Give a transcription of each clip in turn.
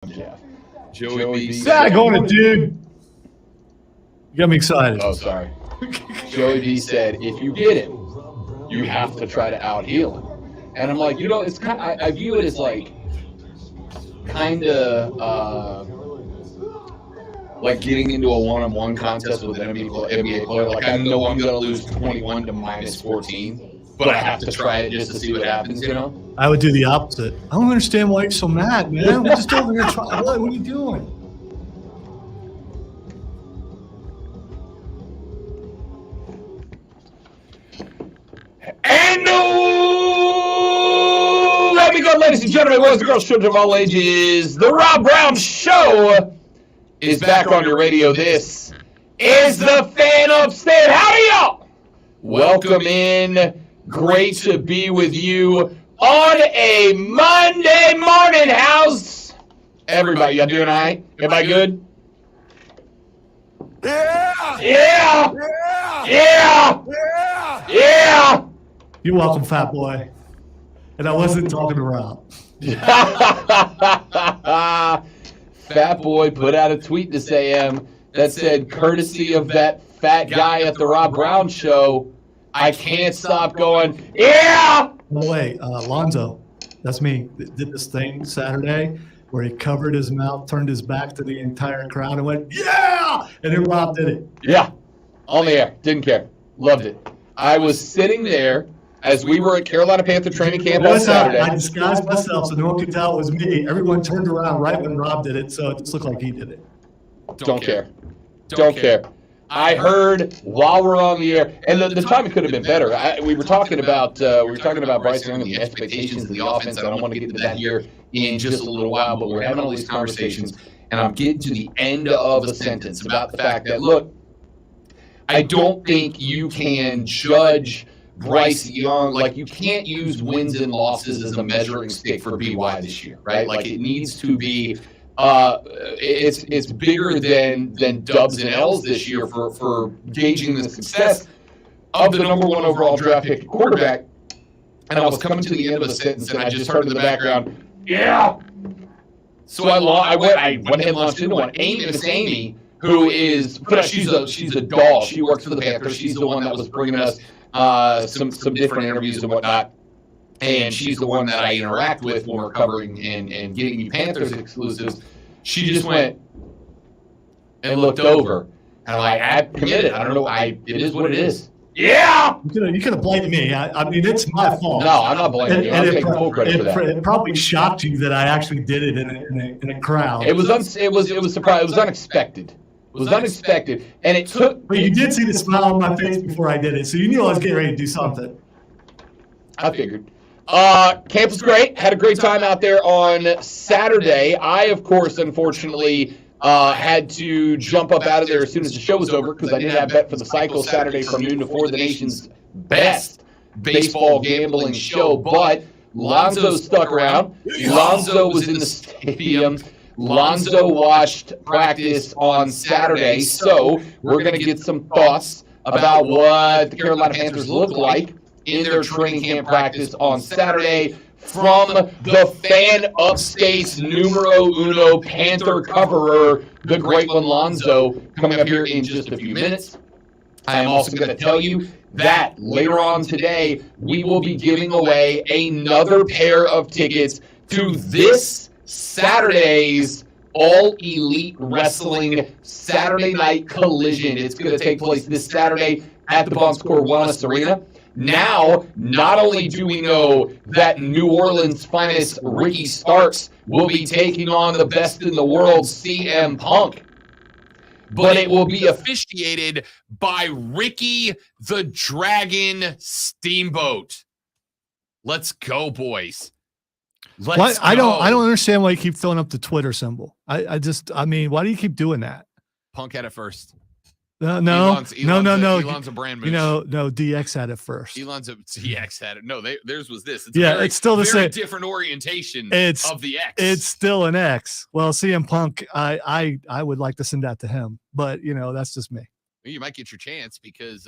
Jeff. Joey B. Said going to dude. You got me excited. Oh, sorry. Joey B said, if you get him, you have to try to out-heal him. And I'm like, it's kind of, I view it as like, kind of, like getting into a one-on-one contest with an NBA player. Like, I know I'm going to lose 21 to minus 14, but I have to try it just to see what happens, I would do the opposite. I don't understand why you're so mad, man. We're just over here trying. What are you doing? And let me go, ladies and gentlemen, boys and girls, children of all ages. The Rob Brown Show is back on your radio. This is the Fan Upstairs. Howdy, y'all. Welcome in. Great to be with you on a Monday morning. How's everybody? Y'all doing all right? Everybody good? Yeah! Yeah! Yeah! Yeah! Yeah! Yeah! You're welcome, fat boy. And I wasn't talking to Rob. Fat boy put out a tweet this AM that said, courtesy of that fat guy at the Rob Brown Show, I can't stop going, yeah! By the way, Lonzo, that's me, did this thing Saturday where he covered his mouth, turned his back to the entire crowd and went, yeah! And then Rob did it. Yeah, on the air. Didn't care. Loved it. I was sitting there as we were at Carolina Panther training camp on Saturday. I disguised myself so no one could tell it was me. Everyone turned around right when Rob did it, so it just looked like he did it. Don't care. Don't care. I heard while we're on the air, and the timing could have been better. We were talking about Bryce Young and the expectations of the offense. I don't want to get into that here in just a little while, but we're having all these conversations, and I'm getting to the end of a sentence about the fact that, look, I don't think you can judge Bryce Young, like you can't use wins and losses as a measuring stick for BY this year, right? Like it needs to be it's bigger than dubs and L's this year for gauging the success of the number one overall draft pick quarterback. And I was coming to the end of a sentence and I just heard in the background, yeah. So I went ahead and launched into one. Miss Amy, who is she's a doll. She works for the Panthers. She's the one that was bringing us some different interviews and whatnot. And she's the one that I interact with when we're covering and getting me Panthers exclusives. She just went and looked over. And I'm like, I committed. I don't know. It is what it is. Yeah! You could have blamed me. I mean, it's my fault. No, I'm not blaming you. I'm taking full credit for that. It probably shocked you that I actually did it in a crowd. It was surprising. It was unexpected. It was unexpected. And it took... But you did see the smile on my face before I did it, so you knew I was getting ready to do something. I figured. Camp was great. Had a great time out there on Saturday. I, of course, unfortunately, had to jump up out of there as soon as the show was over because I did have Bet for the Cycle Saturday from noon to 4, the nation's best baseball gambling show. But Lonzo stuck around. Lonzo was in the stadium. Lonzo watched practice on Saturday. So we're going to get some thoughts about what the Carolina Panthers look like in their training camp practice on Saturday from the Fan Upstate's numero uno Panther coverer, the great one Lonzo, coming up here in just a few minutes. I am also going to tell you that later on today, we will be giving away another pair of tickets to this Saturday's All Elite Wrestling Saturday Night Collision. It's going to take place this Saturday at the Bon Secours Wellness Arena. Now, not only do we know that New Orleans' finest Ricky Starks will be taking on the best in the world, CM Punk, but it will be officiated by Ricky the Dragon Steamboat. Let's go, boys. Let's go. I don't understand why you keep filling up the Twitter symbol. I mean, why do you keep doing that? Punk had it first. No. Elon's a brand mooch. No, DX had it first. Elon's a DX had it. No, theirs was this. It's still the same. Different orientation of the X. It's still an X. Well, CM Punk, I would like to send that to him, but that's just me. You might get your chance because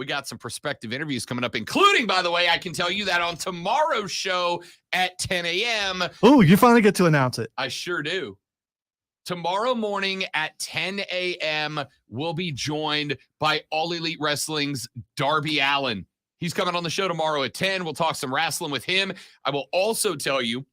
We got some prospective interviews coming up, including, by the way, I can tell you that on tomorrow's show at 10 a.m. Oh, you finally get to announce it. I sure do. Tomorrow morning at 10 a.m., we'll be joined by All Elite Wrestling's Darby Allin. He's coming on the show tomorrow at 10. We'll talk some wrestling with him. I will also tell you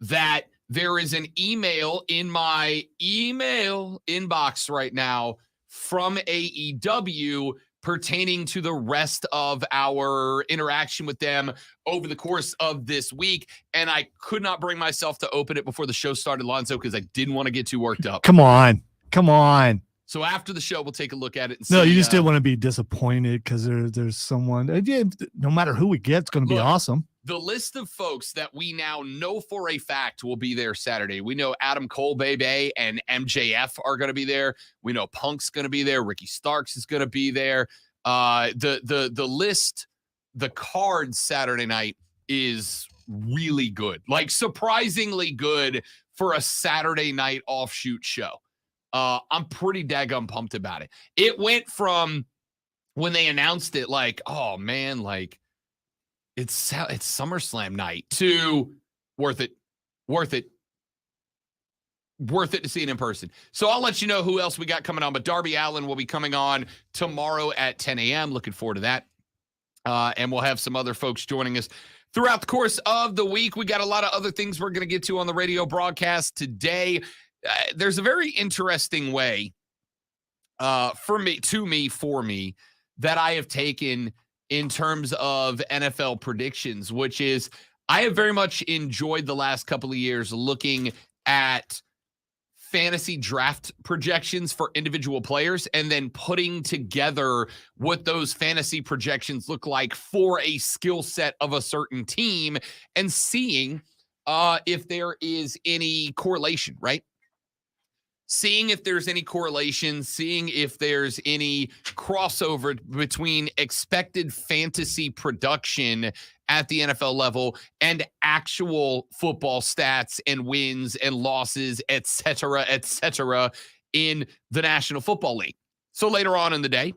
that there is an email in my email inbox right now from AEW pertaining to the rest of our interaction with them over the course of this week. And I could not bring myself to open it before the show started, Lonzo, because I didn't want to get too worked up. Come on. So after the show, we'll take a look at it. And see, no, you just didn't want to be disappointed because there's someone. Yeah, no matter who we get, it's going to be awesome. The list of folks that we now know for a fact will be there Saturday. We know Adam Cole, Bebe, and MJF are going to be there. We know Punk's going to be there. Ricky Starks is going to be there. The list, the card Saturday night is really good, like surprisingly good for a Saturday night offshoot show. I'm pretty daggum pumped about it. It went from when they announced it, like, oh man, like it's SummerSlam night, to worth it to see it in person. So I'll let you know who else we got coming on, but Darby Allin will be coming on tomorrow at 10 a.m. Looking forward to that. And we'll have some other folks joining us throughout the course of the week. We got a lot of other things we're going to get to on the radio broadcast today. There's a very interesting way for me that I have taken in terms of NFL predictions, which is I have very much enjoyed the last couple of years looking at fantasy draft projections for individual players and then putting together what those fantasy projections look like for a skill set of a certain team and seeing if there is any correlation, right? Seeing if there's any correlation, seeing if there's any crossover between expected fantasy production at the NFL level and actual football stats and wins and losses, et cetera, in the National Football League. So later on in the day,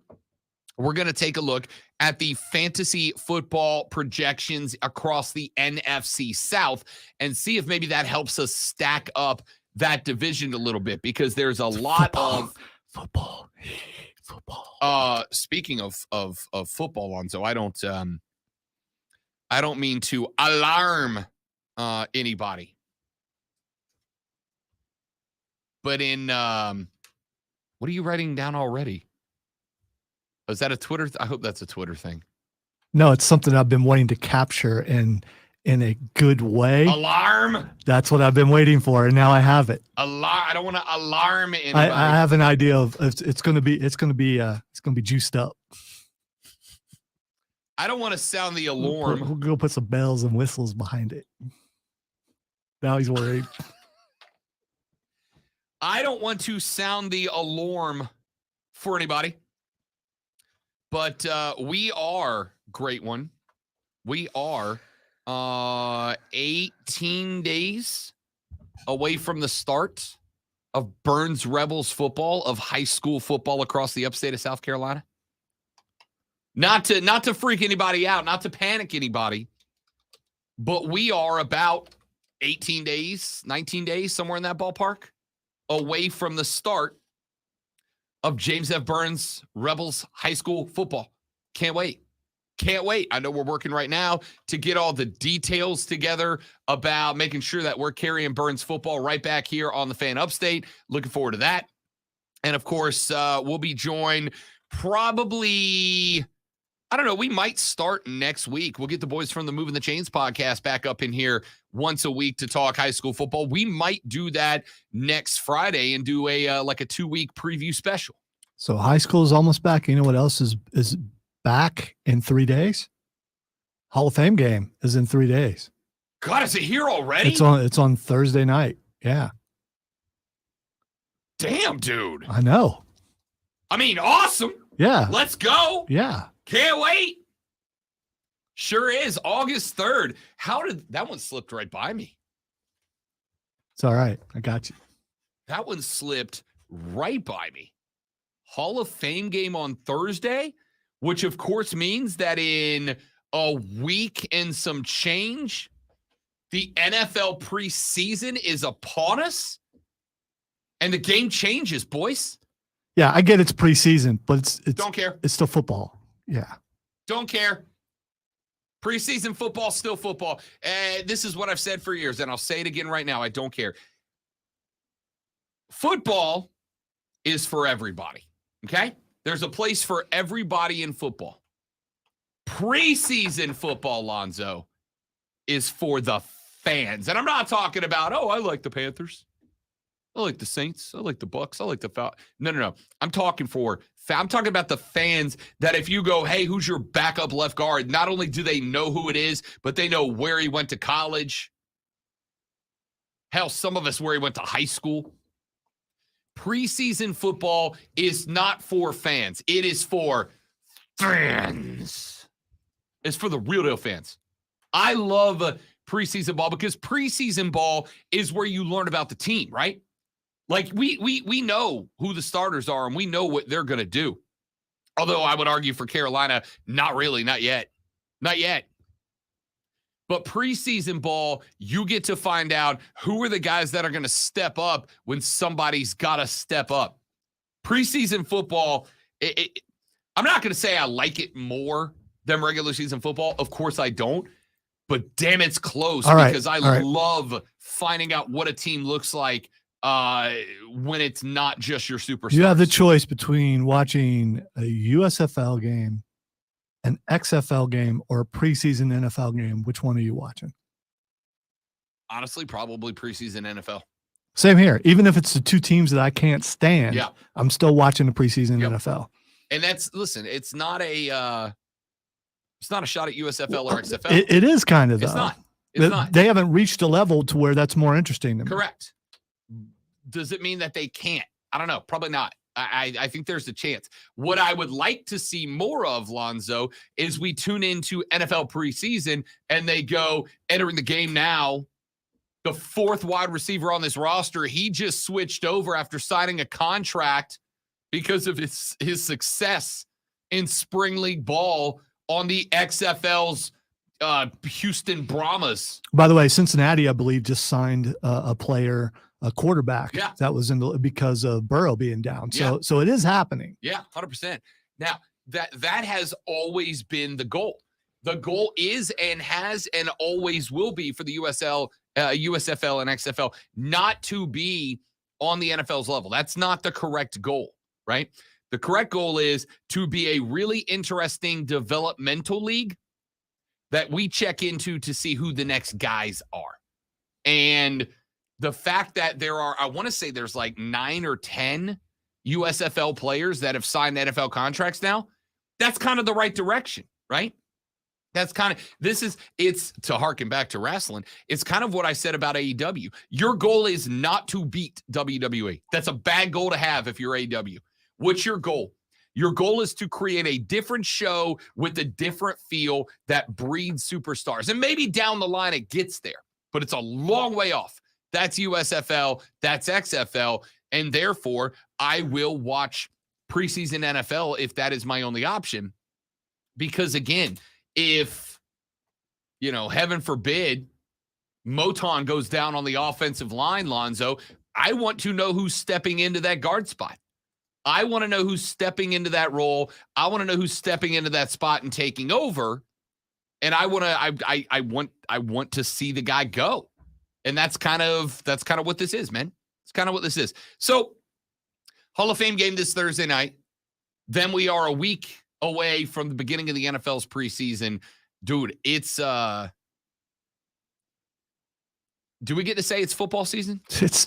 we're going to take a look at the fantasy football projections across the NFC South and see if maybe that helps us stack up that division a little bit, because there's a lot of football. Speaking of football, Lonzo, I don't mean to alarm anybody, but in what are you writing down already? Is that a Twitter? I hope that's a Twitter thing. No, it's something I've been wanting to capture in a good way. Alarm. That's what I've been waiting for, and now I have it. Alarm. I don't want to alarm anybody. I have an idea of it's going to be juiced up. I don't want to sound the alarm. We'll go put some bells and whistles behind it. Now he's worried. I don't want to sound the alarm for anybody, but we are, great one. We are 18 days away from the start of Burns Rebels football, of high school football across the upstate of South Carolina. Not to freak anybody out, not to panic anybody, but we are about 18 days, 19 days, somewhere in that ballpark, away from the start of James F. Burns Rebels high school football. Can't wait. I know we're working right now to get all the details together about making sure that we're carrying Burns football right back here on the Fan Upstate. Looking forward to that. And of course, we'll be joined probably, I don't know, we might start next week. We'll get the boys from the Moving the Chains podcast back up in here once a week to talk high school football. We might do that next Friday and do a 2-week preview special. So high school is almost back. You know what else is back in 3 days? Hall of Fame game is in 3 days. God, is it here already? It's on Thursday night. Yeah. Damn, dude. I know. I mean, awesome. Yeah. Let's go. Yeah. Can't wait. Sure is. August 3rd. How did that one slipped right by me? It's all right. I got you. That one slipped right by me. Hall of Fame game on Thursday. which of course means that in a week and some change, the NFL preseason is upon us and the game changes, boys. Yeah, I get it's preseason, but it's don't care. It's still football. Yeah. Don't care. Preseason football, still football. This is what I've said for years, and I'll say it again right now. I don't care. Football is for everybody, okay? There's a place for everybody in football. Preseason football, Lonzo, is for the fans. And I'm not talking about, I like the Panthers. I like the Saints. I like the Bucks. I like the Falcons. No. I'm talking about the fans that if you go, hey, who's your backup left guard? Not only do they know who it is, but they know where he went to college. Hell, some of us where he went to high school. Preseason football is not for fans. It is for fans. It's for the real deal fans. I love preseason ball because preseason ball is where you learn about the team, right? Like we know who the starters are and we know what they're going to do. Although I would argue for Carolina, not really, not yet. Not yet. But preseason ball, you get to find out who are the guys that are going to step up when somebody's got to step up. Preseason football, I'm not going to say I like it more than regular season football. Of course I don't. But damn, it's close because I love finding out what a team looks like when it's not just your superstars. You have the choice between watching a USFL game, an XFL game, or a preseason NFL game. Which one are you watching? Honestly, probably preseason NFL. Same here. Even if it's the two teams that I can't stand, I'm still watching the preseason NFL. And it's not a shot at USFL or XFL. It is kind of, though. It's not. It's not. They haven't reached a level to where that's more interesting to me. Correct. Does it mean that they can't? I don't know. Probably not. I think there's a chance. What I would like to see more of, Lonzo, is we tune into NFL preseason and they go entering the game now. The fourth wide receiver on this roster, he just switched over after signing a contract because of his success in spring league ball on the XFL's Houston Brahmas. By the way, Cincinnati, I believe, just signed a player, a quarterback. Yeah. That was because of Burrow being down. So it is happening. Yeah, 100%. Now, that has always been the goal. The goal is and has and always will be for the USFL and XFL not to be on the NFL's level. That's not the correct goal, right? The correct goal is to be a really interesting developmental league that we check into to see who the next guys are. And the fact that there are, I want to say there's like 9 or 10 USFL players that have signed NFL contracts now, that's kind of the right direction, right? That's kind of, it's to harken back to wrestling. It's kind of what I said about AEW. Your goal is not to beat WWE. That's a bad goal to have if you're AEW. What's your goal? Your goal is to create a different show with a different feel that breeds superstars. And maybe down the line it gets there, but it's a long way off. That's USFL, that's XFL, and therefore I will watch preseason NFL if that is my only option. Because again, if, heaven forbid, Moton goes down on the offensive line, Lonzo, I want to know who's stepping into that guard spot. I want to know who's stepping into that role. I want to know who's stepping into that spot and taking over. And I want to see the guy go. And that's kind of what this is, man. It's kind of what this is. So, Hall of Fame game this Thursday night. Then we are a week away from the beginning of the NFL's preseason. Dude, it's do we get to say it's football season? Does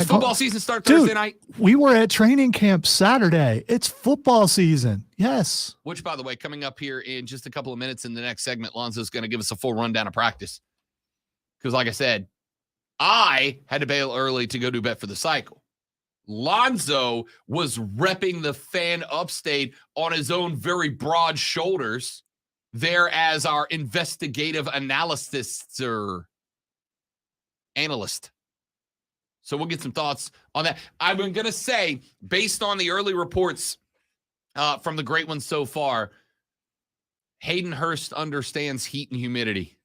football season start Thursday night? We were at training camp Saturday. It's football season. Yes. Which, by the way, coming up here in just a couple of minutes in the next segment, Lonzo's going to give us a full rundown of practice. Because like I said, I had to bail early to go do Bet for the Cycle. Lonzo was repping the fan upstate on his own very broad shoulders there as our investigative analyst. So we'll get some thoughts on that. I'm going to say, based on the early reports from the great ones so far, Hayden Hurst understands heat and humidity.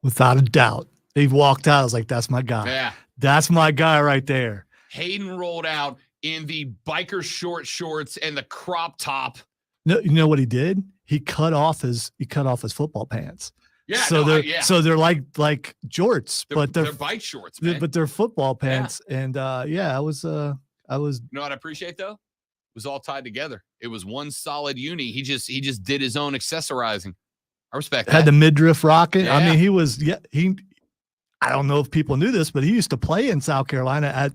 Without a doubt. He walked out. I was like, that's my guy. Yeah. That's my guy right there. Hayden rolled out in the biker shorts and the crop top. No, you know what he did? He cut off his football pants. Yeah. So they're like jorts, but they're bike shorts, man. But they're football pants. Yeah. And I was You know what I appreciate though? It was all tied together. It was one solid uni. He just did his own accessorizing. I respect that. Had the midriff rocket. Yeah. I mean, I don't know if people knew this, but he used to play in South Carolina,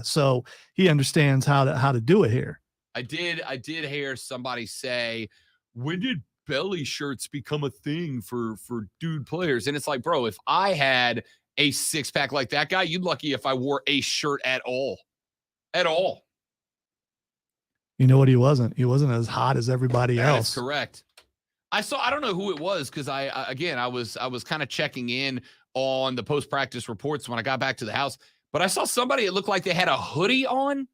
so he understands how to do it here. I did hear somebody say, when did belly shirts become a thing for dude players? And it's like, bro, if I had a six-pack like that guy, you'd lucky if I wore a shirt at all. At all. You know what he wasn't? He wasn't as hot as everybody else. That's correct. I don't know who it was, because I was kind of checking in on the post-practice reports when I got back to the house, but I saw somebody, it looked like they had a hoodie on.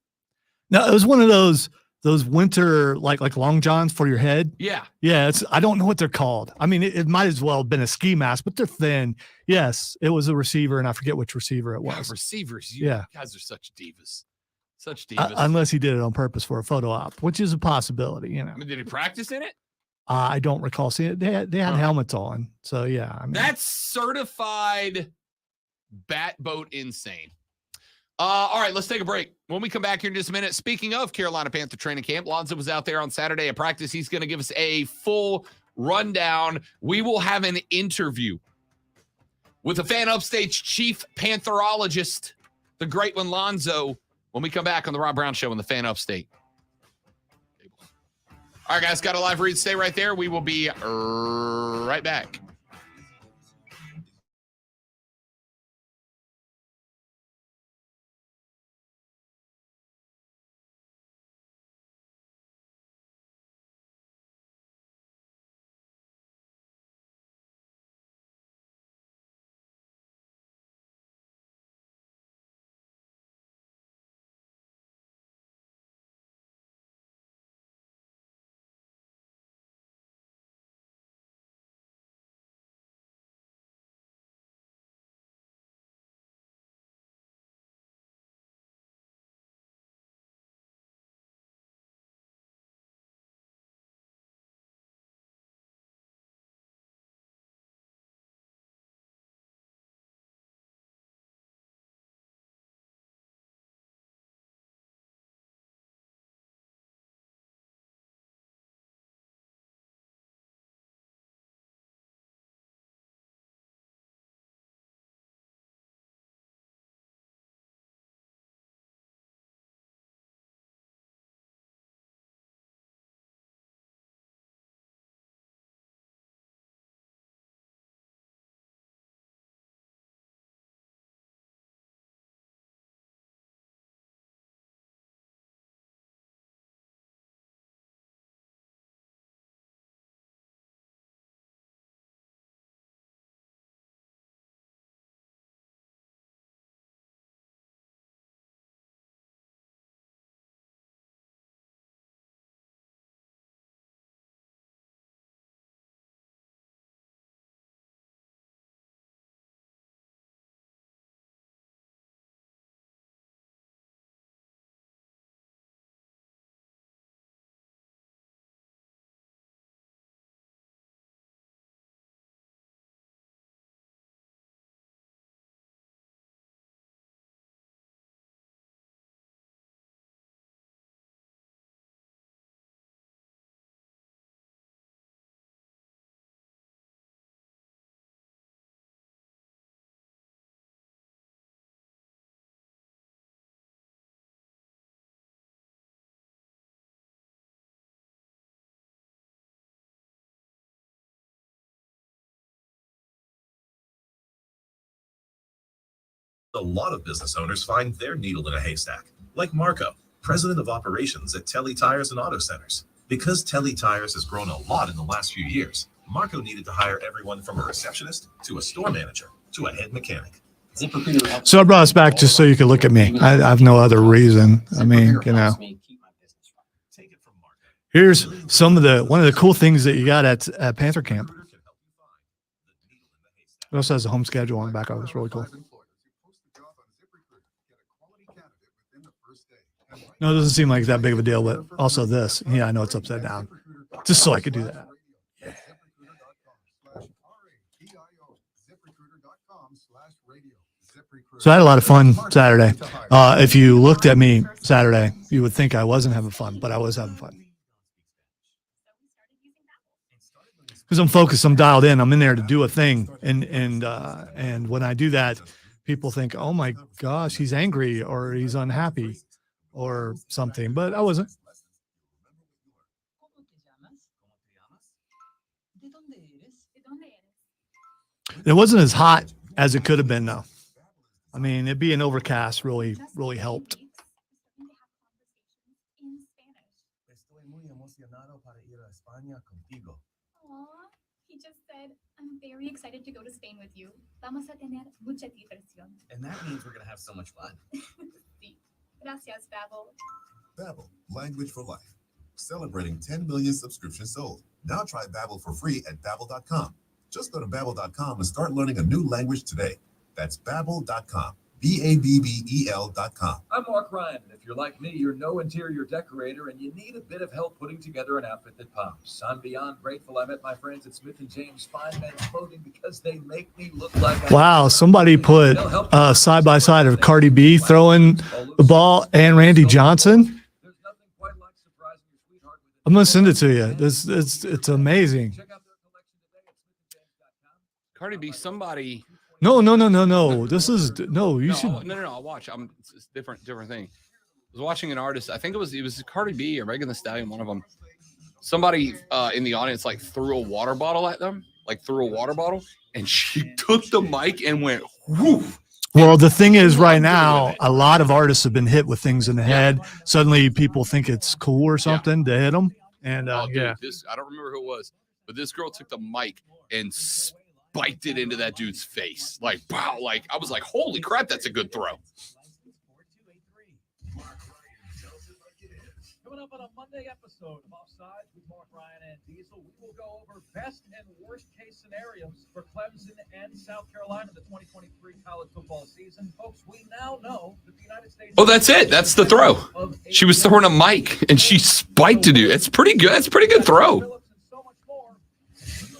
No, it was one of those winter like long johns for your head. Yeah. Yeah. I don't know what they're called. I mean, it might as well have been a ski mask, but they're thin. Yes, it was a receiver, and I forget which receiver it was. God, receivers, you guys are such divas. Such divas. Unless he did it on purpose for a photo op, which is a possibility, you know. I mean, did he practice in it? I don't recall seeing it. They had helmets on. So yeah. I mean, that's certified bat boat insane. All right, let's take a break. When we come back here in just a minute, speaking of Carolina Panther training camp, Lonzo was out there on Saturday at practice. He's going to give us a full rundown. We will have an interview with the Fan Upstage chief pantherologist, the great one, Lonzo, when we come back on the Rob Brown Show on the Fan Upstate. All right, guys, got a live read. Stay right there. We will be right back. A lot of business owners find their needle in a haystack, like Marco, president of operations at Telly Tires and Auto Centers. Because Telly Tires has grown a lot in the last few years, Marco needed to hire everyone from a receptionist to a store manager to a head mechanic. So I brought us back just so you could look at me. I have no other reason. I mean, you know. Here's one of the cool things that you got at Panther Camp. It also has a home schedule on the back of it. It's really cool. No, it doesn't seem like that big of a deal, but also this. Yeah, I know it's upside down. Just so I could do that. Yeah. So I had a lot of fun Saturday. If you looked at me Saturday, you would think I wasn't having fun, but I was having fun. Because I'm focused, I'm dialed in, I'm in there to do a thing, and when I do that, people think, "Oh my gosh, he's angry or he's unhappy or something," but I wasn't. It wasn't as hot as it could have been, though. I mean, it being overcast really helped. He just said, I'm very excited to go to Spain with you. Vamos a tener mucha diversión. And that means we're going to have so much fun. Sí. Gracias, Babbel. Babbel, language for life. Celebrating 10 million subscriptions sold. Now try Babbel for free at Babbel.com. Just go to Babbel.com and start learning a new language today. That's Babbel.com. Babbel.com. I'm Mark Ryan, and if you're like me, you're no interior decorator, and you need a bit of help putting together an outfit that pops. I'm beyond grateful I met my friends at Smith & James Fine Men's Clothing because they make me look like Wow, somebody put side by side of Cardi B throwing the ball and Randy Johnson. I'm gonna send it to you. It's amazing. Cardi B, somebody. No. This is you should. No. I'll watch. It's different thing. I was watching an artist. I think it was Cardi B or Megan Thee Stallion. One of them. Somebody in the audience threw a water bottle at them. And she took the mic and went whoof. Well, the thing is, right now, a lot of artists have been hit with things in the head. Suddenly, people think it's cool or something to hit them. And dude, I don't remember who it was, but this girl took the mic and spiked it into that dude's face. Wow. I was like, holy crap, that's a good throw. Coming up on a Monday episode of Offsides with Mark Ryan and Diesel, we will go over best and worst case scenarios for Clemson and South Carolina in the 2023 college football season. Folks, we now know that the United States... Oh, that's it. That's the throw. She was throwing a mic and she spiked it. It's pretty good. It's a pretty good throw.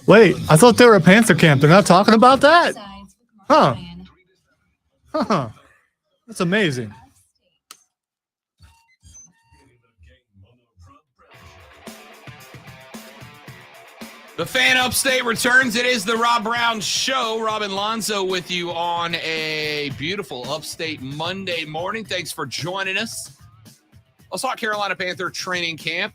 Wait, I thought they were at Panther Camp. They're not talking about that? Huh. That's amazing. The Fan Upstate returns. It is the Rob Brown Show. Rob and Lonzo with you on a beautiful Upstate Monday morning. Thanks for joining us. I saw Carolina Panther training camp.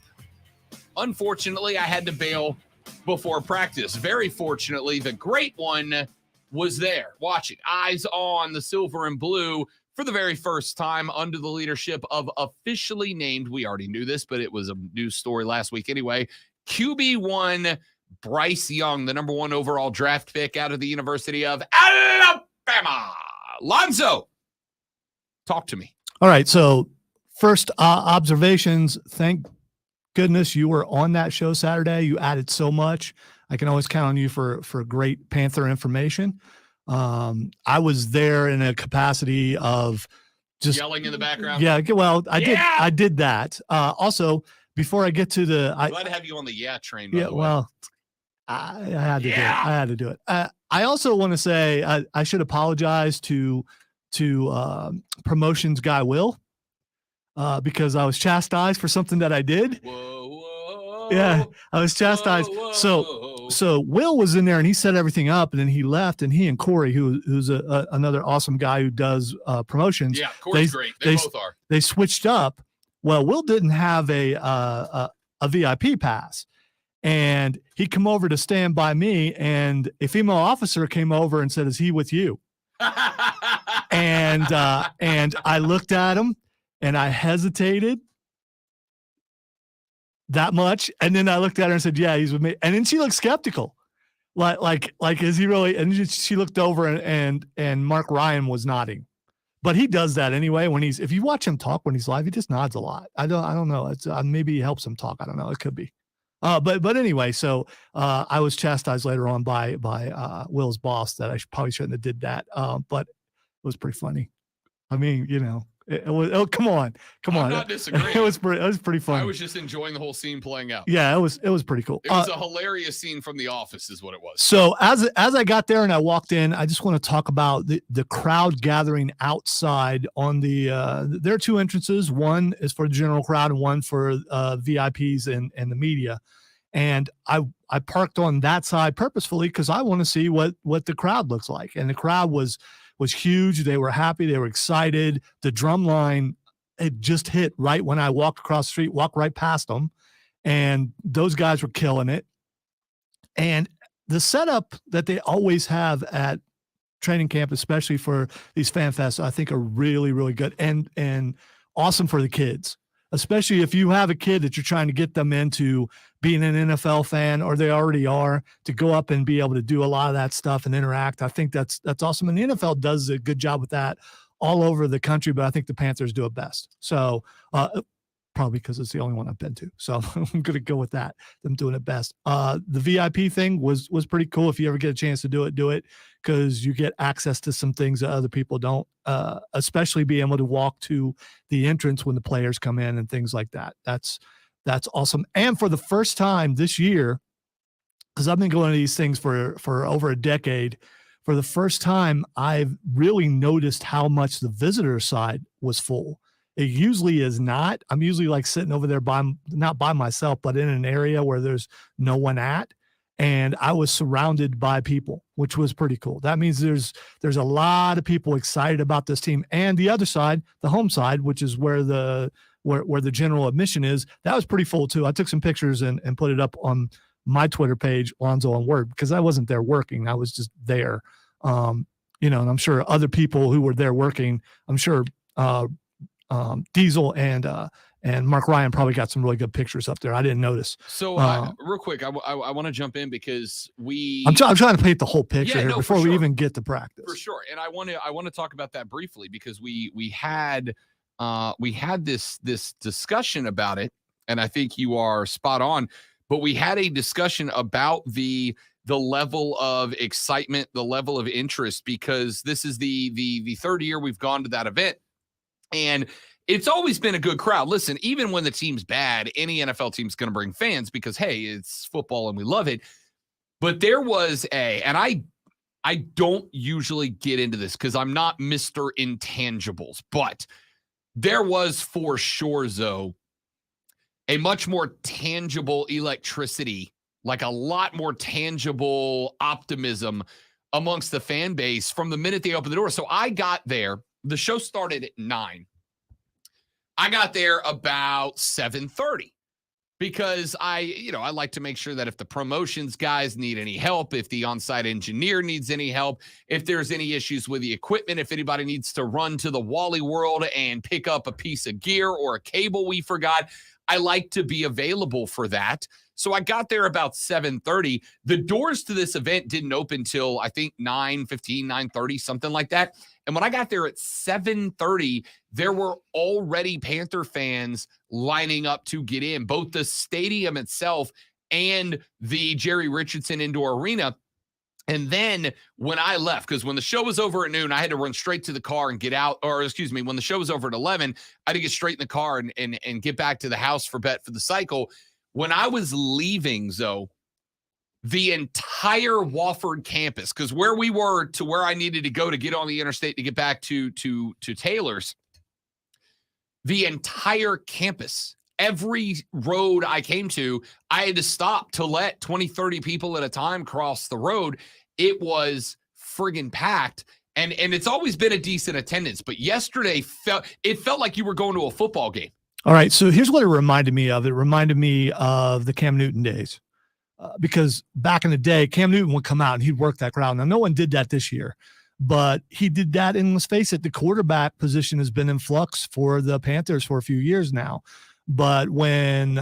Unfortunately, I had to bail before practice. Very fortunately, the great one was there watching, eyes on the silver and blue for the very first time under the leadership of officially named, we already knew this, but it was a news story last week anyway, QB1 Bryce Young, the number 1 overall draft pick out of the University of Alabama. Lonzo, talk to me. All right, so first observations. Thank goodness you were on that show Saturday. You added so much. I can always count on you for great Panther information. I was there in a capacity of just yelling in the background. Yeah, well, I did that. Also, before I get to I'm glad to have you on the train. Yeah, well, I had to do it. I had to do it. I also want to say I should apologize to promotions guy Will. Because I was chastised for something that I did. Whoa, yeah, I was chastised. So Will was in there and he set everything up, and then he left. And he and Corey, who's another awesome guy who does promotions. Yeah, Corey's great. They both are. They switched up. Well, Will didn't have a VIP pass, and he come over to stand by me. And a female officer came over and said, "Is he with you?" and I looked at him. And I hesitated that much. And then I looked at her and said, "Yeah, he's with me." And then she looked skeptical. Like, is he really? And she looked over and Mark Ryan was nodding. But he does that anyway. If you watch him talk when he's live, he just nods a lot. I don't know. It's maybe he helps him talk. I don't know. It could be. But anyway, so I was chastised later on by Will's boss that I probably shouldn't have did that. But it was pretty funny. I mean, it was. Oh, come on. I'm not disagreeing. It was pretty funny. I was just enjoying the whole scene playing out. Yeah, it was pretty cool. It was a hilarious scene from The Office, is what it was. So as I got there and I walked in, I just want to talk about the crowd gathering outside on there are two entrances. One is for the general crowd and one for VIPs and the media. And I parked on that side purposefully because I want to see what the crowd looks like. And the crowd was huge. They were happy. They were excited. The drum line, it just hit right when I walked across the street, walked right past them. And those guys were killing it. And the setup that they always have at training camp, especially for these fan fests, I think are really, really good and awesome for the kids, especially if you have a kid that you're trying to get them into being an NFL fan, or they already are, to go up and be able to do a lot of that stuff and interact. I think that's awesome. And the NFL does a good job with that all over the country, but I think the Panthers do it best. So probably because it's the only one I've been to. So I'm going to go with that. Them doing it best. The VIP thing was pretty cool. If you ever get a chance to do it, because you get access to some things that other people don't, especially being able to walk to the entrance when the players come in and things like that. That's awesome. And for the first time this year, because I've been going to these things for over a decade, for the first time, I've really noticed how much the visitor side was full. It usually is not. I'm usually like sitting over there not by myself, but in an area where there's no one at. And I was surrounded by people, which was pretty cool. That means there's a lot of people excited about this team. And the other side, the home side, which is where the general admission is, that was pretty full too. I took some pictures and put it up on my Twitter page, Lonzo on Word, because I wasn't there working. I was just there. And I'm sure other people who were there working, I'm sure Diesel and Mark Ryan probably got some really good pictures up there. I didn't notice. So real quick, I want to jump in because I'm trying to paint the whole picture here before we sure. even get to practice. For sure. And I want to talk about that briefly because we had this discussion about it, and I think you are spot on, but we had a discussion about the level of excitement, the level of interest, because this is the third year we've gone to that event. And it's always been a good crowd. Listen, even when the team's bad, any NFL team's going to bring fans because, hey, it's football and we love it. But there was and I don't usually get into this because I'm not Mr. Intangibles, but there was for sure, Zoe, a much more tangible electricity, like a lot more tangible optimism amongst the fan base from the minute they opened the door. So I got there. The show started at 9. I got there about 7:30 because I like to make sure that if the promotions guys need any help, if the on-site engineer needs any help, if there's any issues with the equipment, if anybody needs to run to the Wally World and pick up a piece of gear or a cable we forgot, I like to be available for that. So I got there about 7:30. The doors to this event didn't open till I think 9:15, 9:30, something like that. And when I got there at 7:30, there were already Panther fans lining up to get in, both the stadium itself and the Jerry Richardson Indoor Arena. And then when I left, because when the show was over at noon, I had to run straight to the car and get out, or excuse me, when the show was over at 11, I had to get straight in the car and get back to the house for Bet for the Cycle. When I was leaving, Zoe, the entire Wofford campus, because where we were to where I needed to go to get on the interstate to get back to Taylor's, the entire campus, every road I came to, I had to stop to let 20, 30 people at a time cross the road. It was friggin' packed. And it's always been a decent attendance, but yesterday felt like you were going to a football game. All right, so here's what it reminded me of. It reminded me of the Cam Newton days. Because back in the day, Cam Newton would come out and he'd work that crowd. Now, no one did that this year, but he did that. And let's face it, the quarterback position has been in flux for the Panthers for a few years now. But when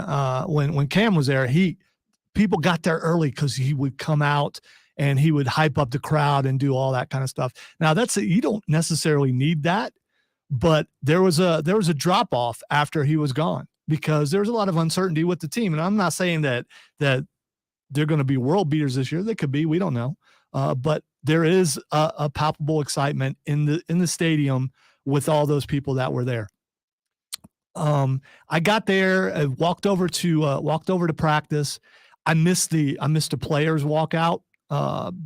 Cam was there, people got there early because he would come out and he would hype up the crowd and do all that kind of stuff. Now, you don't necessarily need that, but there was a drop off after he was gone because there was a lot of uncertainty with the team. And I'm not saying that they're going to be world beaters this year. They could be, we don't know. But there is a palpable excitement in the stadium with all those people that were there. I got there, walked over to practice. I missed the players walkout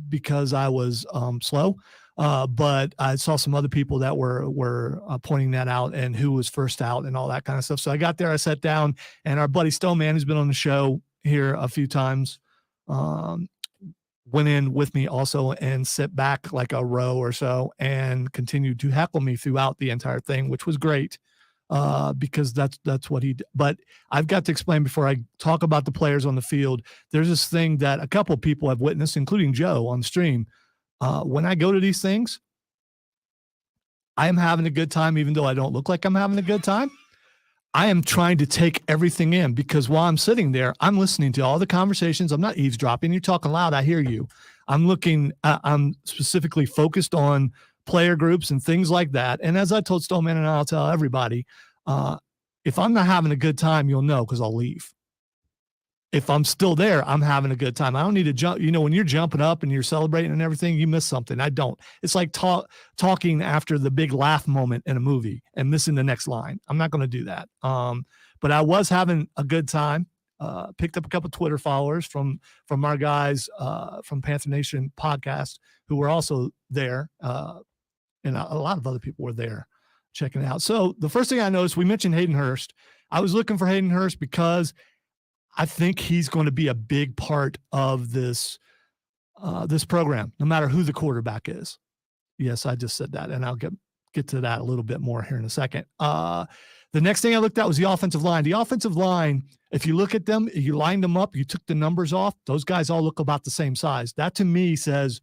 because I was slow. But I saw some other people that were pointing that out and who was first out and all that kind of stuff. So I got there, I sat down, and our buddy Stoneman, who's been on the show here a few times, went in with me also and sit back like a row or so and continued to heckle me throughout the entire thing, which was great. Because that's what he did. But I've got to explain before I talk about the players on the field. There's this thing that a couple of people have witnessed, including Joe on the stream. When I go to these things, I am having a good time, even though I don't look like I'm having a good time. I am trying to take everything in because while I'm sitting there, I'm listening to all the conversations. I'm not eavesdropping. You're talking loud. I hear you. I'm specifically focused on player groups and things like that. And as I told Stoneman, and I'll tell everybody, if I'm not having a good time, you'll know because I'll leave. If I'm still there, I'm having a good time. I don't need to jump. When you're jumping up and you're celebrating and everything, you miss something. I don't. It's like talking after the big laugh moment in a movie and missing the next line. I'm not going to do that. But I was having a good time. Picked up a couple of Twitter followers from our guys from Panther Nation podcast who were also there. And a lot of other people were there checking it out. So the first thing I noticed, we mentioned Hayden Hurst. I was looking for Hayden Hurst because I think he's going to be a big part of this program, no matter who the quarterback is. Yes, I just said that, and I'll get to that a little bit more here in a second. The next thing I looked at was the offensive line. The offensive line, if you look at them, you lined them up, you took the numbers off, those guys all look about the same size. That to me says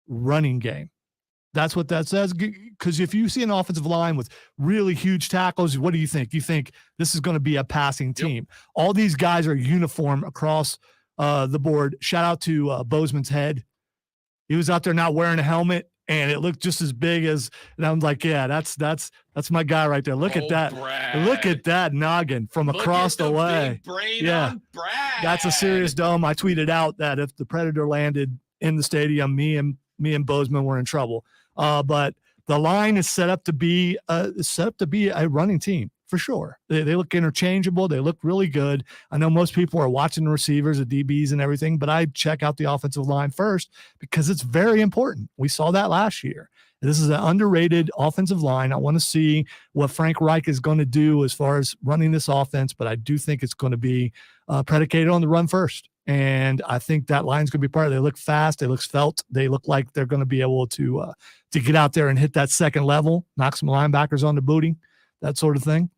running game. That's what that says. Because if you see an offensive line with really huge tackles, what do you think? You think this is going to be a passing team. Yep. All these guys are uniform across the board. Shout out to Bozeman's head. He was out there not wearing a helmet, and it looked just as big as. And I'm like, yeah, that's my guy right there. Look at that. Brad. Look at that noggin from across the way. Big brain yeah, on Brad. That's a serious dome. I tweeted out that if the Predator landed in the stadium, me and Bozeman were in trouble. But the line is set up to be a running team for sure. They look interchangeable. They look really good. I know most people are watching the receivers, the DBs and everything, but I check out the offensive line first because it's very important. We saw that last year. This is an underrated offensive line. I want to see what Frank Reich is going to do as far as running this offense, but I do think it's going to be predicated on the run first. And I think that line's going to be part of it. They look fast. They look svelte. They look like they're going to be able to get out there and hit that second level, knock some linebackers on the booty, that sort of thing.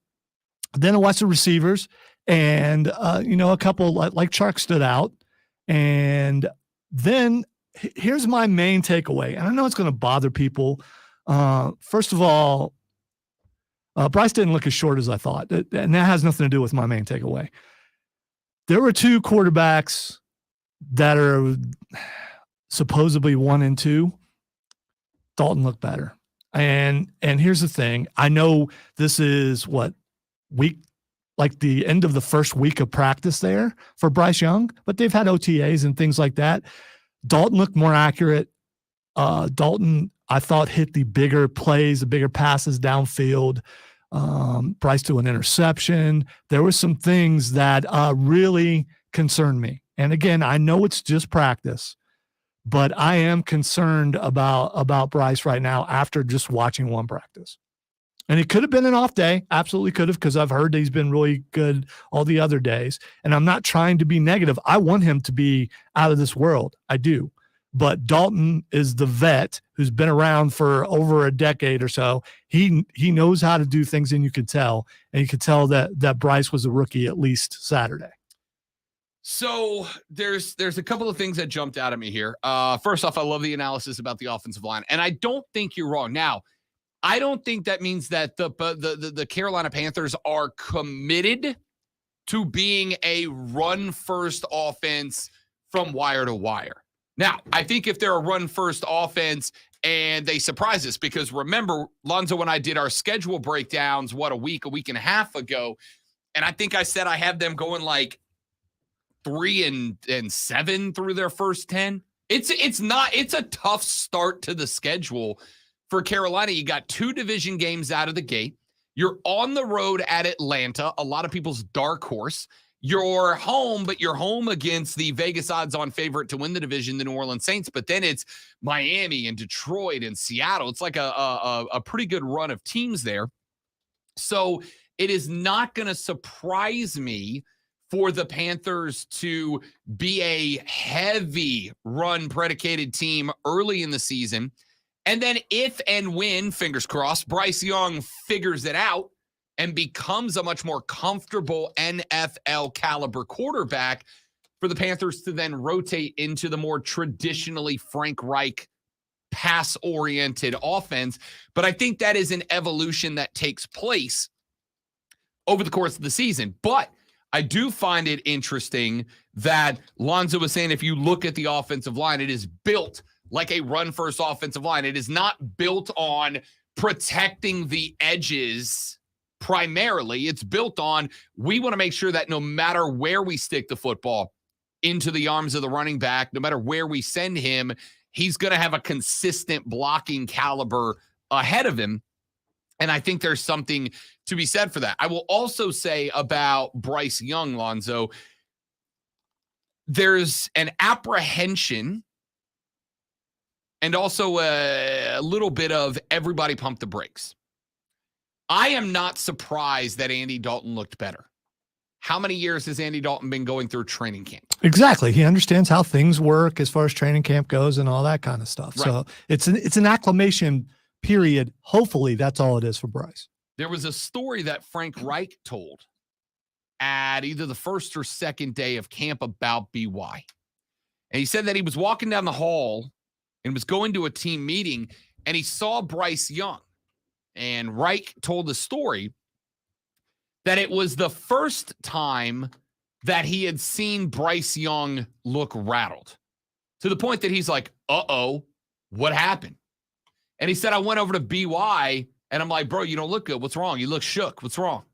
Then I watched the receivers, and, a couple like Chark stood out. And then here's my main takeaway. And I know it's going to bother people. First of all, Bryce didn't look as short as I thought. And that has nothing to do with my main takeaway. There were two quarterbacks that are supposedly 1 and 2. Dalton looked better. And here's the thing. I know this is like the end of the first week of practice there for Bryce Young, but they've had OTAs and things like that. Dalton looked more accurate. Dalton, I thought, hit the bigger plays, the bigger passes downfield. Bryce to an interception. There were some things that really concerned me. And again, I know it's just practice, but I am concerned about Bryce right now after just watching one practice. And it could have been an off day. Absolutely could have, because I've heard that he's been really good all the other days. And I'm not trying to be negative. I want him to be out of this world. I do. But Dalton is the vet who's been around for over a decade or so. He knows how to do things, and you could tell. And you could tell that Bryce was a rookie at least Saturday. So there's a couple of things that jumped out at me here. First off, I love the analysis about the offensive line, and I don't think you're wrong. Now, I don't think that means that the Carolina Panthers are committed to being a run-first offense from wire to wire. Now, I think if they're a run-first offense and they surprise us, because remember, Lonzo and I did our schedule breakdowns, a week and a half ago, and I think I said I have them going like 3-7 through their first 10. It's a tough start to the schedule for Carolina. You got 2 division games out of the gate. You're on the road at Atlanta, a lot of people's dark horse. You're home, but you're home against the Vegas odds-on favorite to win the division, the New Orleans Saints. But then it's Miami and Detroit and Seattle. It's like a pretty good run of teams there. So it is not going to surprise me for the Panthers to be a heavy run-predicated team early in the season. And then if and when, fingers crossed, Bryce Young figures it out and becomes a much more comfortable NFL caliber quarterback, for the Panthers to then rotate into the more traditionally Frank Reich pass-oriented offense. But I think that is an evolution that takes place over the course of the season. But I do find it interesting that Lonzo was saying, if you look at the offensive line, it is built like a run-first offensive line. It is not built on protecting the edges primarily. It's built on, we want to make sure that no matter where we stick the football into the arms of the running back, no matter where we send him, he's going to have a consistent blocking caliber ahead of him. And I think there's something to be said for that. I will also say about Bryce Young, Lonzo, there's an apprehension and also a little bit of everybody pump the brakes. I am not surprised that Andy Dalton looked better. How many years has Andy Dalton been going through training camp? Exactly. He understands how things work as far as training camp goes and all that kind of stuff. Right. So it's an acclimation period. Hopefully that's all it is for Bryce. There was a story that Frank Reich told at either the first or second day of camp about BY. And he said that he was walking down the hall and was going to a team meeting, and he saw Bryce Young. And Reich told the story that it was the first time that he had seen Bryce Young look rattled, to the point that he's like, uh-oh, what happened? And he said, I went over to BY, and I'm like, bro, you don't look good. What's wrong? You look shook. What's wrong?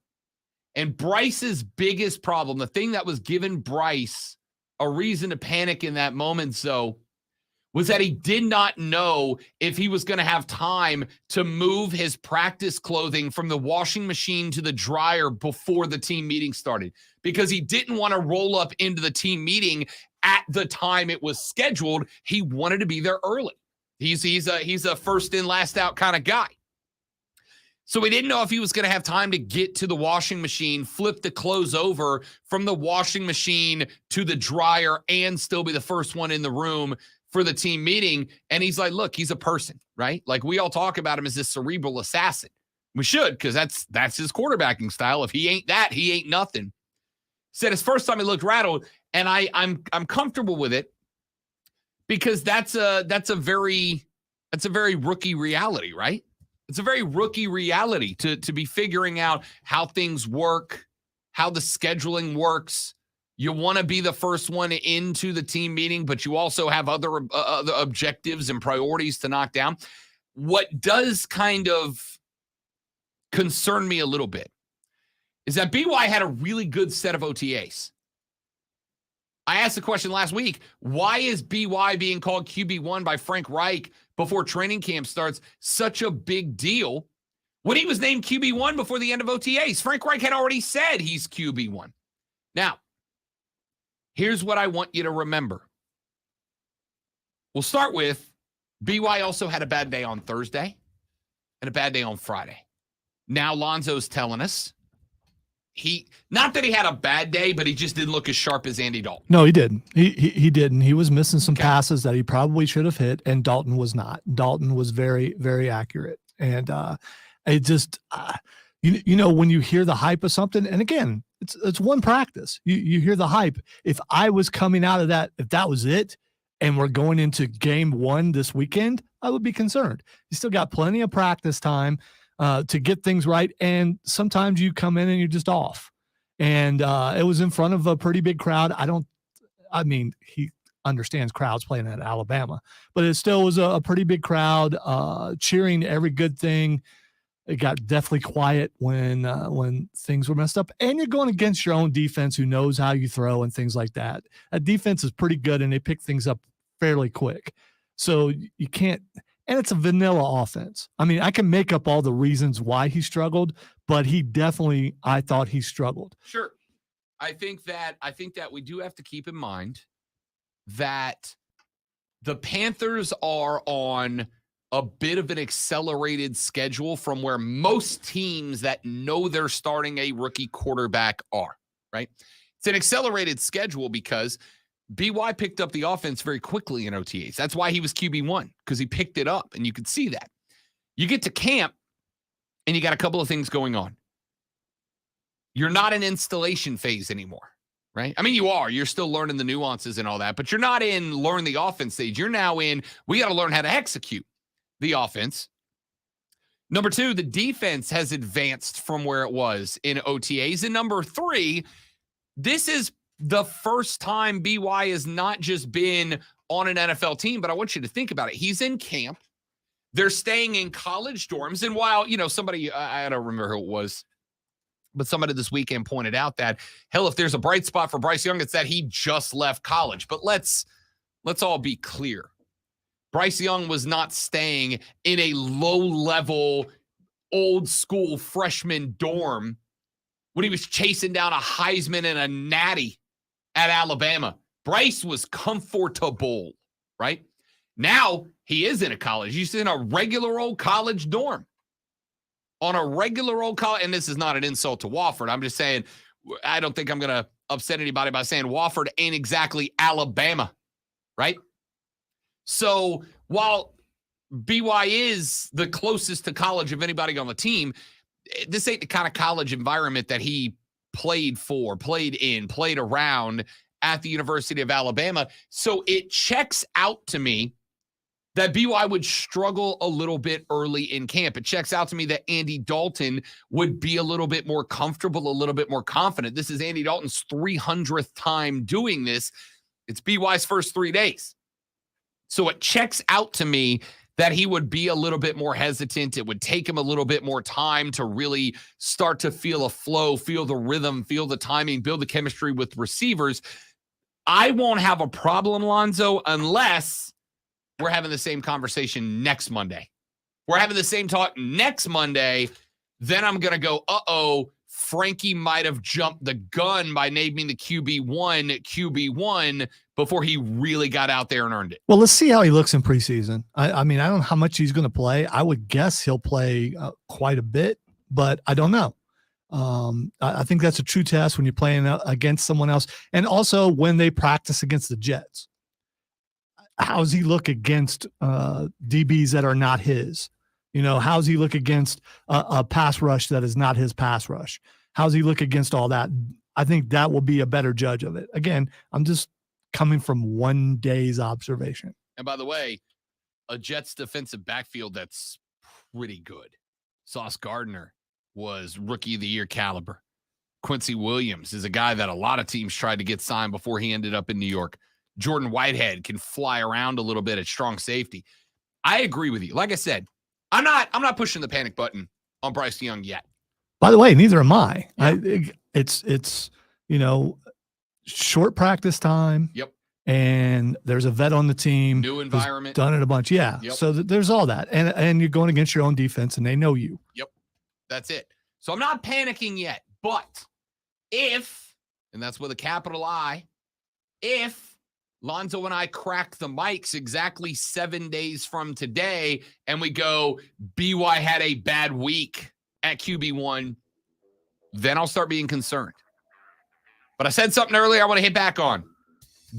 And Bryce's biggest problem, the thing that was giving Bryce a reason to panic in that moment, so was that he did not know if he was going to have time to move his practice clothing from the washing machine to the dryer before the team meeting started, because he didn't want to roll up into the team meeting at the time it was scheduled. He wanted to be there early. He's a first in, last out kind of guy. So he didn't know if he was going to have time to get to the washing machine, flip the clothes over from the washing machine to the dryer, and still be the first one in the room for the team meeting. And he's like, look, he's a person, right? Like, we all talk about him as this cerebral assassin. We should, because that's his quarterbacking style. If he ain't that, he ain't nothing. Said his first time he looked rattled, and I'm comfortable with it, because that's a very rookie reality, right? It's a very rookie reality to be figuring out how things work, how the scheduling works. You want to be the first one into the team meeting, but you also have other objectives and priorities to knock down. What does kind of concern me a little bit is that BY had a really good set of OTAs. I asked the question last week, why is BY being called QB1 by Frank Reich before training camp starts such a big deal when he was named QB1 before the end of OTAs? Frank Reich had already said he's QB1. Now, here's what I want you to remember. We'll start with BY also had a bad day on Thursday and a bad day on Friday. Now Lonzo's telling us not that he had a bad day, but he just didn't look as sharp as Andy Dalton. No, he didn't. He didn't. He was missing some passes that he probably should have hit, and Dalton was not. Dalton was very, very accurate. And it just, when you hear the hype of something, and again, it's one practice. You hear the hype. If I was coming out of that, if that was it, and we're going into game 1 this weekend, I would be concerned. You still got plenty of practice time to get things right, and sometimes you come in and you're just off. And it was in front of a pretty big crowd. understands crowds playing at Alabama. But it still was a pretty big crowd cheering every good thing. It got definitely quiet when things were messed up. And you're going against your own defense who knows how you throw and things like that. That defense is pretty good, and they pick things up fairly quick. So you can't – and it's a vanilla offense. I mean, I can make up all the reasons why he struggled, but he definitely – I thought he struggled. Sure. I think that we do have to keep in mind that the Panthers are on – a bit of an accelerated schedule from where most teams that know they're starting a rookie quarterback are, right? It's an accelerated schedule because BY picked up the offense very quickly in OTAs. That's why he was QB1, because he picked it up, and you could see that. You get to camp, and you got a couple of things going on. You're not in installation phase anymore, right? I mean, you are. You're still learning the nuances and all that, but you're not in learn the offense stage. You're now in, we got to learn how to execute the offense. Number two, the defense has advanced from where it was in OTAs. And number three, this is the first time BY has not just been on an NFL team, but I want you to think about it. He's in camp. They're staying in college dorms. And while, somebody, I don't remember who it was, but somebody this weekend pointed out that, hell, if there's a bright spot for Bryce Young, it's that he just left college. But let's all be clear. Bryce Young was not staying in a low-level, old-school freshman dorm when he was chasing down a Heisman and a Natty at Alabama. Bryce was comfortable, right? Now he is in a college. He's in a regular old college dorm. On a regular old college, and this is not an insult to Wofford. I'm just saying, I don't think I'm going to upset anybody by saying Wofford ain't exactly Alabama, right? So while BY is the closest to college of anybody on the team, this ain't the kind of college environment that he played around at the University of Alabama. So it checks out to me that BY would struggle a little bit early in camp. It checks out to me that Andy Dalton would be a little bit more comfortable, a little bit more confident. This is Andy Dalton's 300th time doing this. It's BY's first 3 days. So it checks out to me that he would be a little bit more hesitant. It would take him a little bit more time to really start to feel a flow, feel the rhythm, feel the timing, build the chemistry with receivers. I won't have a problem, Lonzo, unless we're having the same conversation next Monday. We're having the same talk next Monday. Then I'm going to go, Frankie might have jumped the gun by naming the QB1 before he really got out there and earned it. Well, let's see how he looks in preseason. I mean, I don't know how much he's going to play. I would guess he'll play quite a bit, but I don't know. I think that's a true test when you're playing against someone else. And also when they practice against the Jets. How does he look against DBs that are not his? How does he look against a pass rush that is not his pass rush? How does he look against all that? I think that will be a better judge of it. Again, I'm just coming from 1 day's observation. And by the way, a Jets defensive backfield that's pretty good. Sauce Gardner was rookie of the year caliber. Quincy Williams is a guy that a lot of teams tried to get signed before he ended up in New York. Jordan Whitehead can fly around a little bit at strong safety. I agree with you. Like I said, I'm not pushing the panic button on Bryce Young yet. By the way, neither am I. Yeah. It's short practice time. Yep. And there's a vet on the team. New environment. Done it a bunch. Yeah. Yep. So there's all that. And you're going against your own defense and they know you. Yep. That's it. So I'm not panicking yet. But if, and that's with a capital I, if Lonzo and I crack the mics exactly 7 days from today and we go, BY had a bad week at QB1, then I'll start being concerned. But I said something earlier I want to hit back on.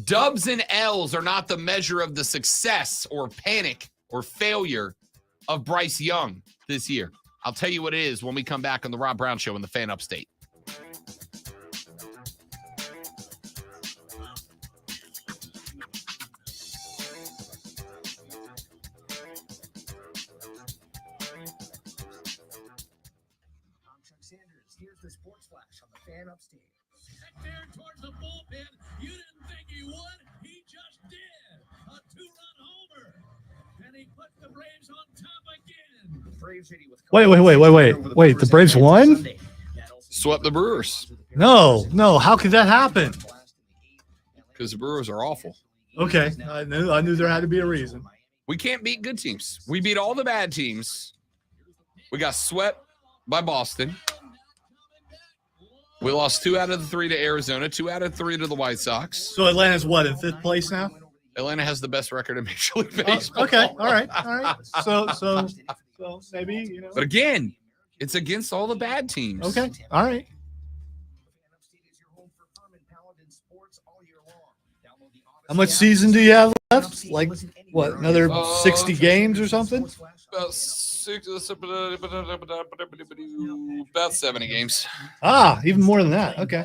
Dubs and L's are not the measure of the success or panic or failure of Bryce Young this year. I'll tell you what it is when we come back on the Rob Brown Show in the Fan Upstate. Here's the sports flash on the fan upstage. Back there towards the bullpen. You didn't think he would. He just did. A 2-run homer. And he put the Braves on top again. The Braves hit with Wait. The Braves won? Swept the Brewers No. How could that happen? because the Brewers are awful. Okay. I knew there had to be a reason. We can't beat good teams. We beat all the bad teams. We got swept by Boston. We lost 2 out of the 3 to Arizona, 2 out of 3 to the White Sox. So Atlanta's what, in 5th place now? Atlanta has the best record in Major League Baseball. Okay. All right. So maybe, But again, it's against all the bad teams. Okay. All right. How much season do you have left? Like, what, another 60 games or something? About 70 games. Even more than that. Okay.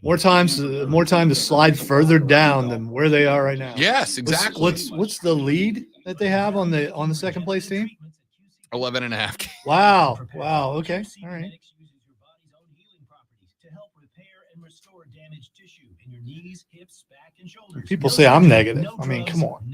More time to slide further down than where they are right now. Yes, exactly. What's the lead that they have on the second place team? 11 and a half games. Wow. Okay. All right. People say I'm negative. I mean, come on.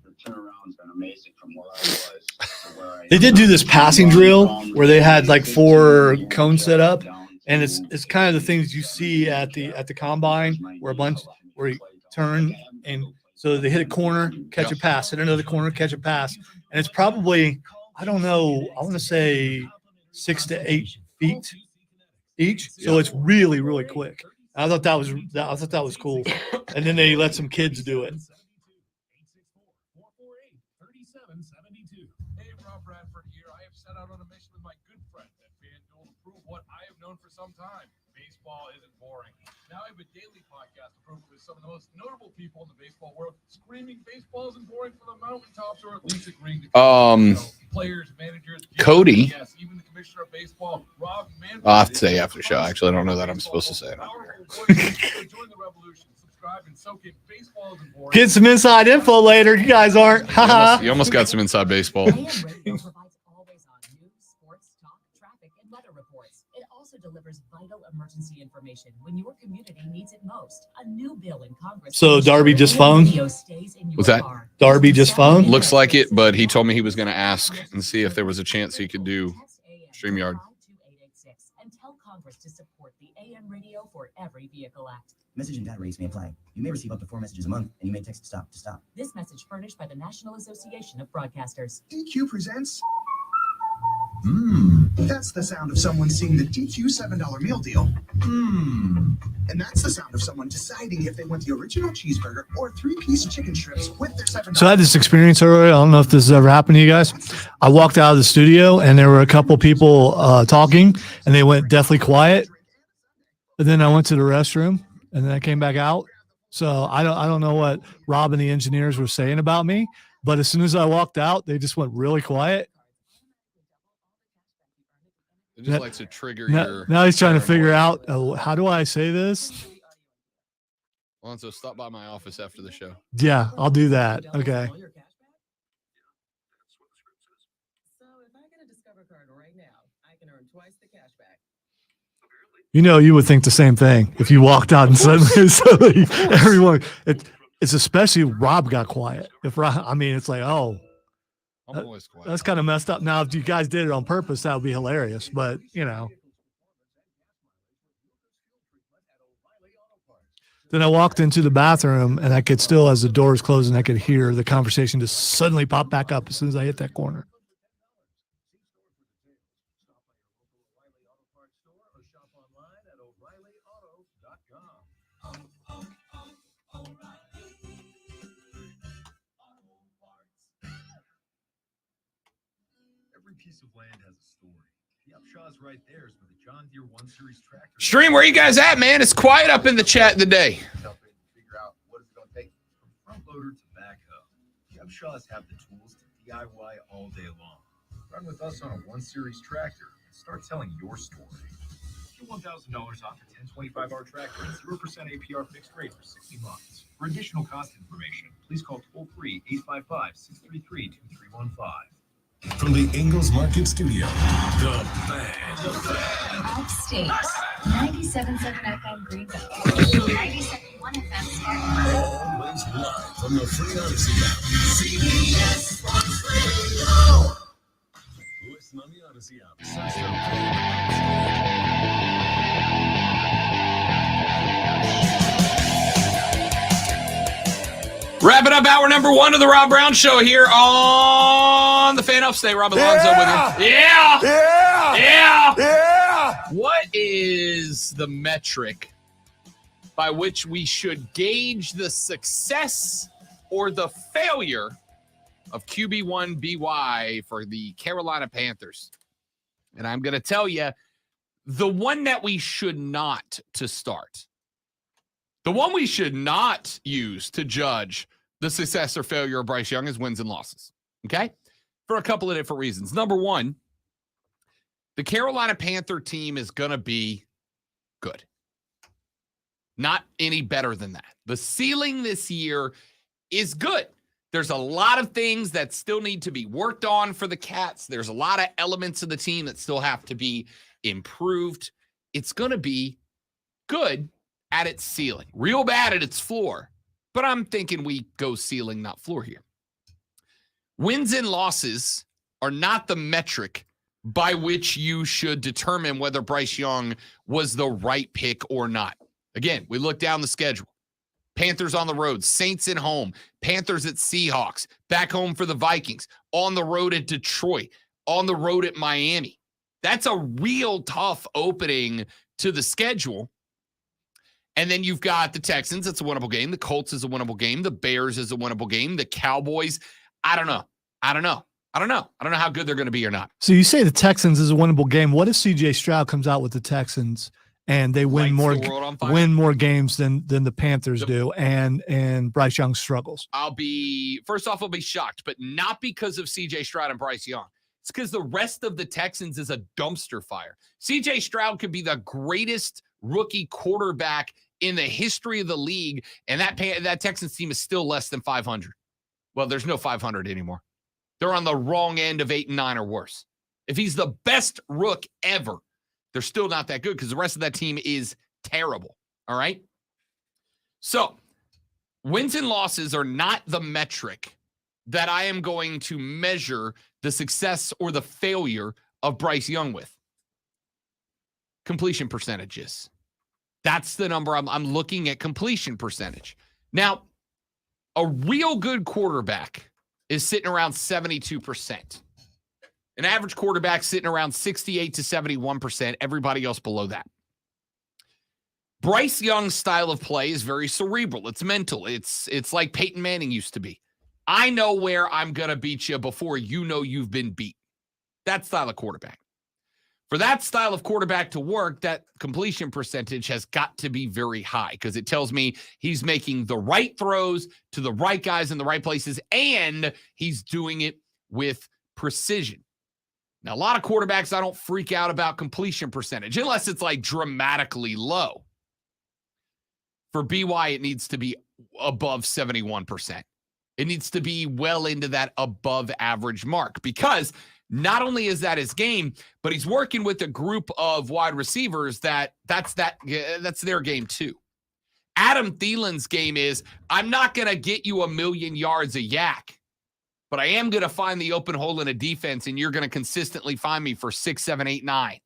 The turnaround's been amazing from where I was to where I They did do this passing drill where they had like 4 cones set up, and it's kind of the things you see at the combine where you turn, and so they hit a corner, catch a pass, hit another corner, catch a pass, and it's probably, I don't know, I want to say 6 to 8 feet each, so it's really, really quick. I thought that was cool, and then they let some kids do it. Hey, Rob Bradford here. I have set out on a mission with my good friend at FanDuel to prove what I have known for some time. Baseball isn't boring. Now I have a daily podcast to prove it with some of the most notable people in the baseball world, screaming baseball isn't boring from the mountaintops, or at least agreeing to players, managers, Cody. yes, even the commissioner of baseball, Rob Manfred. I'll have to say after the show. Actually, I don't know that I'm supposed to say it on here. Join the revolution. Subscribe and soak in. Baseball isn't boring. Get some inside info later. You guys aren't. You almost got some inside baseball. AM radio provides always-on news, sports, talk, traffic, and weather reports. It also delivers vital emergency information when your community needs it most. A new bill in Congress. So Darby just phoned? What's that? Darby just phoned? Looks like it, but he told me he was going to ask and see if there was a chance he could do StreamYard. And tell Congress to support the AM Radio for Every Vehicle Act. Message and data rates may apply. You may receive up to 4 messages a month, and you may text stop to stop. This message furnished by the National Association of Broadcasters. DQ presents. That's the sound of someone seeing the DQ $7 meal deal. And that's the sound of someone deciding if they want the original cheeseburger or 3-piece chicken strips with their $7. So I had this experience earlier. I don't know if this has ever happened to you guys. I walked out of the studio and there were a couple people talking, and they went deathly quiet. And then I went to the restroom, and then I came back out. So I don't know what Rob and the engineers were saying about me, but as soon as I walked out, they just went really quiet. It just likes to trigger your. Now he's trying to figure out, how do I say this? Lonzo, stop by my office after the show. Yeah, I'll do that. Okay. So if I get a Discover card right now, I can earn twice the cash back. You know, you would think the same thing if you walked out and suddenly everyone. It's especially Rob got quiet. If Rob, I mean, it's like, oh, I'm always quiet. that's kind of messed up. Now, if you guys did it on purpose, that would be hilarious. But you know, then I walked into the bathroom, and I could still, as the doors closing, I could hear the conversation just suddenly pop back up as soon as I hit that corner. Every piece of land has a story. The upshaw's right there is with a John Deere 1 Series tractor. Stream, where you guys at, man? It's quiet up in the chat today. Figure out what it's going to take from front loader to backhoe. The upshaws have the tools to DIY all day long. Run with us on a 1 Series tractor and start telling your story. Get $1,000 off your 1025R tractor at 0% APR fixed rate for 60 months. For additional cost information, please call toll-free 855-633-2315. From the Ingalls Market Studio, the Fan. Upstate, 97.7 FM Greenville, 97.1 FM Spartanburg. Always live from the Free Odyssey app. CBS Sports Radio. Listen on the Odyssey app. Search for Wrapping up hour number 1 of the Rob Brown Show here on the Fan Upstate. Rob Lonzo with you. Yeah! Yeah! Yeah! Yeah! What is the metric by which we should gauge the success or the failure of QB1 BY for the Carolina Panthers? And I'm going to tell you, the one that we should not to start. The one we should not use to judge the success or failure of Bryce Young is wins and losses, okay? For a couple of different reasons. Number one, the Carolina Panther team is going to be good. Not any better than that. The ceiling this year is good. There's a lot of things that still need to be worked on for the Cats. There's a lot of elements of the team that still have to be improved. It's going to be good at its ceiling, real bad at its floor, but I'm thinking we go ceiling, not floor here. Wins and losses are not the metric by which you should determine whether Bryce Young was the right pick or not. Again, we look down the schedule. Panthers on the road, Saints at home, Panthers at Seahawks, back home for the Vikings, on the road at Detroit, on the road at Miami. That's a real tough opening to the schedule. And then you've got the Texans. It's a winnable game. The Colts is a winnable game. The Bears is a winnable game. The Cowboys, I don't know how good they're going to be or not. So you say the Texans is a winnable game. What if CJ Stroud comes out with the Texans and they win more games than the Panthers do, and Bryce Young struggles? I'll be shocked, but not because of CJ Stroud and Bryce Young. It's because the rest of the Texans is a dumpster fire. CJ Stroud could be the greatest rookie quarterback in the history of the league, and that Texans team is still less than 500. Well, there's no 500 anymore. They're on the wrong end of 8-9 or worse. If he's the best rook ever, they're still not that good because the rest of that team is terrible. All right? So, wins and losses are not the metric that I am going to measure the success or the failure of Bryce Young with. Completion percentages. That's the number I'm looking at, completion percentage. Now, a real good quarterback is sitting around 72%. An average quarterback sitting around 68 to 71%. Everybody else below that. Bryce Young's style of play is very cerebral. It's mental. It's like Peyton Manning used to be. I know where I'm going to beat you before you know you've been beat. That style of quarterback. For that style of quarterback to work, that completion percentage has got to be very high because it tells me he's making the right throws to the right guys in the right places, and he's doing it with precision. Now, a lot of quarterbacks, I don't freak out about completion percentage unless it's like dramatically low. For BY, it needs to be above 71%. It needs to be well into that above average mark because not only is that his game, but he's working with a group of wide receivers that's their game too. Adam Thielen's game is, I'm not going to get you 1,000,000 yards of yak, but I am going to find the open hole in a defense, and you're going to consistently find me for 6, 7, 8, 9.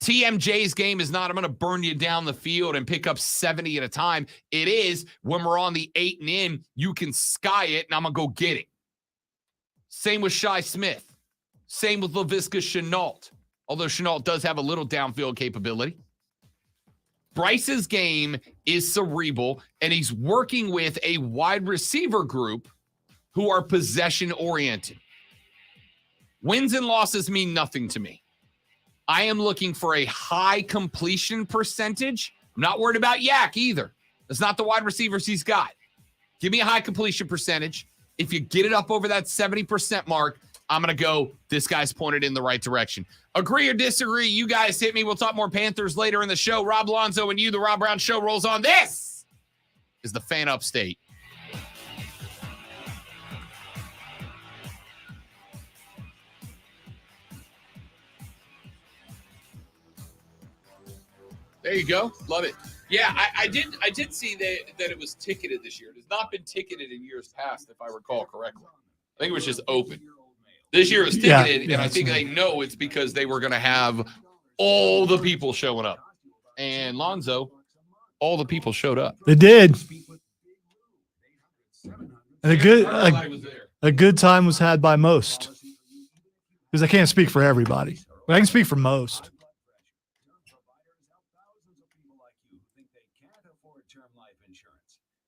TMJ's game is not, I'm going to burn you down the field and pick up 70 at a time. It is, when we're on the 8 and in, you can sky it, and I'm going to go get it. Same with Shi Smith. Same with Laviska Shenault, although Shenault does have a little downfield capability. Bryce's game is cerebral, and he's working with a wide receiver group who are possession-oriented. Wins and losses mean nothing to me. I am looking for a high completion percentage. I'm not worried about yak either. That's not the wide receivers he's got. Give me a high completion percentage. If you get it up over that 70% mark, I'm going to go, this guy's pointed in the right direction. Agree or disagree, you guys hit me. We'll talk more Panthers later in the show. Rob Lonzo and you, the Rob Brown Show rolls on. This is the Fan Upstate. There you go. Love it. Yeah, I did see that it was ticketed this year. It has not been ticketed in years past, if I recall correctly. I think it was just open. This year it was ticketed, and I think they know it's because they were going to have all the people showing up. And Lonzo, all the people showed up. They did. And a good time was had by most. Because I can't speak for everybody, but I can speak for most.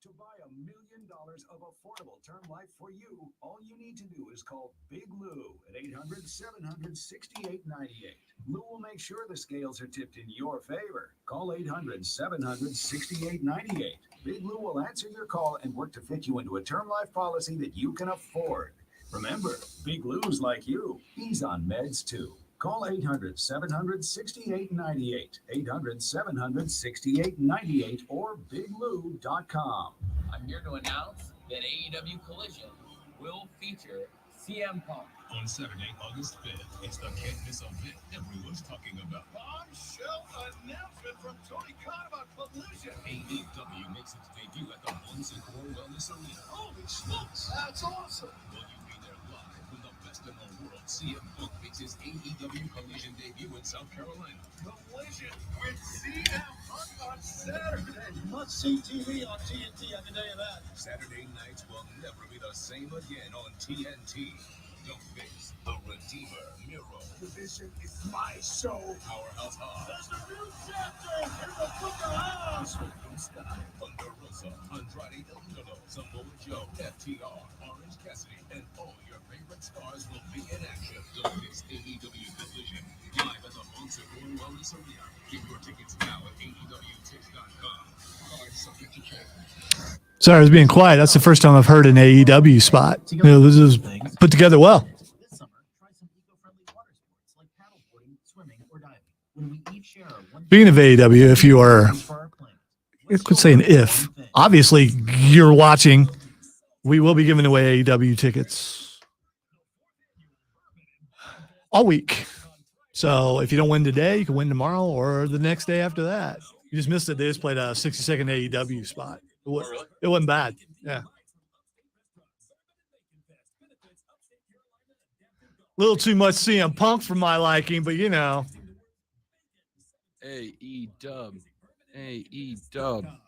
To buy $1 million of affordable term life for you, all you need to do is call Big Lou at 800-700-6898. Lou will make sure the scales are tipped in your favor. Call 800-700-6898. Big Lou will answer your call and work to fit you into a term life policy that you can afford. Remember, Big Lou's like you. He's on meds too. Call 800-700-6898, 800-700-6898, or biglou.com. I'm here to announce that AEW Collision will feature CM Punk. On Saturday, August 5th, it's the can't-miss event everyone's talking about. Bombshell announcement from Tony Khan about Collision. AEW makes its debut at the Lonzo Wellness Arena. Holy smokes, that's awesome. Will you be there live when the best in the world, CM Punk, makes his AEW Collision debut in South Carolina? Collision with CM Punk on Saturday. Must-see TV on TNT, I can tell you that. Saturday nights will never be the same again on TNT. Don't miss the Redeemer Miro. Division is my show. Powerhouse High. There's a new chapter in the book of house. Swift Sky, Thunder Rosa, Andrade El Idolo, Samoa Joe, FTR, Orange Cassidy, and all your favorite stars will be in action. Don't miss AEW Collision live at the Lonzo Wellness Arena. Get your tickets now at AEWTix.com. Cards subject to change. Sorry, I was being quiet. That's the first time I've heard an AEW spot. You know, this is put together well. This summer, try some eco-friendly water sports like paddleboarding, swimming, or diving. When we each share Speaking of AEW, if you are, I could say an if. Obviously, you're watching. We will be giving away AEW tickets all week. So if you don't win today, you can win tomorrow or the next day after that. You just missed it. They just played a 60-second AEW spot. It wasn't bad. Yeah. A little too much CM Punk for my liking, but you know. AEW. AEW.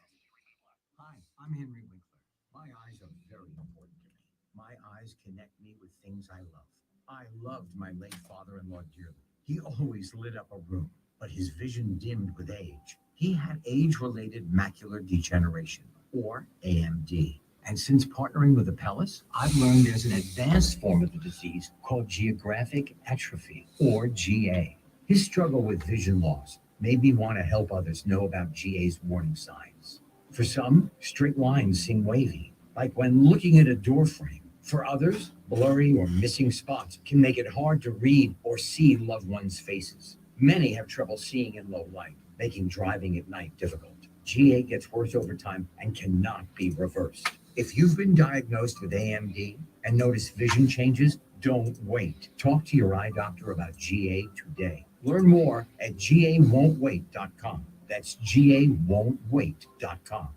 Hi, I'm Henry Winkler. My eyes are very important to me. My eyes connect me with things I love. I loved my late father-in-law dearly. He always lit up a room, but his vision dimmed with age. He had age-related macular degeneration, or AMD. And since partnering with Apellis, I've learned there's an advanced form of the disease called geographic atrophy, or GA. His struggle with vision loss made me want to help others know about GA's warning signs. For some, straight lines seem wavy, like when looking at a door frame. For others, blurry or missing spots can make it hard to read or see loved ones' faces. Many have trouble seeing in low light, making driving at night difficult. GA gets worse over time and cannot be reversed. If you've been diagnosed with AMD and notice vision changes, don't wait. Talk to your eye doctor about GA today. Learn more at GAWon'tWait.com. That's GAWon'tWait.com.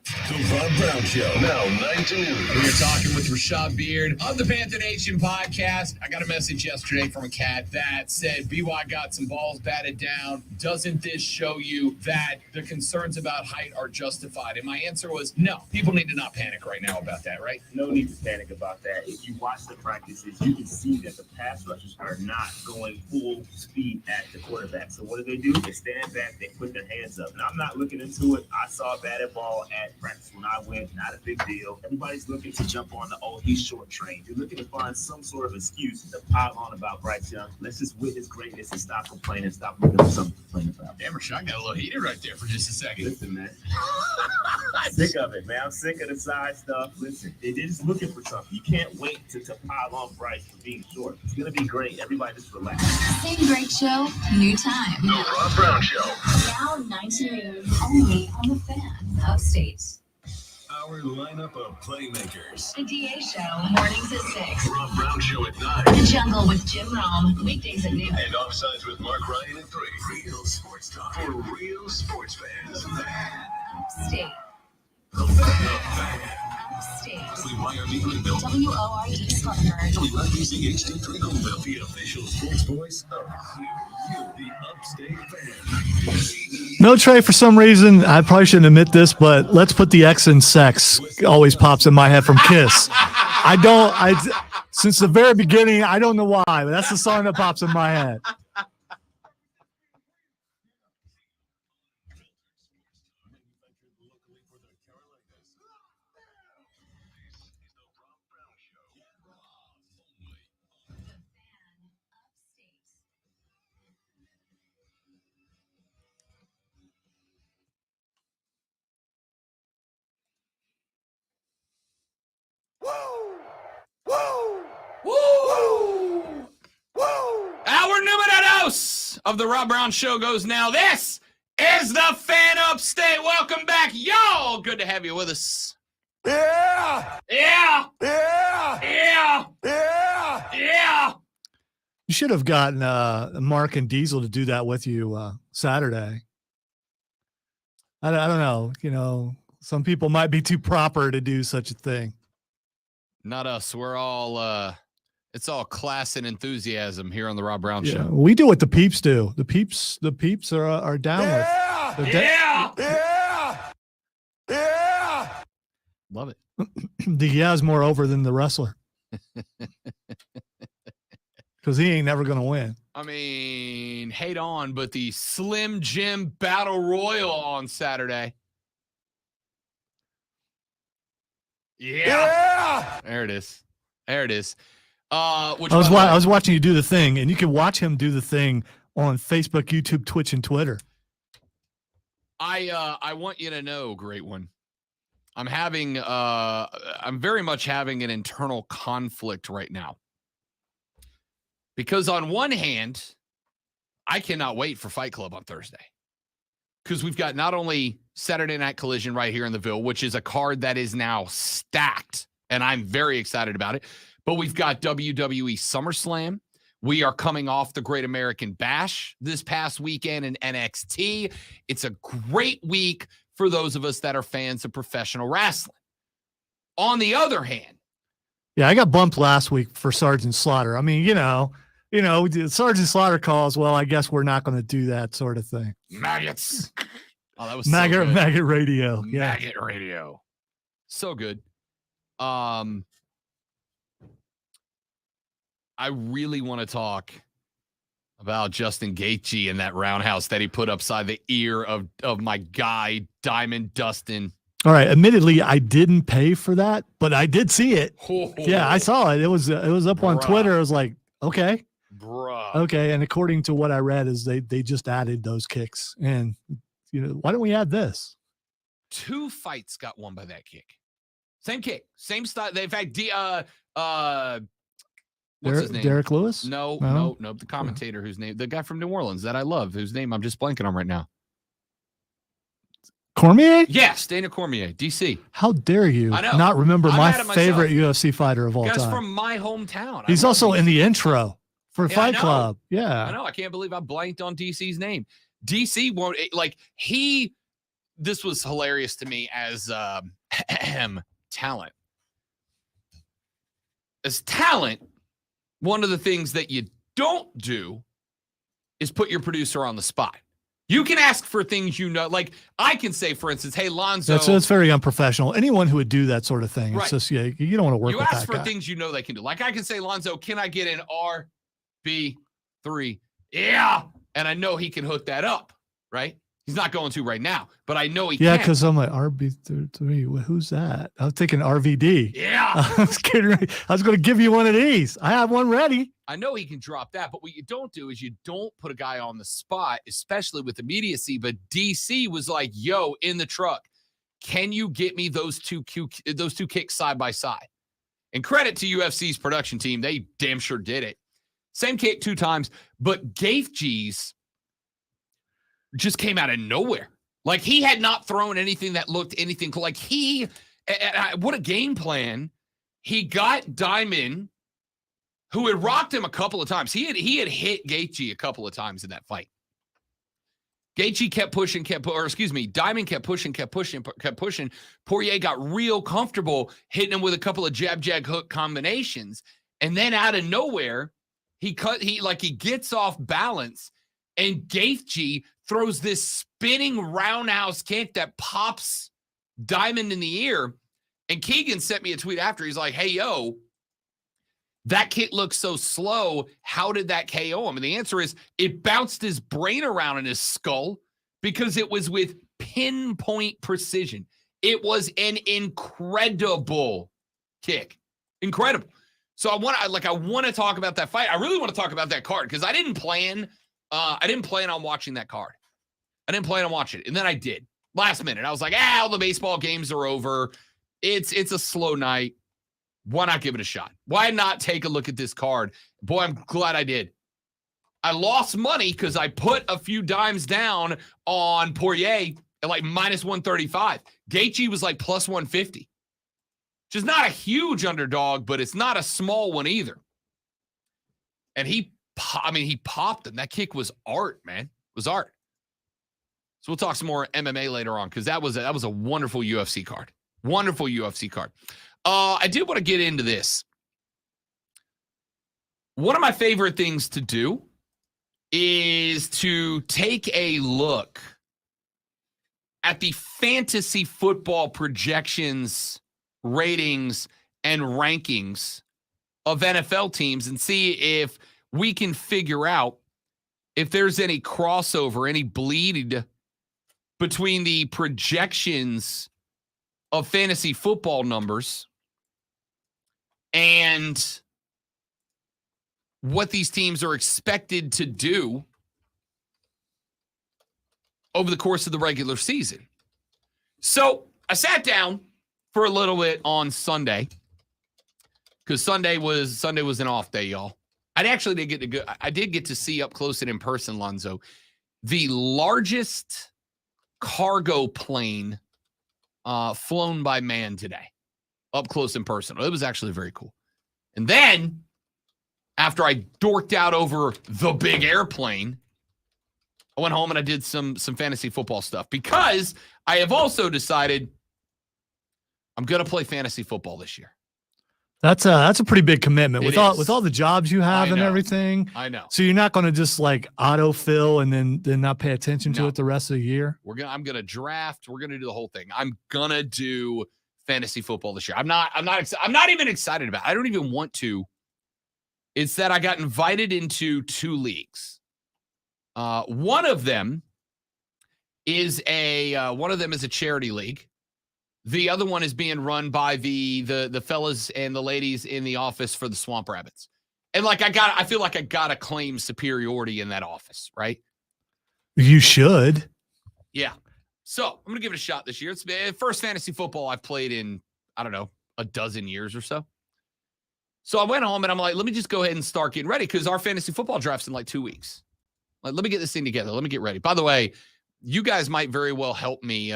The Rob Brown Show, now 19. We're talking with Rashad Beard of the Panther Nation podcast. I got a message yesterday from a cat that said, BY got some balls batted down. Doesn't this show you that the concerns about height are justified? And my answer was no. People need to not panic right now about that, right? No need to panic about that. If you watch the practices, you can see that the pass rushers are not going full speed at the quarterback. So what do? They stand back, they put their hands up. And I'm not looking into it. I saw a batted ball at practice when I went, not a big deal. Everybody's looking to jump on the, he's short trained. You're looking to find some sort of excuse to pile on about Bryce Young. Let's just witness greatness and stop complaining, stop looking for something to complain about. Damn, Rashad got a little heated right there for just a second. Listen, man. I'm sick of it, man. I'm sick of the side stuff. Listen, they're just looking for something. You can't wait to pile on Bryce for being short. It's going to be great. Everybody just relax. Same great show, new time. The Rob Brown Show. Now 19 only on the Fan Upstate. 2-hour lineup of playmakers. The DA Show, mornings at 6. Rob Brown Show at 9. The Jungle with Jim Rome, weekdays at noon. And Offsides with Mark Ryan at 3. Real sports talk for real sports fans. Upstate. Upstate. Miami Greenville. WORD Spartanburg. WFBC HD3 Greenville. The official sports voice of you, the Upstate fan. No, Trey, for some reason, I probably shouldn't admit this, but let's put the X in sex always pops in my head from Kiss. Since the very beginning, I don't know why, but that's the song that pops in my head. Our numero dos of the Rob Brown Show goes now. This is the Fan Upstate. Welcome back, y'all. Good to have you with us. Yeah! Yeah! Yeah! Yeah! Yeah! Yeah! You should have gotten Mark and Diesel to do that with you Saturday. I don't know. You know, some people might be too proper to do such a thing. Not us. We're all it's all class and enthusiasm here on the Rob Brown Yeah, Show. we do what the peeps do. The peeps are down Yeah! with. Yeah! Yeah! Yeah! Love it. The yeah's more over than the wrestler. Because he ain't never gonna win. I mean, hate on, but the Slim Jim Battle Royal on Saturday. Yeah! There it is. There it is. I was watching you do the thing, and you can watch him do the thing on Facebook, YouTube, Twitch, and Twitter. I want you to know, great one. I'm very much having an internal conflict right now. Because on one hand, I cannot wait for Fight Club on Thursday. Because we've got not only Saturday Night Collision right here in the Ville, which is a card that is now stacked, and I'm very excited about it. But we've got WWE SummerSlam. We are coming off the Great American Bash this past weekend in NXT. It's a great week for those of us that are fans of professional wrestling. On the other hand, yeah, I got bumped last week for Sergeant Slaughter. I mean, you know, Sergeant Slaughter calls. Well, I guess we're not going to do that sort of thing. maggots. Oh, that was Maggot, so good. Maggot Radio. Yeah. Maggot Radio. So good. I really want to talk about Justin Gaethje and that roundhouse that he put upside the ear of my guy, Diamond Dustin. All right. Admittedly, I didn't pay for that, but I did see it. Yeah, I saw it. It was up on Twitter. I was like, okay. Bruh. Okay. And according to what I read is they just added those kicks. And, you know, why don't we add this? 2 fights got won by that kick. Same kick. Same style. In fact, what's his name? Derek Lewis? No. The commentator whose name, the guy from New Orleans that I love, whose name I'm just blanking on right now. Cormier? Yes, Dana Cormier, DC. How dare you I know. not remember I'm my mad at favorite myself. UFC fighter of all Guy's time? from my hometown. He's also in the intro for Yeah, I Fight know. Club. Yeah. I know. I can't believe I blanked on DC's name. DC won't this was hilarious to me as talent. As talent, one of the things that you don't do is put your producer on the spot. You can ask for things like I can say, for instance, hey, Lonzo. That's very unprofessional. Anyone who would do that sort of thing, Right. it's just, you don't want to work You with ask that for guy. things they can do. Like I can say, Lonzo, can I get an RB3? Yeah. And I know he can hook that up, right? He's not going to right now, but I know he Yeah, can. because I'm like, RB3, who's that? I was thinking RVD. Yeah. I was kidding. I was going to give you one of these. I have one ready. I know he can drop that, but what you don't do is you don't put a guy on the spot, especially with immediacy. But DC was like, yo, in the truck, can you get me those two kicks side by side? And credit to UFC's production team. They damn sure did it. Same kick 2 times, but Gaethje's just came out of nowhere. Like he had not thrown anything that looked anything like he What a game plan. He got Diamond, who had rocked him a couple of times. He had hit Gaethje a couple of times in that fight. Gaethje kept pushing, Diamond kept pushing. Poirier got real comfortable hitting him with a couple of jab hook combinations. And then out of nowhere, he gets off balance, and Gaethje throws this spinning roundhouse kick that pops Diamond in the ear. And Keegan sent me a tweet after. He's like, hey, yo, that kick looks so slow. How did that KO him? And the answer is it bounced his brain around in his skull because it was with pinpoint precision. It was an incredible kick. Incredible. So I want to talk about that fight. I really want to talk about that card because I didn't plan on watching that card. I didn't plan on watching it. And then I did. Last minute. I was like, all the baseball games are over. It's a slow night. Why not give it a shot? Why not take a look at this card? Boy, I'm glad I did. I lost money because I put a few dimes down on Poirier at like minus 135. Gaethje was like plus 150. Which is not a huge underdog, but it's not a small one either. And he popped him. That kick was art, man. It was art. So we'll talk some more MMA later on because that was a wonderful UFC card. Wonderful UFC card. I did want to get into this. One of my favorite things to do is to take a look at the fantasy football projections, ratings, and rankings of NFL teams and see if we can figure out if there's any crossover, any bleed between the projections of fantasy football numbers and what these teams are expected to do over the course of the regular season. So I sat down for a little bit on Sunday because Sunday was an off day, y'all. I did get to see up close and in person, Lonzo, the largest cargo plane flown by man today, up close and personal. It was actually very cool. And then after I dorked out over the big airplane, I went home and I did some fantasy football stuff because I have also decided I'm going to play fantasy football this year. That's a pretty big commitment with all the jobs you have and everything. I know. So you're not going to just like autofill and then not pay attention to it the rest of the year. I'm going to draft. We're going to do the whole thing. I'm going to do fantasy football this year. I'm not even excited about it. I don't even want to. It's that I got invited into 2 leagues. One of them is a charity league. The other one is being run by the fellas and the ladies in the office for the Swamp Rabbits. And I feel like I got to claim superiority in that office, right? You should. Yeah. So I'm going to give it a shot this year. It's the first fantasy football I've played in, I don't know, a dozen years or so. So I went home and I'm like, let me just go ahead and start getting ready because our fantasy football draft's in like 2 weeks. Like, let me get this thing together. Let me get ready. By the way, you guys might very well help me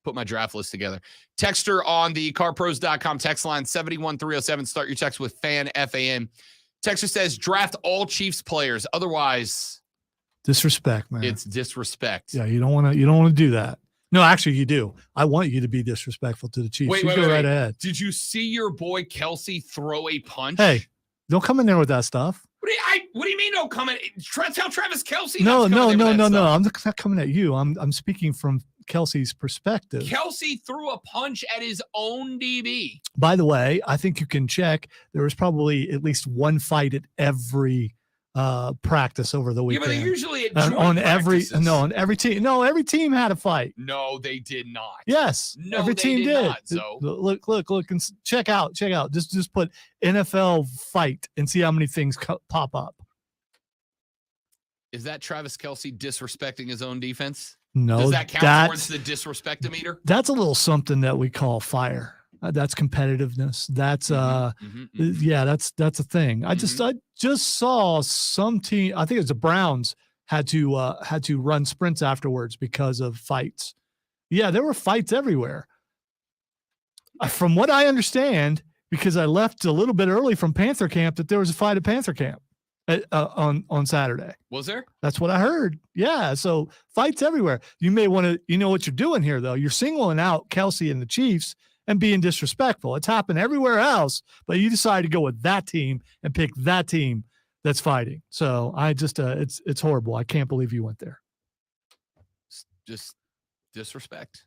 put my draft list together. Texter on the carpros.com text line 71307. Start your text with FAN. Texter says draft all Chiefs players. Otherwise, disrespect, man. It's disrespect. Yeah, you don't want to do that. No, actually, you do. I want you to be disrespectful to the Chiefs. Wait, go right ahead. Did you see your boy Kelsey throw a punch? Hey, don't come in there with that stuff. What do you mean don't come in? Tell Travis Kelsey. No. I'm not coming at you. I'm speaking from Kelsey's perspective. Kelsey threw a punch at his own DB. By the way, I think you can check. There was probably at least one fight at every practice over the weekend. Yeah, but they're usually at joint on practices. every team. No, every team had a fight. No, they did not. Yes, no, every team did. Not, so. Look, and check out. Just put NFL fight and see how many things pop up. Is that Travis Kelsey disrespecting his own defense? No. Does that count towards the disrespect-o-meter? That's a little something that we call fire. That's competitiveness. That's that's a thing. I just saw some team. I think it was the Browns had to run sprints afterwards because of fights. Yeah, there were fights everywhere. From what I understand, because I left a little bit early from Panther camp, that there was a fight at Panther camp on Saturday. Was there? That's what I heard. Yeah. So fights everywhere. You may want to, you know what you're doing here, though. You're singling out Kelsey and the Chiefs and being disrespectful. It's happened everywhere else, but you decide to go with that team and pick that team that's fighting. So I just, it's horrible. I can't believe you went there. Just disrespect.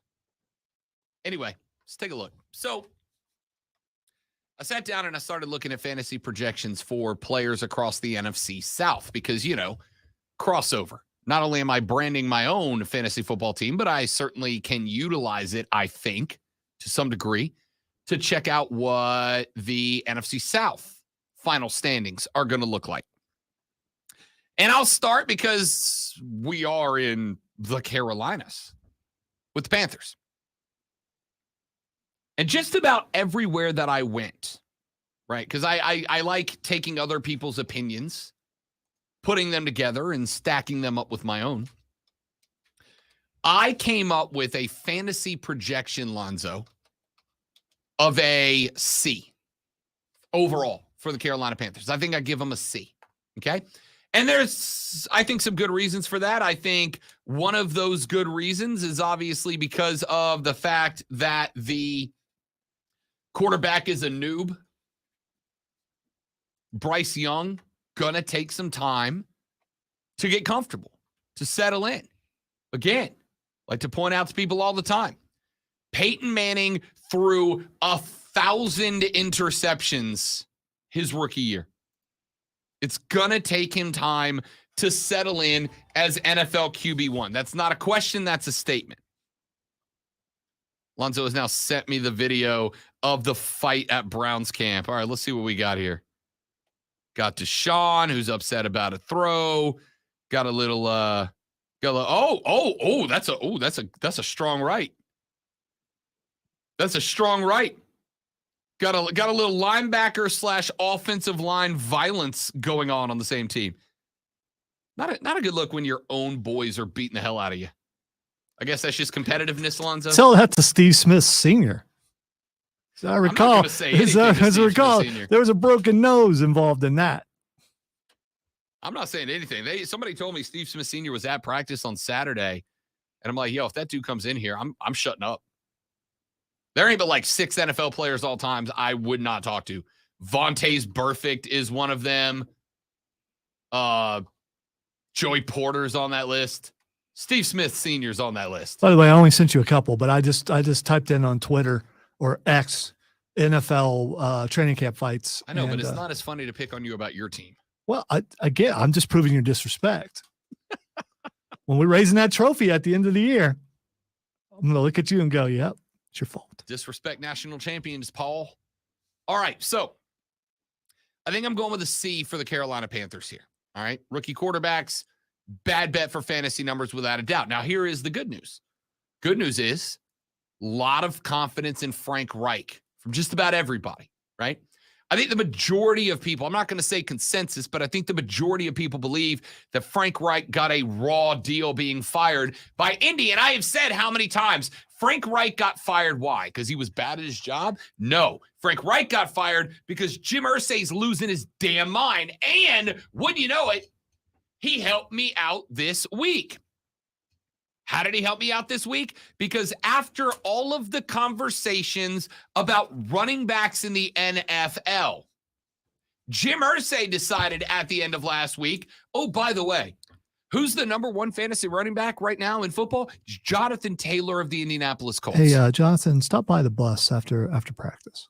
Anyway, let's take a look. So I sat down and I started looking at fantasy projections for players across the NFC South because, crossover. Not only am I branding my own fantasy football team, but I certainly can utilize it, I think, to some degree, to check out what the NFC South final standings are going to look like. And I'll start because we are in the Carolinas with the Panthers. And just about everywhere that I went, right? Because I like taking other people's opinions, putting them together and stacking them up with my own. I came up with a fantasy projection, Lonzo, of a C overall for the Carolina Panthers. I think I give them a C, okay? And there's, I think, some good reasons for that. I think one of those good reasons is obviously because of the fact that the quarterback is a noob. Bryce Young, gonna take some time to get comfortable, to settle in. Again, like to point out to people all the time, Peyton Manning threw 1,000 interceptions his rookie year. It's gonna take him time to settle in as NFL QB1. That's not a question, that's a statement. Lonzo has now sent me the video of the fight at Browns camp. All right, let's see what we got here. Got Deshaun, who's upset about a throw. Got a little that's a strong right. That's a strong right. Got a little linebacker / offensive line violence going on the same team. Not a good look when your own boys are beating the hell out of you. I guess that's just competitiveness, Lonzo. Tell that to Steve Smith Sr. As I recall, there was a broken nose involved in that. I'm not saying anything. Somebody told me Steve Smith Sr. was at practice on Saturday, and I'm like, yo, if that dude comes in here, I'm shutting up. There ain't but like 6 NFL players all times I would not talk to. Vontaze Burfict is one of them. Joey Porter's on that list. Steve Smith Sr.'s on that list. By the way, I only sent you a couple, but I just typed in on Twitter or X NFL training camp fights. I know, but it's not as funny to pick on you about your team. Well, I'm just proving your disrespect. When we're raising that trophy at the end of the year, I'm going to look at you and go, yep, it's your fault. Disrespect national champions, Paul. All right, so I think I'm going with a C for the Carolina Panthers here. All right, rookie quarterbacks, bad bet for fantasy numbers without a doubt. Now, here is the good news. Good news is a lot of confidence in Frank Reich from just about everybody, right? I think the majority of people, I'm not going to say consensus, but I think the majority of people believe that Frank Reich got a raw deal being fired by Indy. And I have said how many times Frank Reich got fired. Why? Because he was bad at his job? No. Frank Reich got fired because Jim Irsay's losing his damn mind. And wouldn't you know it, he helped me out this week. How did he help me out this week? Because after all of the conversations about running backs in the NFL, Jim Irsay decided at the end of last week, oh, by the way, who's the number 1 fantasy running back right now in football? It's Jonathan Taylor of the Indianapolis Colts. Hey, Jonathan, stop by the bus after practice.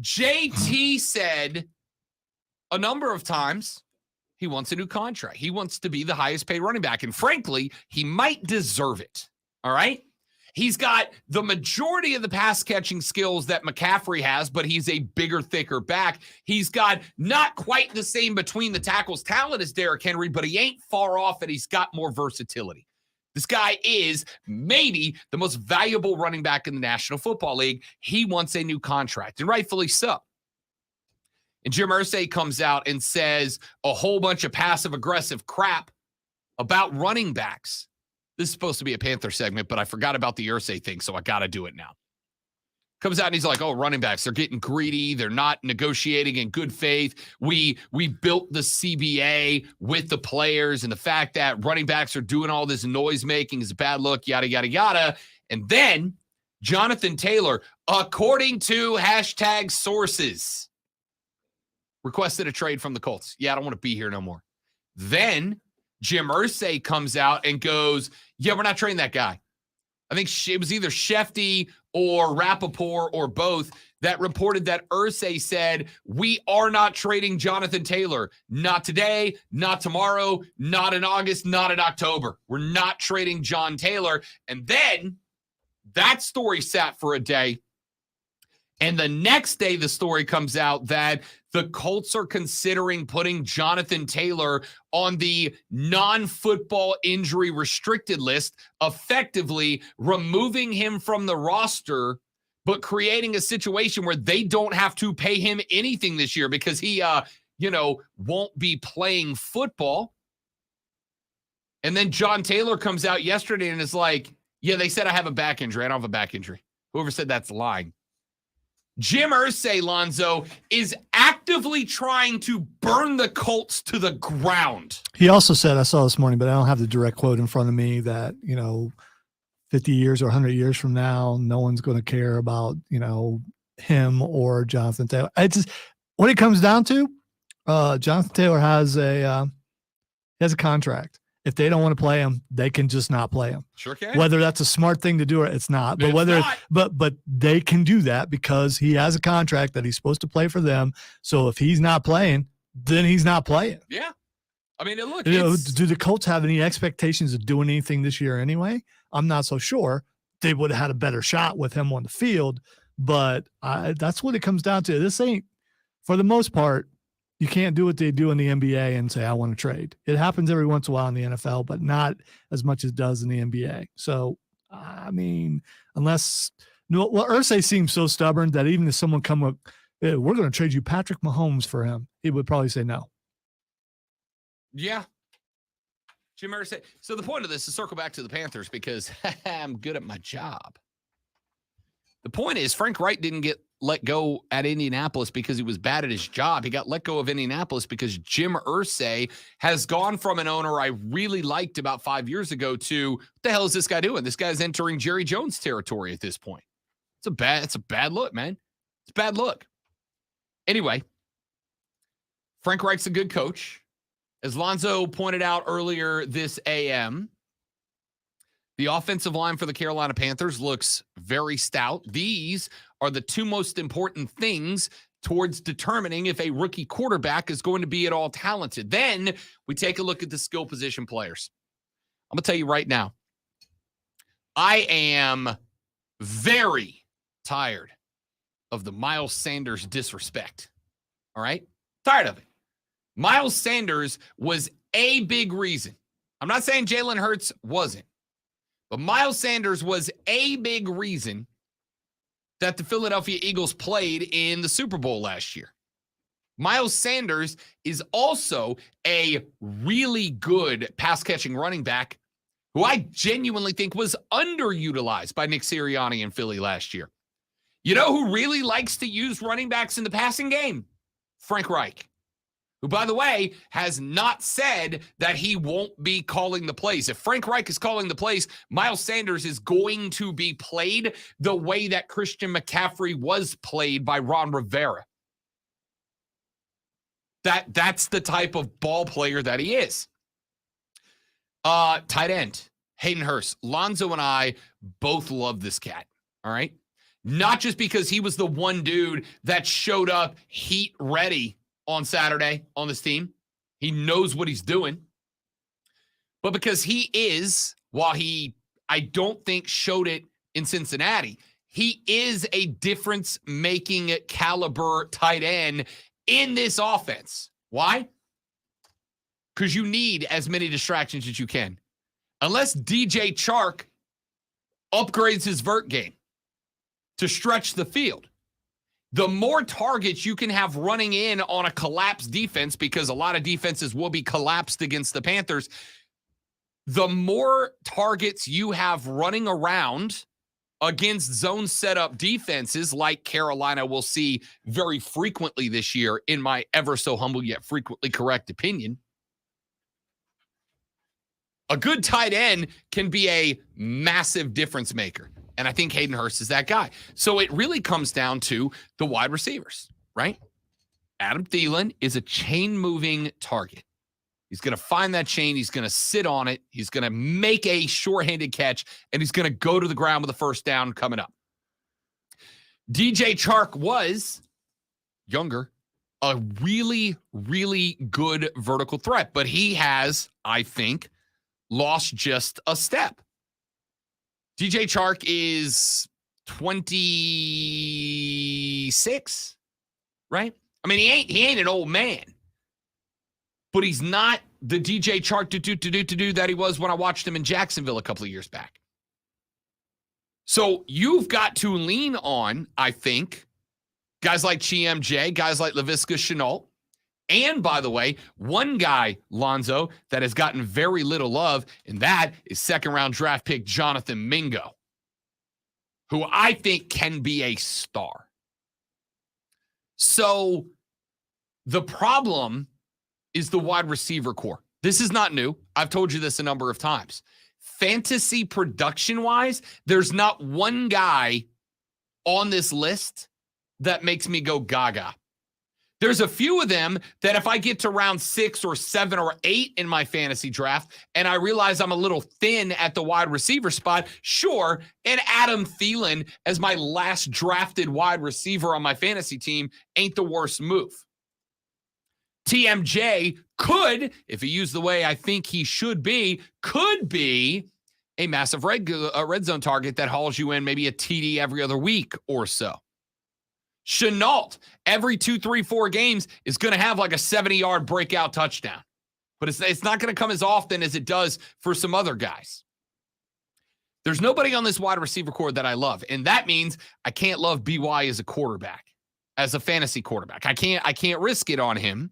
JT said a number of times, he wants a new contract. He wants to be the highest paid running back. And frankly, he might deserve it. All right. He's got the majority of the pass catching skills that McCaffrey has, but he's a bigger, thicker back. He's got not quite the same between the tackles talent as Derrick Henry, but he ain't far off and he's got more versatility. This guy is maybe the most valuable running back in the National Football League. He wants a new contract, and rightfully so. And Jim Irsay comes out and says a whole bunch of passive-aggressive crap about running backs. This is supposed to be a Panther segment, but I forgot about the Irsay thing, so I got to do it now. Comes out and he's like, oh, running backs, they're getting greedy. They're not negotiating in good faith. We built the CBA with the players, and the fact that running backs are doing all this noise making is a bad look, yada, yada, yada. And then Jonathan Taylor, according to hashtag sources, requested a trade from the Colts. Yeah, I don't want to be here no more. Then Jim Irsay comes out and goes, yeah, we're not trading that guy. I think it was either Shefty or Rappaport or both that reported that Irsay said, we are not trading Jonathan Taylor. Not today, not tomorrow, not in August, not in October. We're not trading John Taylor. And then that story sat for a day. And the next day, the story comes out that the Colts are considering putting Jonathan Taylor on the non-football injury restricted list, effectively removing him from the roster, but creating a situation where they don't have to pay him anything this year because he, won't be playing football. And then John Taylor comes out yesterday and is like, yeah, they said I have a back injury. I don't have a back injury. Whoever said that's lying. Jim Irsay, Lonzo, is actively trying to burn the Colts to the ground. He also said, I saw this morning, but I don't have the direct quote in front of me, that, 50 years or 100 years from now, no one's going to care about, him or Jonathan Taylor. It's just, what it comes down to, Jonathan Taylor has a contract. If they don't want to play him, they can just not play him. Sure can. Whether that's a smart thing to do or it's not, but they can do that because he has a contract that he's supposed to play for them. So if he's not playing, then he's not playing. Yeah. I mean, look, do the Colts have any expectations of doing anything this year anyway? I'm not so sure. They would have had a better shot with him on the field, but that's what it comes down to. This ain't, for the most part, you can't do what they do in the NBA and say, I want to trade. It happens every once in a while in the NFL, but not as much as it does in the NBA. So, I mean, Irsay seems so stubborn that even if someone come up, hey, we're going to trade you Patrick Mahomes for him, he would probably say no. Yeah. Jim Irsay. So the point of this is circle back to the Panthers because I'm good at my job. The point is Frank Reich didn't get let go at Indianapolis because he was bad at his job. He got let go of Indianapolis because Jim Irsay has gone from an owner I really liked about 5 years ago to, what the hell is this guy doing? This guy's entering Jerry Jones territory at this point. It's a bad look, man. It's a bad look. Anyway, Frank Reich's a good coach. As Lonzo pointed out earlier this AM, the offensive line for the Carolina Panthers looks very stout. These are the two most important things towards determining if a rookie quarterback is going to be at all talented. Then we take a look at the skill position players. I'm going to tell you right now, I am very tired of the Miles Sanders disrespect. All right? Tired of it. Miles Sanders was a big reason. I'm not saying Jalen Hurts wasn't. But Miles Sanders was a big reason that the Philadelphia Eagles played in the Super Bowl last year. Miles Sanders is also a really good pass-catching running back who I genuinely think was underutilized by Nick Sirianni in Philly last year. You know who really likes to use running backs in the passing game? Frank Reich, who, by the way, has not said that he won't be calling the plays. If Frank Reich is calling the plays, Miles Sanders is going to be played the way that Christian McCaffrey was played by Ron Rivera. That's the type of ball player that he is. Tight end, Hayden Hurst. Lonzo and I both love this cat, all right? Not just because he was the one dude that showed up heat ready on Saturday on this team. He knows what he's doing. But because he is, while I don't think showed it in Cincinnati, he is a difference-making caliber tight end in this offense. Why? Because you need as many distractions as you can. Unless DJ Chark upgrades his vert game to stretch the field. The more targets you can have running in on a collapsed defense, because a lot of defenses will be collapsed against the Panthers, the more targets you have running around against zone setup defenses like Carolina will see very frequently this year, in my ever so humble yet frequently correct opinion, a good tight end can be a massive difference maker. And I think Hayden Hurst is that guy. So it really comes down to the wide receivers, right? Adam Thielen is a chain-moving target. He's going to find that chain. He's going to sit on it. He's going to make a short-handed catch, and he's going to go to the ground with a first down coming up. DJ Chark was younger, a really, really good vertical threat, but he has, I think, lost just a step. DJ Chark is 26, right? I mean, he ain't an old man, but he's not the DJ Chark to that he was when I watched him in Jacksonville a couple of years back. So you've got to lean on, I think, guys like GMJ, guys like Laviska Shenault. And by the way, one guy, Lonzo, that has gotten very little love, and that is second-round draft pick Jonathan Mingo, who I think can be a star. So the problem is the wide receiver core. This is not new. I've told you this a number of times. Fantasy production-wise, there's not one guy on this list that makes me go gaga. There's a few of them that if I get to round 6 or 7 or 8 in my fantasy draft and I realize I'm a little thin at the wide receiver spot, sure, and Adam Thielen as my last drafted wide receiver on my fantasy team ain't the worst move. TMJ could, if he used the way I think he should be, could be a massive red zone target that hauls you in maybe a TD every other week or so. Shenault, every 2, 3, 4 games is going to have like a 70-yard breakout touchdown. But it's not going to come as often as it does for some other guys. There's nobody on this wide receiver core that I love. And that means I can't love BY as a quarterback, as a fantasy quarterback. I can't risk it on him,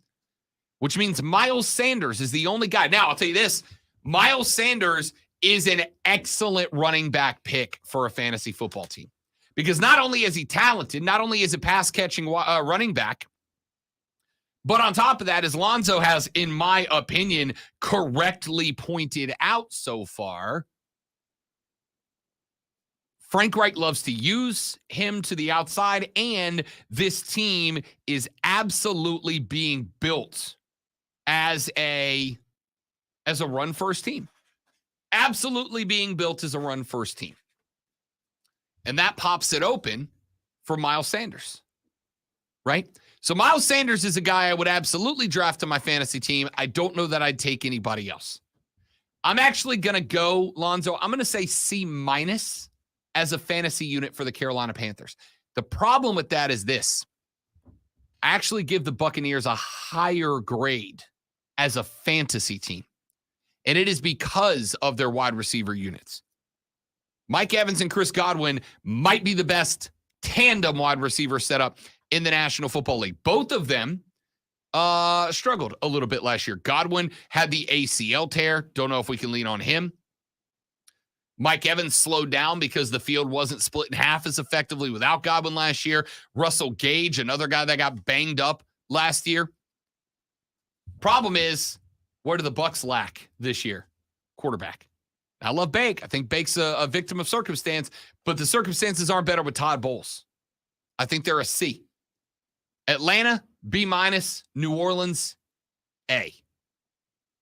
which means Miles Sanders is the only guy. Now, I'll tell you this. Miles Sanders is an excellent running back pick for a fantasy football team. Because not only is he talented, not only is a pass-catching running back, but on top of that, as Lonzo has, in my opinion, correctly pointed out so far, Frank Reich loves to use him to the outside, and this team is absolutely being built as a run-first team. Absolutely being built as a run-first team. And that pops it open for Miles Sanders, right? So Miles Sanders is a guy I would absolutely draft to my fantasy team. I don't know that I'd take anybody else. I'm actually going to go, Lonzo, I'm going to say C- as a fantasy unit for the Carolina Panthers. The problem with that is this. I actually give the Buccaneers a higher grade as a fantasy team. And it is because of their wide receiver units. Mike Evans and Chris Godwin might be the best tandem wide receiver setup in the National Football League. Both of them struggled a little bit last year. Godwin had the ACL tear. Don't know if we can lean on him. Mike Evans slowed down because the field wasn't split in half as effectively without Godwin last year. Russell Gage, another guy that got banged up last year. Problem is, where do the Bucs lack this year? Quarterback. I love Bake. I think Bake's a victim of circumstance, but the circumstances aren't better with Todd Bowles. I think they're a C. Atlanta, B-. New Orleans, A.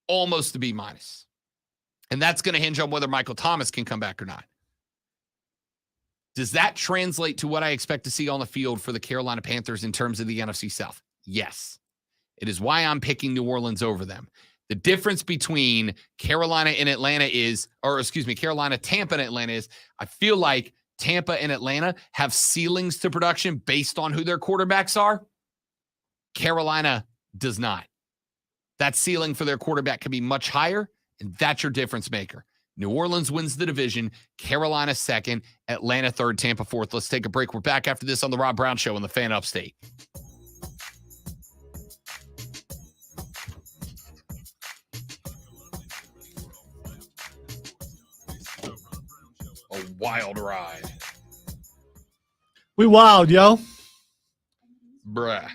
Almost a B-. And that's going to hinge on whether Michael Thomas can come back or not. Does that translate to what I expect to see on the field for the Carolina Panthers in terms of the NFC South? Yes. It is why I'm picking New Orleans over them. The difference between Carolina and Atlanta Carolina, Tampa, and Atlanta is I feel like Tampa and Atlanta have ceilings to production based on who their quarterbacks are. Carolina does not. That ceiling for their quarterback can be much higher, and that's your difference maker. New Orleans wins the division, Carolina second, Atlanta third, Tampa fourth. Let's take a break. We're back after this on the Rob Brown Show on the Fan Upstate. A wild ride. We wild, yo. Bruh.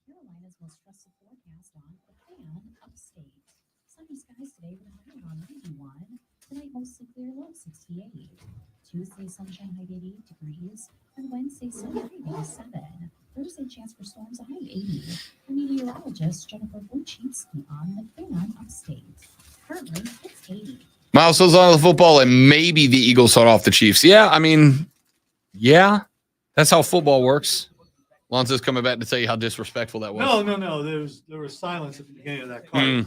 Carolina's most trusted forecast on the Fan upstate. Sunny skies today with a high around 91. Tonight mostly clear, low 68. Tuesday sunshine, high 88 degrees. And Wednesday sunshine, 87. Thursday chance for storms, a high of 80. The meteorologist Jennifer Wojcicki on the Fan upstate. Currently it's 80. Miles says on the football, and maybe the Eagles fought off the Chiefs. Yeah, I mean, yeah, that's how football works. Lonzo's coming back to tell you how disrespectful that was. No. There was silence at the beginning of that card.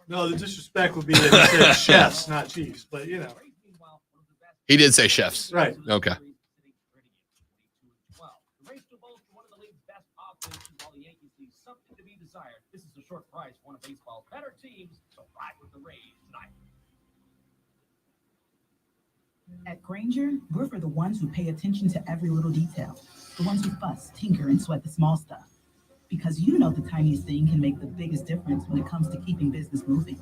No, the disrespect would be that he said chefs, not Chiefs, but you know. He did say chefs. Right. Okay. The race to both one of the league's best offenses while the Yankees leave something to be desired. This is a short price for one of baseball's better teams, so ride with the Rays tonight. At Granger, we're for the ones who pay attention to every little detail. The ones who fuss, tinker, and sweat the small stuff. Because you know the tiniest thing can make the biggest difference when it comes to keeping business moving.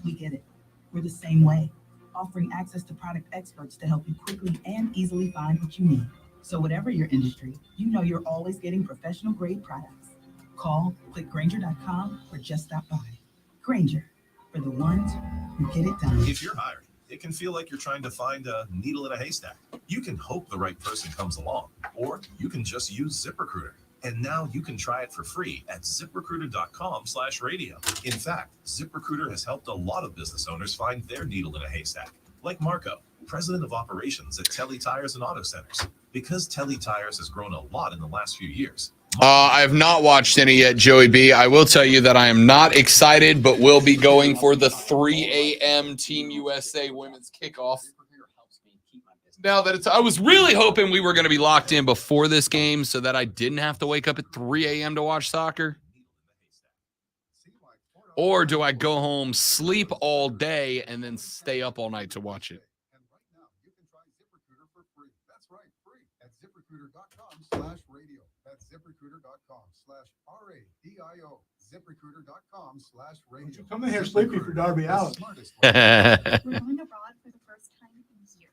We get it. We're the same way, offering access to product experts to help you quickly and easily find what you need. So whatever your industry, you know you're always getting professional grade products. Call, click Granger.com, or just stop by. Granger, for the ones who get it done. If you're hiring, it can feel like you're trying to find a needle in a haystack. You can hope the right person comes along, or you can just use ZipRecruiter. And now you can try it for free at ZipRecruiter.com/radio. In fact, ZipRecruiter has helped a lot of business owners find their needle in a haystack, like Marco, president of operations at Telly Tires and Auto Centers. Because Telly Tires has grown a lot in the last few years. I have not watched any yet, Joey B. I will tell you that I am not excited, but will be going for the 3 a.m. Team USA women's kickoff. Now that I was really hoping we were going to be locked in before this game so that I didn't have to wake up at 3 a.m. to watch soccer. Or do I go home, sleep all day, and then stay up all night to watch it? And right now, you can try ZipRecruiter for free. That's right, free at ZipRecruiter.com/radio. That's ZipRecruiter.com/RADIO. ZipRecruiter.com/radio. Come in here sleepy for Darby Allin. We're going abroad for the first time in years.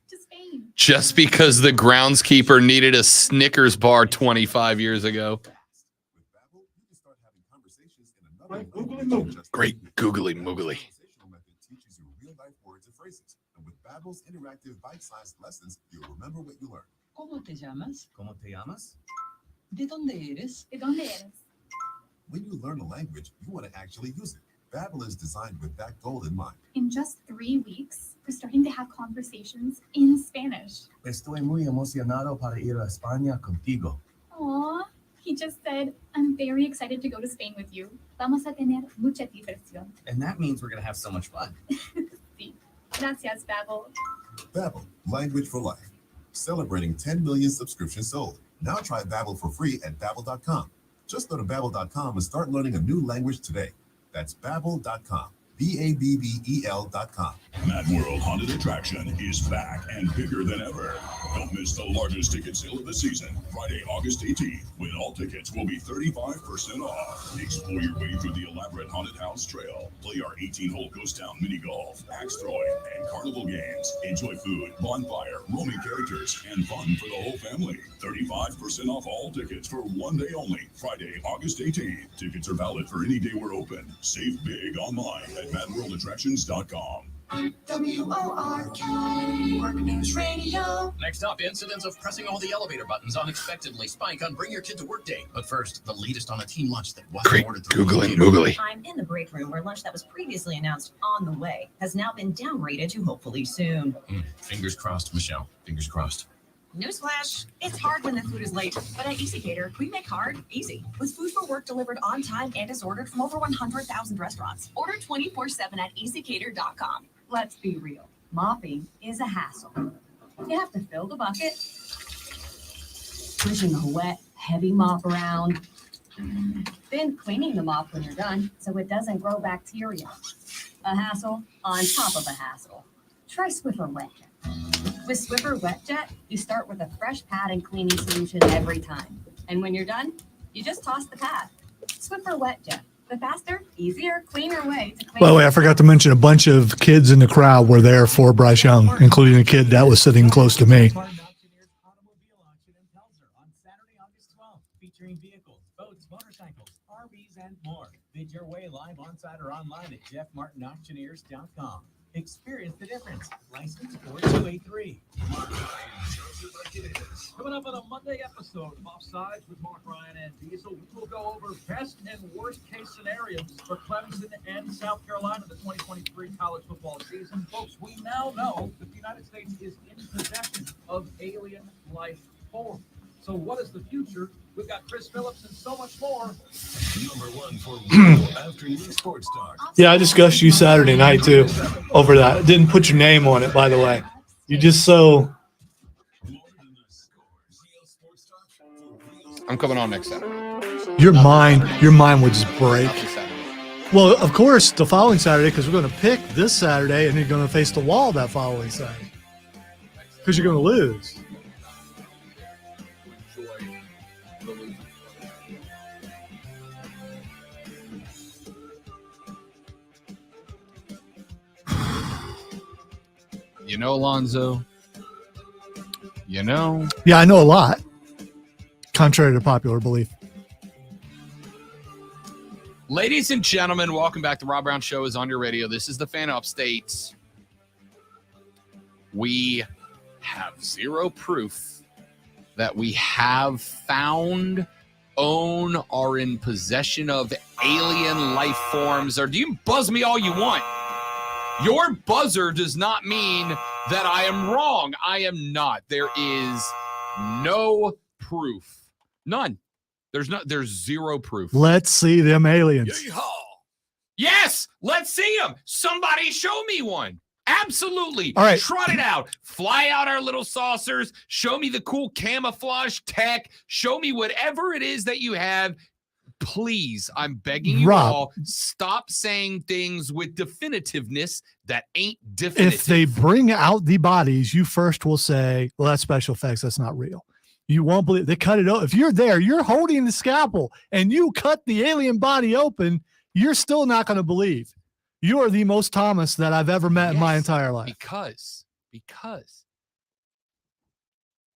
To Spain. Just because the groundskeeper needed a Snickers bar 25 years ago. Great googly moogly. Teaches you real-life words and phrases. And with Babbel's interactive bite-sized lessons, you'll remember what you learned. ¿Cómo te llamas? ¿Cómo te llamas? ¿De dónde eres? ¿De dónde eres? When you learn a language, you want to actually use it. Babbel is designed with that goal in mind. In just 3 weeks, we're starting to have conversations in Spanish. Estoy muy emocionado para ir a España contigo. Aw, he just said, I'm very excited to go to Spain with you. Vamos a tener mucha diversión. And that means we're going to have so much fun. Sí. Gracias, Babbel. Babbel, language for life. Celebrating 10 million subscriptions sold. Now try Babbel for free at Babbel.com. Just go to Babbel.com and start learning a new language today. That's Babbel.com. Babbel.com. Mad World Haunted Attraction is back and bigger than ever. Don't miss the largest ticket sale of the season, Friday, August 18th, when all tickets will be 35% off. Explore your way through the elaborate haunted house trail. Play our 18-hole ghost town mini golf, axe throwing, and carnival games. Enjoy food, bonfire, roaming characters, and fun for the whole family. 35% off all tickets for one day only, Friday, August 18th. Tickets are valid for any day we're open. Save big online at MadWorldAttractions.com. WORK Work News Radio. Next up, incidents of pressing all the elevator buttons unexpectedly spike on Bring Your Kid to Work Day. But first, the latest on a team lunch that wasn't Great ordered through googly moogly. I'm in the break room where lunch that was previously announced on the way has now been downgraded to hopefully soon. Fingers crossed, Michelle. Fingers crossed. Newsflash, it's hard when the food is late, but at Easy Cater, we make hard easy. With food for work delivered on time and is ordered from over 100,000 restaurants. Order 24/7 at EasyCater.com. Let's be real, mopping is a hassle. You have to fill the bucket, pushing a wet, heavy mop around, then cleaning the mop when you're done so it doesn't grow bacteria. A hassle on top of a hassle. Try Swiffer Wet Jet. With Swiffer Wet Jet, you start with a fresh pad and cleaning solution every time. And when you're done, you just toss the pad. Swiffer Wet Jet, The faster, easier, cleaner way to By the way, I forgot to mention a bunch of kids in the crowd were there for Bryce Young, including a kid that was sitting close to me. Featuring vehicles, boats, motorcycles, RVs, and more. Bid your way live on-site or online at jeffmartinauctioneers.com. Experience the difference. License 4283. Coming up on a Monday episode of Offsides with Mark Ryan and Diesel, we will go over best and worst case scenarios for Clemson and South Carolina the 2023 college football season. Folks, we now know that the United States is in possession of alien life forms. So what is the future? We've got Chris Phillips and so much more. Number one for real afternoon sports talk. Yeah, I discussed you Saturday night too over that. Didn't put your name on it, by the way. You just so. I'm coming on next Saturday. Your mind would just break. Well, of course, the following Saturday, because we're going to pick this Saturday, and you're going to face the wall that following Saturday because you're going to lose. You know, Lonzo. You know. Yeah, I know a lot, contrary to popular belief. Ladies and gentlemen, welcome back. The Rob Brown Show is on your radio. This is the Fan Upstate. We have zero proof that we have found, own, are in possession of alien life forms. Or do you buzz me all you want? Your buzzer does not mean that I am wrong. I am not. There is no proof. None. There's zero proof. Let's see them aliens. Yeehaw. Yes, let's see them. Somebody show me one. Absolutely. All right. Trot it out. Fly out our little saucers. Show me the cool camouflage tech. Show me whatever it is that you have. Please, I'm begging you Rob, all, stop saying things with definitiveness that ain't definitive. If they bring out the bodies, you first will say, well, that's special effects. That's not real. You won't believe they cut it open. If you're there, you're holding the scalpel and you cut the alien body open, you're still not going to believe. You are the most Thomas that I've ever met in my entire life. Because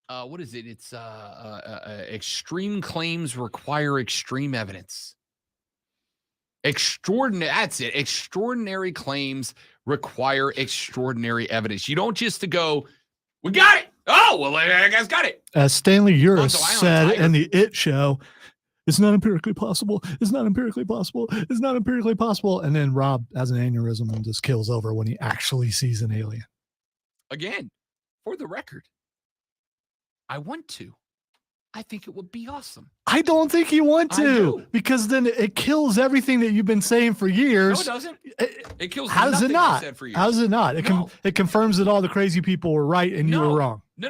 what is it? It's extreme claims require extreme evidence. Extraordinary. That's it. Extraordinary claims require extraordinary evidence. You don't just to go, we got it. Oh, well, I guys got it. As Stanley Uris Lonzo, said in the It Show, it's not empirically possible. It's not empirically possible. It's not empirically possible. And then Rob has an aneurysm and just kills over when he actually sees an alien. Again, for the record, I want to. I think it would be awesome. I don't think you want to, because then it kills everything that you've been saying for years. No, it doesn't. It kills How does it nothing I've not? said for years. How does it not? No. It confirms that all the crazy people were right and you were wrong. No.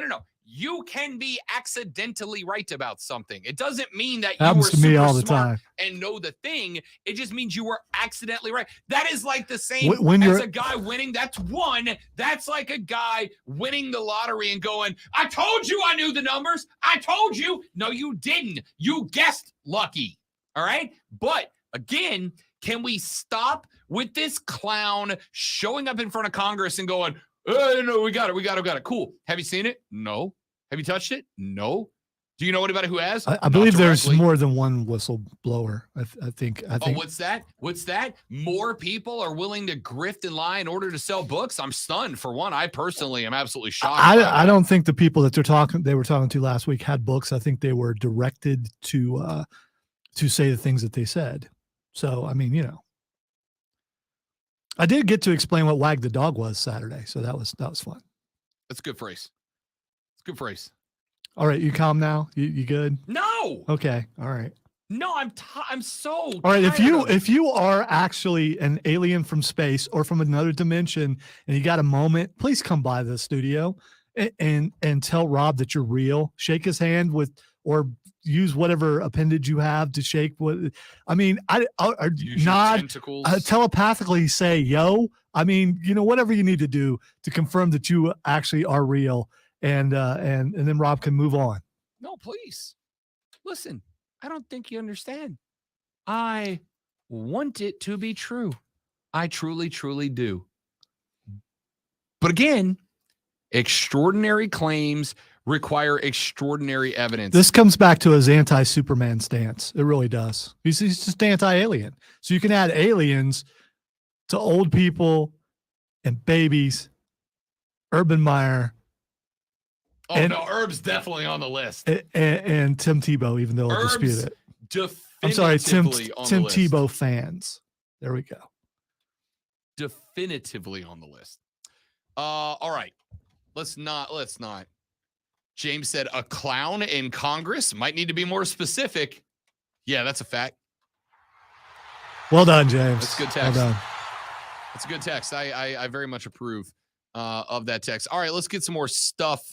You can be accidentally right about something. It doesn't mean that Happens you to were me super all the smart time. and know the thing. It just means you were accidentally right. That is like the same When as you're- a guy winning. That's one. That's like a guy winning the lottery and going, I told you I knew the numbers. I told you. No, you didn't. You guessed lucky. All right. But again, can we stop with this clown showing up in front of Congress and going, oh, no, we got it. Cool. Have you seen it? No. Have you touched it? No. Do you know anybody who has? I Not believe there's directly. more than one whistleblower. I think. Oh, what's that? More people are willing to grift and lie in order to sell books? I'm stunned. For one, I personally am absolutely shocked. I don't think the people that they were talking to last week had books. I think they were directed to say the things that they said. So, I mean, I did get to explain what Wag the Dog was Saturday. So that was fun. That's a good phrase. Good phrase. All right. You calm now? You good? No. Okay. All right. No, I'm so All right. If you are actually an alien from space or from another dimension and you got a moment, please come by the studio and tell Rob that you're real. Shake his hand or use whatever appendage you have to shake. Nod, telepathically say, yo. I mean, whatever you need to do to confirm that you actually are real. And then Rob can move on. No, please. Listen, I don't think you understand. I want it to be true. I truly, truly do. But again, extraordinary claims require extraordinary evidence. This comes back to his anti-Superman stance. It really does. He's just anti-alien. So you can add aliens to old people and babies, Urban Meyer. No, Herb's definitely on the list. And Tim Tebow, even though I'll dispute it. I'm sorry, Tim Tebow fans. There we go. Definitively on the list. All right. Let's not. James said a clown in Congress might need to be more specific. Yeah, that's a fact. Well done, James. That's good text. Well done. That's a good text. I very much approve of that text. All right, let's get some more stuff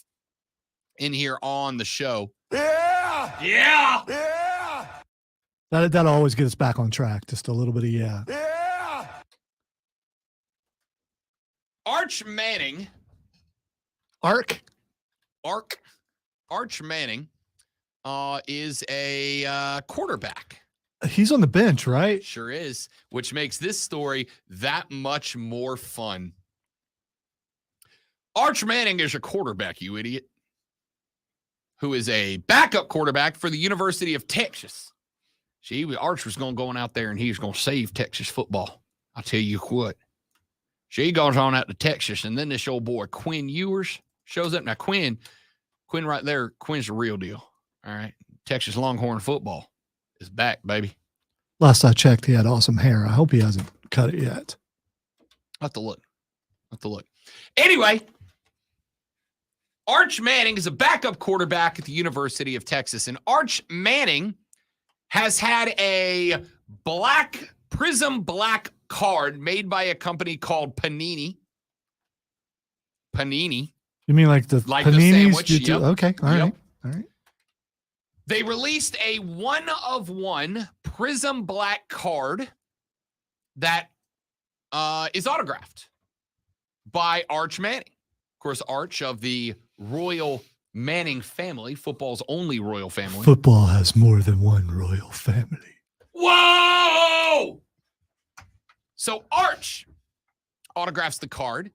in here on the show. Yeah. That'll always get us back on track. Just a little bit of yeah. Arch Manning. Arch Manning is a quarterback. He's on the bench, right? Sure is, which makes this story that much more fun. Arch Manning is a quarterback, you idiot, who is a backup quarterback for the University of Texas. Arch was going out there and he was going to save Texas football. I'll tell you what. She goes on out to Texas, and then this old boy, Quinn Ewers, shows up. Now, Quinn right there, Quinn's the real deal. All right. Texas Longhorn football is back, baby. Last I checked, he had awesome hair. I hope he hasn't cut it yet. I'll have to look. Anyway, Arch Manning is a backup quarterback at the University of Texas, and Arch Manning has had a Prism black card made by a company called Panini. You mean like the Like paninis? the sandwich, yep. Okay, all Yep. right. They released a 1-of-1 Prism black card that is autographed by Arch Manning. Of course, Arch of the royal Manning family, football's only royal family. Football has more than one royal family. Whoa! So Arch autographs the card,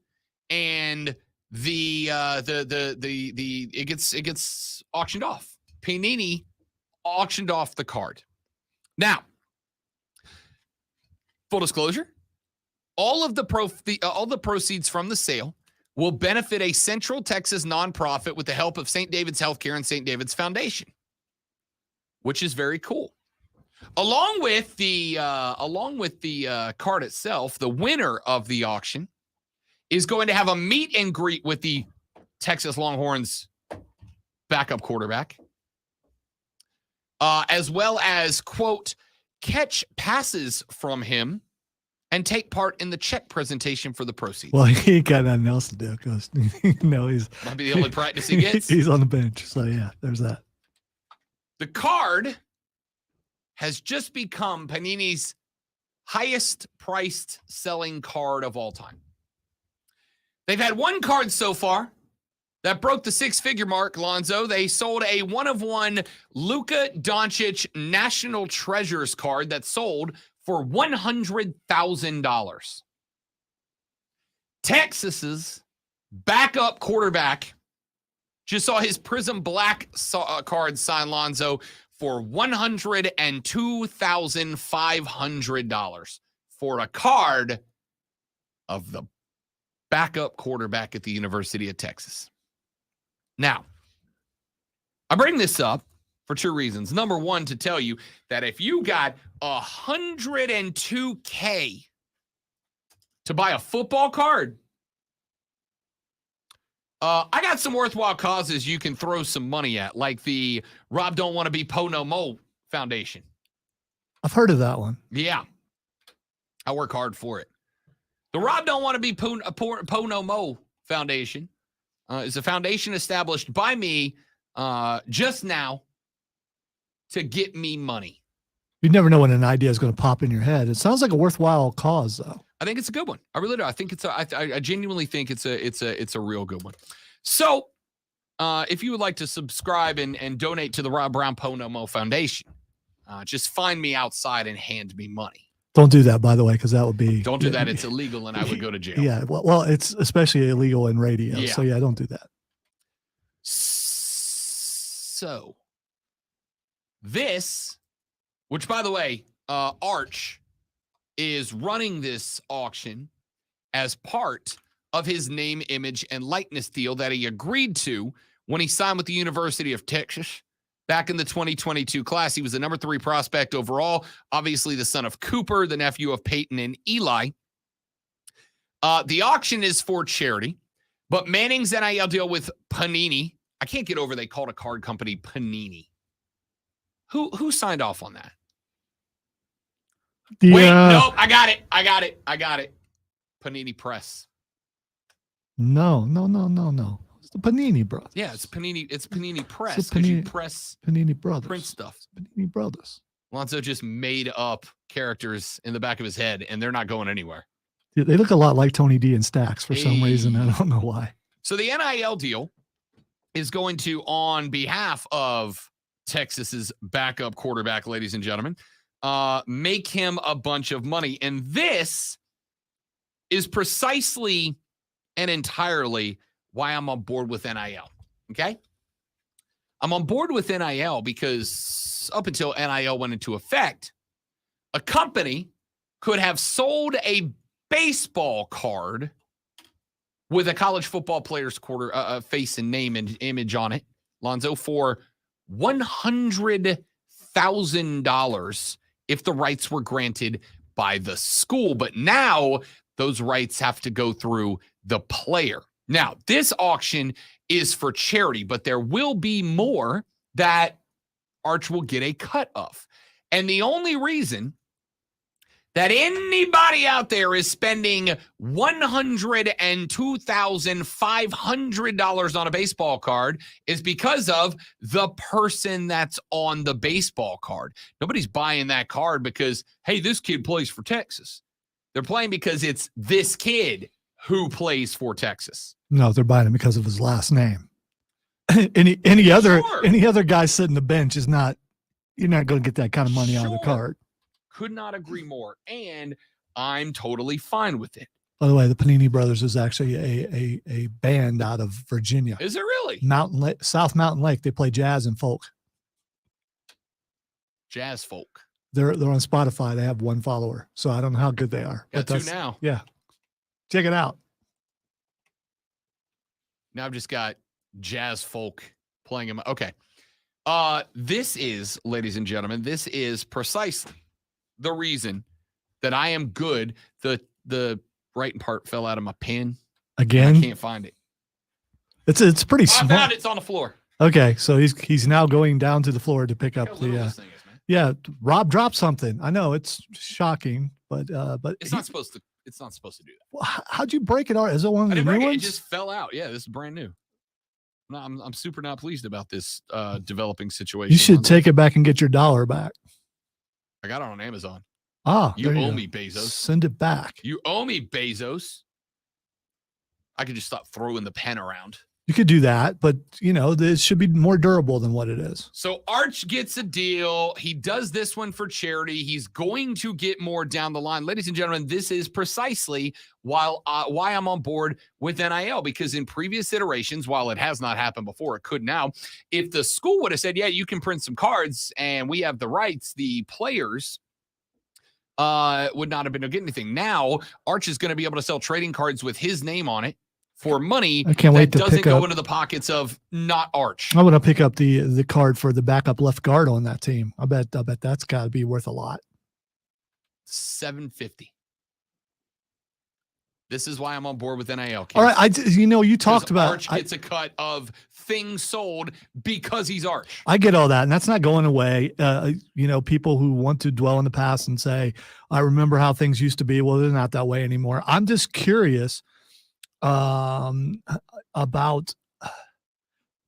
and it gets auctioned off. Panini auctioned off the card. Now, full disclosure, all the proceeds from the sale will benefit a Central Texas nonprofit with the help of St. David's Healthcare and St. David's Foundation, which is very cool. Along with the card itself, the winner of the auction is going to have a meet and greet with the Texas Longhorns backup quarterback, as well as, quote, catch passes from him and take part in the check presentation for the proceeds. Well, he ain't got nothing else to do because he's might be the only practice he gets. He's on the bench. So yeah, there's that. The card has just become Panini's highest priced selling card of all time. They've had one card so far that broke the six-figure mark, Lonzo. They sold a 1-of-1 Luka Doncic National Treasures card that sold for $100,000. Texas's backup quarterback just saw his Prism Black card signed, Lonzo, for $102,500 for a card of the backup quarterback at the University of Texas. Now, I bring this up for two reasons. Number one, to tell you that if you got $102K to buy a football card, I got some worthwhile causes you can throw some money at, like the Rob Don't Want to Be Po No Mo Foundation. I've heard of that one. Yeah. I work hard for it. The Rob Don't Want to Be Po No Mo Foundation is a foundation established by me just now to get me money. You never know when an idea is going to pop in your head. It sounds like a worthwhile cause, though. I think it's a good one. I really do. I think I genuinely think it's a real good one. So, if you would like to subscribe and donate to the Rob Brown Po No Mo Foundation, just find me outside and hand me money. Don't do that, by the way, because that would be. Don't do that. It's illegal, and I would go to jail. Yeah, well, it's especially illegal in radio. Yeah. So yeah, don't do that. So this, which by the way, Arch is running this auction as part of his name, image, and likeness deal that he agreed to when he signed with the University of Texas back in the 2022 class. He was the number 3 prospect overall, obviously the son of Cooper, the nephew of Peyton and Eli. The auction is for charity, but Manning's NIL deal with Panini, I can't get over they called a card company Panini. Who signed off on that? Wait, nope, I got it. Panini Press. No. It's the Panini Brothers. Yeah, it's Panini Press. It's Because you Panini- press Panini Brothers. print stuff. Panini Brothers. Lonzo just made up characters in the back of his head, and they're not going anywhere. Yeah, they look a lot like Tony D and Stacks for some reason. I don't know why. So the NIL deal is going to, on behalf of Texas's backup quarterback, ladies and gentlemen, make him a bunch of money. And this is precisely and entirely why I'm on board with NIL. Okay? I'm on board with NIL because up until NIL went into effect, a company could have sold a baseball card with a college football player's face and name and image on it, Lonzo, for $100,000 if the rights were granted by the school. But now those rights have to go through the player. Now, this auction is for charity, but there will be more that Arch will get a cut of. And the only reason that anybody out there is spending $102,500 on a baseball card is because of the person that's on the baseball card. Nobody's buying that card because, hey, this kid plays for Texas. They're playing because it's this kid who plays for Texas. No, they're buying him because of his last name. any other guy sitting the bench is not. You're not going to get that kind of money out of the card. Could not agree more, and I'm totally fine with it. By the way, the Panini Brothers is actually a band out of Virginia. Is it really? South Mountain Lake. They play jazz and folk. Jazz folk. They're on Spotify. They have 1 follower, so I don't know how good they are. Got 2 now. Yeah, check it out. Now I've just got jazz folk playing them. Okay. This is, ladies and gentlemen, this is precisely the reason that I am good. The right part fell out of my pen. Again? I can't find it. It's pretty small. I found it. It's on the floor. Okay, so he's now going down to the floor to pick up the. This thing is, man. Yeah, Rob dropped something. I know it's shocking, but It's not supposed to. It's not supposed to do that. How'd you break it out? Is it one of the new ones? It just fell out. Yeah, this is brand new. No, I'm super not pleased about this developing situation. You should take it back and get your dollar back. I got it on Amazon. You owe go. me, Bezos. Send it back. You owe me, Bezos. I could just stop throwing the pen around. You could do that, but this should be more durable than what it is. So Arch gets a deal. He does this one for charity. He's going to get more down the line. Ladies and gentlemen, this is precisely why I'm on board with NIL, because in previous iterations, while it has not happened before, it could now. If the school would have said, yeah, you can print some cards and we have the rights, the players would not have been able to get anything. Now, Arch is going to be able to sell trading cards with his name on it for money I can't wait to doesn't pick go up- into the pockets of not Arch. I want to pick up the card for the backup left guard on that team. I bet that's got to be worth a lot. $750. This is why I'm on board with NIL. Kids. All right, you talked about Arch gets a cut of things sold because he's Arch. I get all that, and that's not going away. People who want to dwell in the past and say, I remember how things used to be. Well, they're not that way anymore. I'm just curious about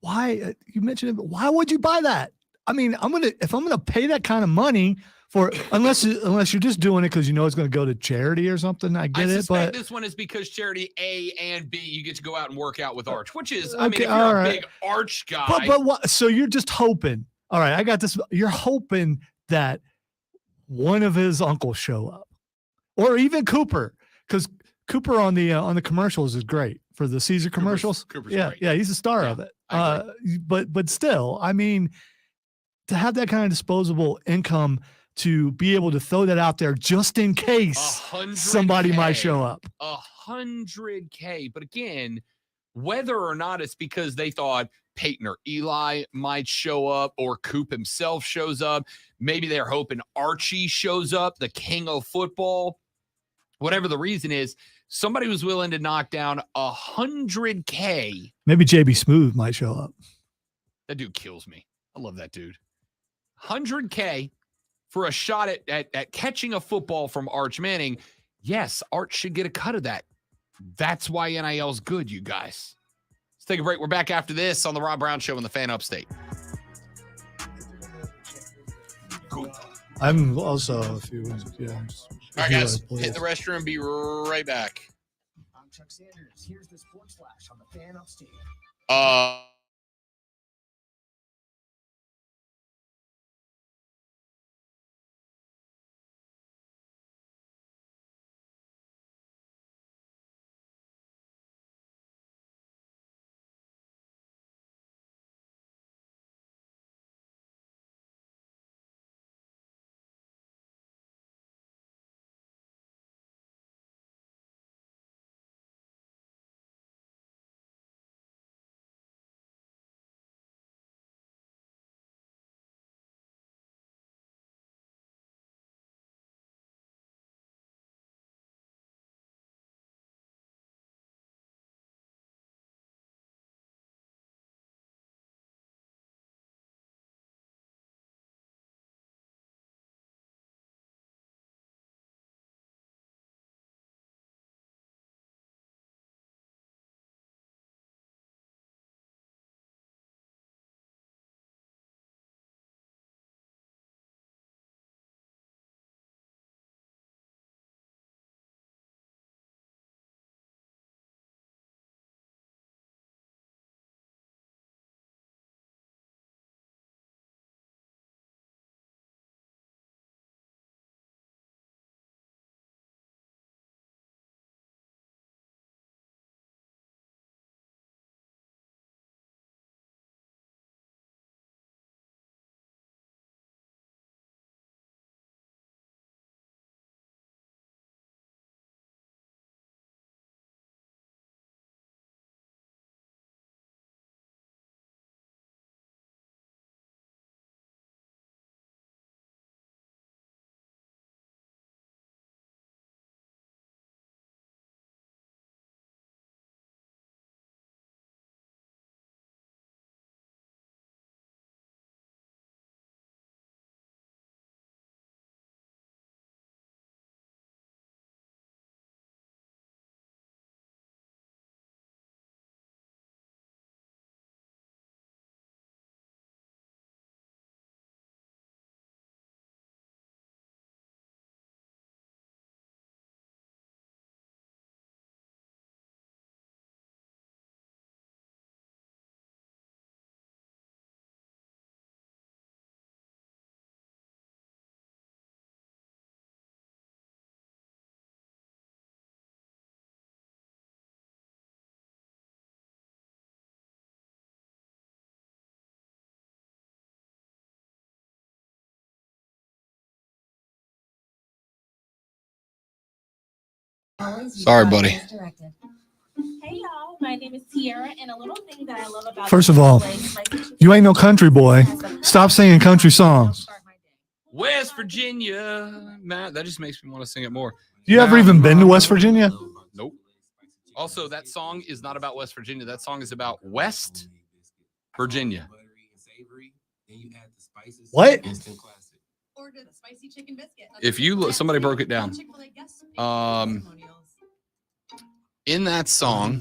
why you mentioned it. Why would you buy that? I mean, if I'm gonna pay that kind of money for, unless you're just doing it because it's going to go to charity or something. I get it, but this one is because charity A and B, you get to go out and work out with Arch, which is, Okay, if you're all a right. big Arch guy. but what? So you're just hoping. All right, I got this. You're hoping that one of his uncles show up. or even Cooper, because Cooper on the commercials is great for the Caesar commercials. Cooper's yeah, great. yeah, he's a star of it. But still, I mean, to have that kind of disposable income to be able to throw that out there just in case somebody might show up. 100K. But again, whether or not it's because they thought Peyton or Eli might show up or Coop himself shows up, maybe they're hoping Archie shows up, the king of football. Whatever the reason is, somebody was willing to knock down 100K. Maybe JB Smooth might show up. That dude kills me. I love that dude. 100K for a shot at catching a football from Arch Manning. Yes, Arch should get a cut of that. That's why NIL's good, you guys. Let's take a break. We're back after this on the Rob Brown Show in the Fan Upstate. Cool. I'm also, if you All right, guys, hit the restroom. Be right back. I'm Chuck Sanders. Here's the Sports Flash on the Fan Upstate. Sorry, buddy. Hey y'all, my name is Tiara, and a little thing that I love about First of all, you ain't no country boy. Stop singing country songs. West Virginia. Matt, that just makes me want to sing it more. You ever even been to West Virginia? Nope. Also, that song is not about West Virginia. That song is about West Virginia. What? Order the spicy chicken biscuit. If you look, somebody broke it down. In that song,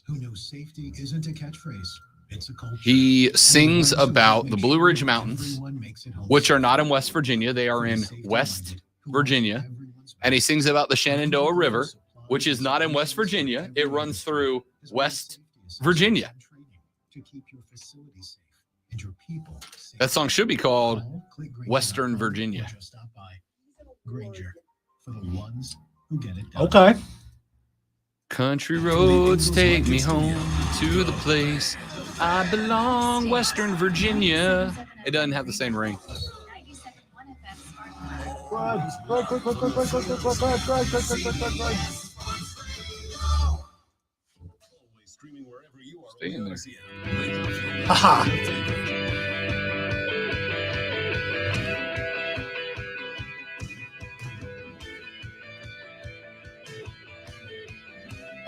Who know safety isn't a catchphrase. It's a culture. he sings about the Blue Ridge Mountains, which are not in West Virginia. They are in West Virginia. And he sings about the Shenandoah River, which is not in West Virginia. It runs through West Virginia. To keep your facility safe and your people safe. That song should be called Western Virginia. Stop by Granger for the ones who get it done. Okay. Country roads take me home to the place I belong, Western Virginia. It doesn't have the same ring. Stay in there.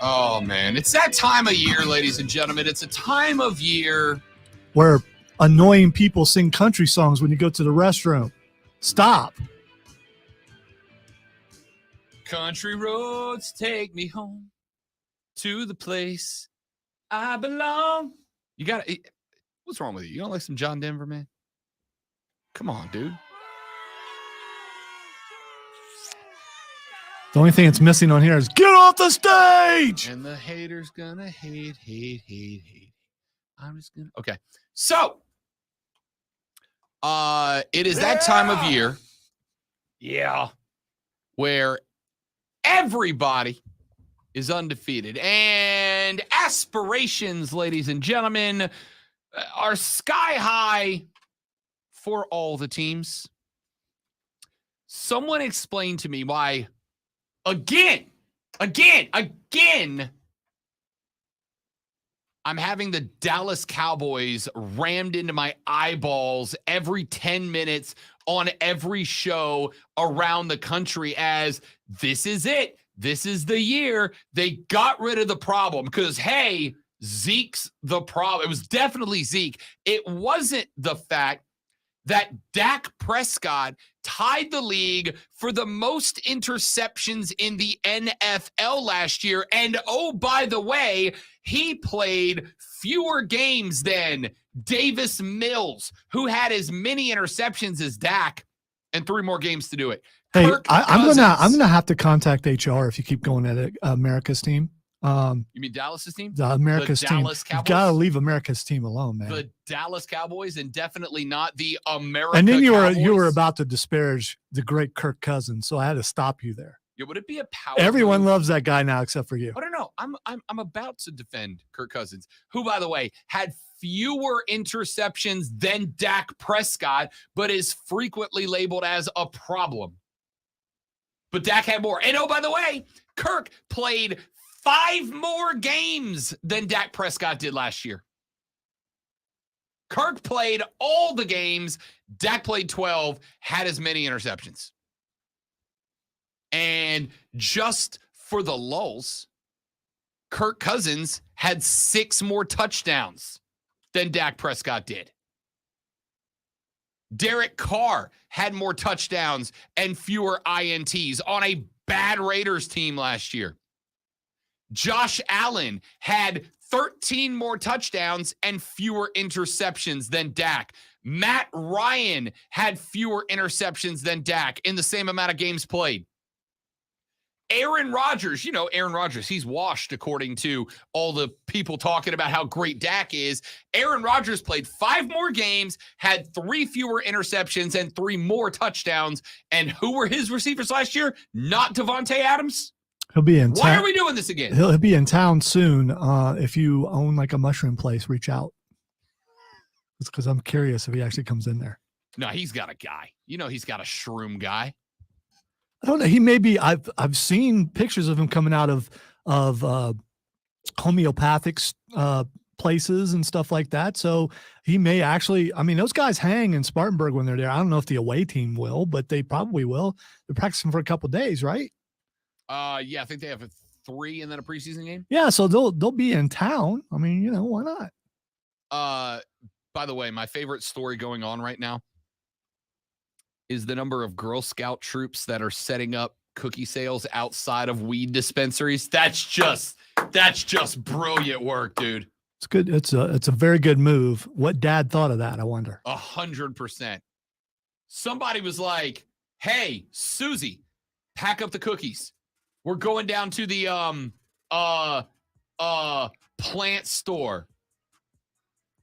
Oh, man. It's that time of year, ladies and gentlemen. It's a time of year. Where annoying people sing country songs when you go to the restroom. Stop. Country roads take me home to the place I belong. You got to. What's wrong with you? You don't like some John Denver, man? Come on, dude. The only thing that's missing on here is get off the stage. And the haters gonna hate. I'm just gonna. Okay. So, it is that time of year. Yeah. Where everybody is undefeated. And aspirations, ladies and gentlemen, are sky high for all the teams. Someone explain to me why, again, I'm having the Dallas Cowboys rammed into my eyeballs every 10 minutes on every show around the country as this is it. This is the year they got rid of the problem because, hey, Zeke's the problem. It was definitely Zeke. It wasn't the fact that Dak Prescott tied the league for the most interceptions in the NFL last year. And oh, by the way, he played fewer games than Davis Mills, who had as many interceptions as Dak and 3 more games to do it. Hey, Kirk I'm Cousins. gonna have to contact HR if you keep going at it, America's team. You mean Dallas's team? The America's the team. Dallas You Cowboys? gotta leave America's team alone, man. The Dallas Cowboys, and definitely not the America And then you Cowboys. were about to disparage the great Kirk Cousins, so I had to stop you there. Yeah, would it be a power? Everyone move? loves that guy now except for you. I don't know. I'm about to defend Kirk Cousins, who, by the way, had fewer interceptions than Dak Prescott, but is frequently labeled as a problem. But Dak had more. And oh, by the way, Kirk played 5 more games than Dak Prescott did last year. Kirk played all the games. Dak played 12, had as many interceptions. And just for the lulz, Kirk Cousins had 6 more touchdowns than Dak Prescott did. Derek Carr had more touchdowns and fewer INTs on a bad Raiders team last year. Josh Allen had 13 more touchdowns and fewer interceptions than Dak. Matt Ryan had fewer interceptions than Dak in the same amount of games played. Aaron Rodgers, Aaron Rodgers, he's washed according to all the people talking about how great Dak is. Aaron Rodgers played 5 more games, had 3 fewer interceptions and 3 more touchdowns. And who were his receivers last year? Not Devontae Adams. He'll be in town. Why are we doing this again? He'll be in town soon. If you own like a mushroom place, reach out. It's because I'm curious if he actually comes in there. No, he's got a guy. He's got a shroom guy. I don't know. He may be. I've seen pictures of him coming out of homeopathic places and stuff like that. So he may actually. I mean, those guys hang in Spartanburg when they're there. I don't know if the away team will, but they probably will. They're practicing for a couple of days, right? Yeah, I think they have 3 and then a preseason game. Yeah, so they'll be in town. I mean, why not? By the way, my favorite story going on right now is the number of Girl Scout troops that are setting up cookie sales outside of weed dispensaries. That's just brilliant work, dude. It's good. It's a very good move. What Dad thought of that, I wonder. 100%. Somebody was like, "Hey, Susie, pack up the cookies. We're going down to the plant store."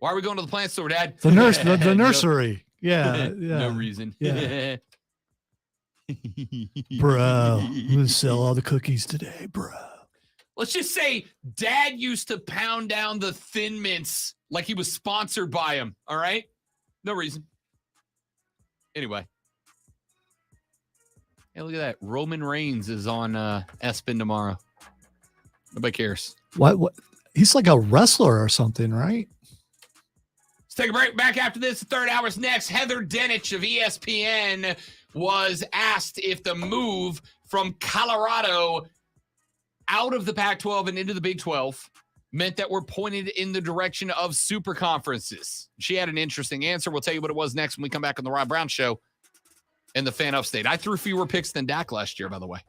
Why are we going to the plant store, Dad? The nursery. Yeah, yeah. No reason. Yeah. Bro, I'm going to sell all the cookies today, bro. Let's just say Dad used to pound down the Thin Mints like he was sponsored by him. All right? No reason. Anyway. Hey, look at that. Roman Reigns is on ESPN tomorrow. Nobody cares. What? He's like a wrestler or something, right? Let's take a break. Back after this. The third hour's next. Heather Dinich of ESPN was asked if the move from Colorado out of the Pac-12 and into the Big 12 meant that we're pointed in the direction of super conferences. She had an interesting answer. We'll tell you what it was next when we come back on the Rob Brown Show and the Fan Upstate. I threw fewer picks than Dak last year, by the way.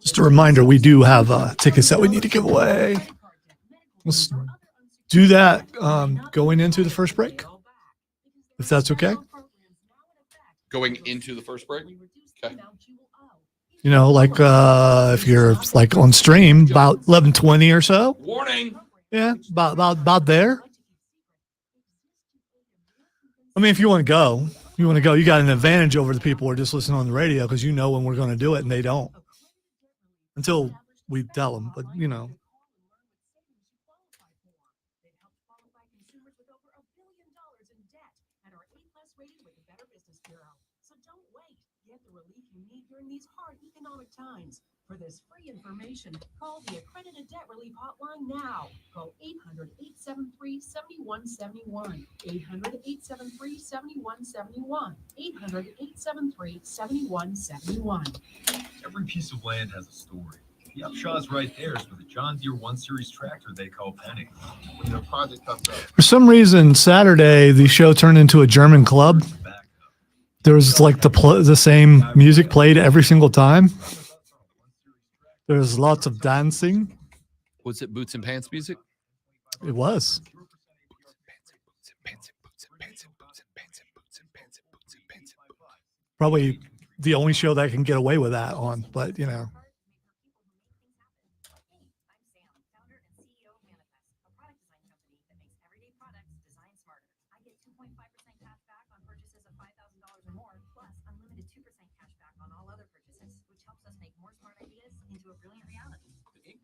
Just a reminder, we do have tickets that we need to give away. Let's do that going into the first break, if that's okay. Going into the first break? Okay. You know, like if you're like on stream, about 11:20 or so. Warning. Yeah, about there. I mean, if you want to go, you got an advantage over the people who are just listening on the radio because you know when we're going to do it and they don't. Until we tell them, but you know. These hard economic times. For this free information, call the Accredited Debt Relief Hotline now. Call 800-873-7171. 800-873-7171. 800-873-7171. Every piece of land has a story. The Upshaw's right there is with a John Deere 1 Series tractor they call Penny. When their project comes up, For some reason, Saturday the show turned into a German club. There was like the same music played every single time. There's lots of dancing. Was it Boots and Pants music? It was. Probably the only show that can get away with that on, but you know.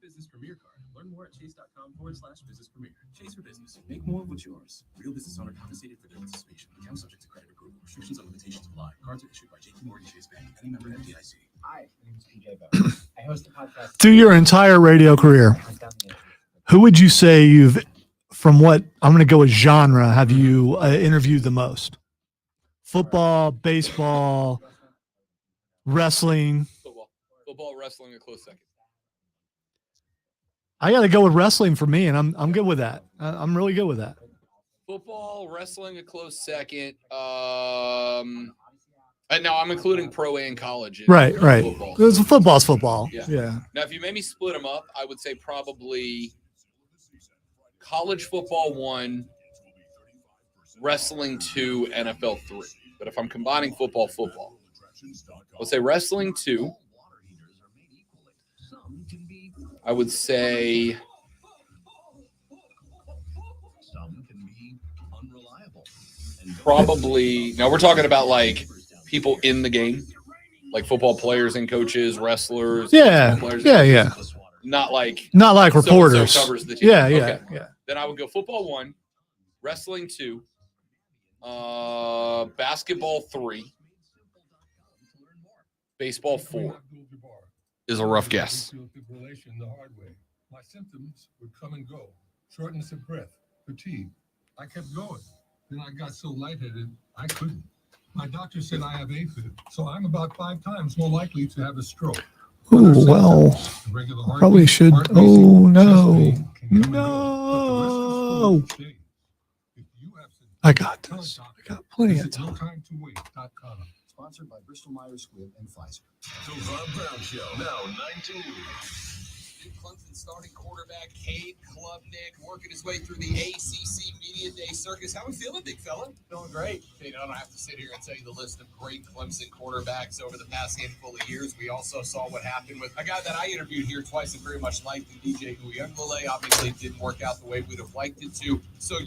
Business Premier card. Learn more at chase.com/business premier. Chase for business. Make more of what's yours. Real business owner compensated for their participation. Account subject to credit approval. Restrictions and limitations apply. Cards are issued by JP Morgan Chase Bank. Any member FDIC. Hi, my name is PJ Bell. I host a podcast. Through your entire radio career, who would you say from what I'm going to go with genre, have you interviewed the most? Football, baseball, wrestling. Football, wrestling, a close second. I got to go with wrestling for me, and I'm good with that. I'm really good with that. Football, wrestling, a close second. No, I'm including pro and college. Right. Football. Football's football. Yeah. Now, if you made me split them up, I would say probably college football 1, wrestling 2, NFL 3. But if I'm combining football, I'll say wrestling 2. I would say probably, now we're talking about like people in the game, like football players and coaches, wrestlers. Yeah. Players, Yeah. Not like reporters. So covers the team. Yeah. Okay. Then I would go football 1, wrestling 2, basketball 3, baseball 4 is a rough guess. The hard way. My symptoms would come and go. Shortness of breath, fatigue. I kept going. Then I got so lightheaded, I couldn't. My doctor said I have AFib, so I'm about 5 times more likely to have a stroke. Oh, well, probably should. Oh, no. No. I got this. I got plenty of time. Sponsored by Bristol Myers Squibb and Pfizer. The Rob Brown Show, now 9 to noon. Clemson starting quarterback Cade Klubnik working his way through the ACC Media Day circus. How we feeling, big fella? Feeling great. I don't have to sit here and tell you the list of great Clemson quarterbacks over the past handful of years. We also saw what happened with a guy that I interviewed here twice and very much liked, DJ Uyunglele. Obviously, didn't work out the way we'd have liked it to. So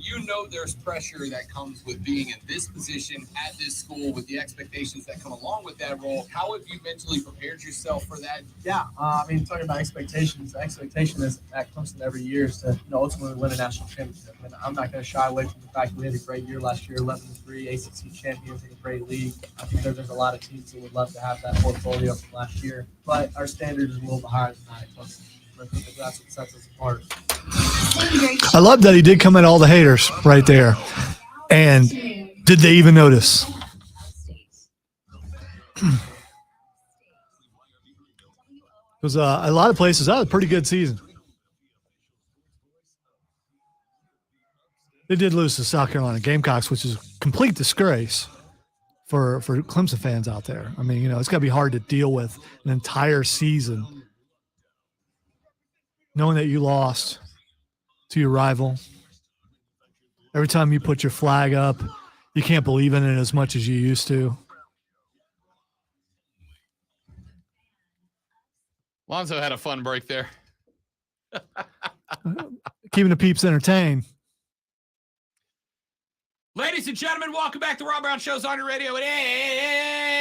there's pressure that comes with being in this position at this school with the expectations that come along with that role. How have you mentally prepared yourself for that? Yeah, talking about expectations, the expectation is at Clemson every year is to ultimately win a national championship. And I'm not going to shy away from the fact that we had a great year last year, 11-3, ACC champions in a great league. I think there's a lot of teams that would love to have that portfolio from last year, but our standard is a little bit higher than that at Clemson. I think that's what sets us apart. I love that he did come at all the haters right there. And did they even notice? Because a lot of places, that was a pretty good season. They did lose to South Carolina Gamecocks, which is a complete disgrace for Clemson fans out there. I mean, it's got to be hard to deal with an entire season knowing that you lost to your rival. Every time you put your flag up, you can't believe in it as much as you used to. Lonzo had a fun break there. Keeping the peeps entertained. Ladies and gentlemen, welcome back to Rob Brown Show's on your radio. It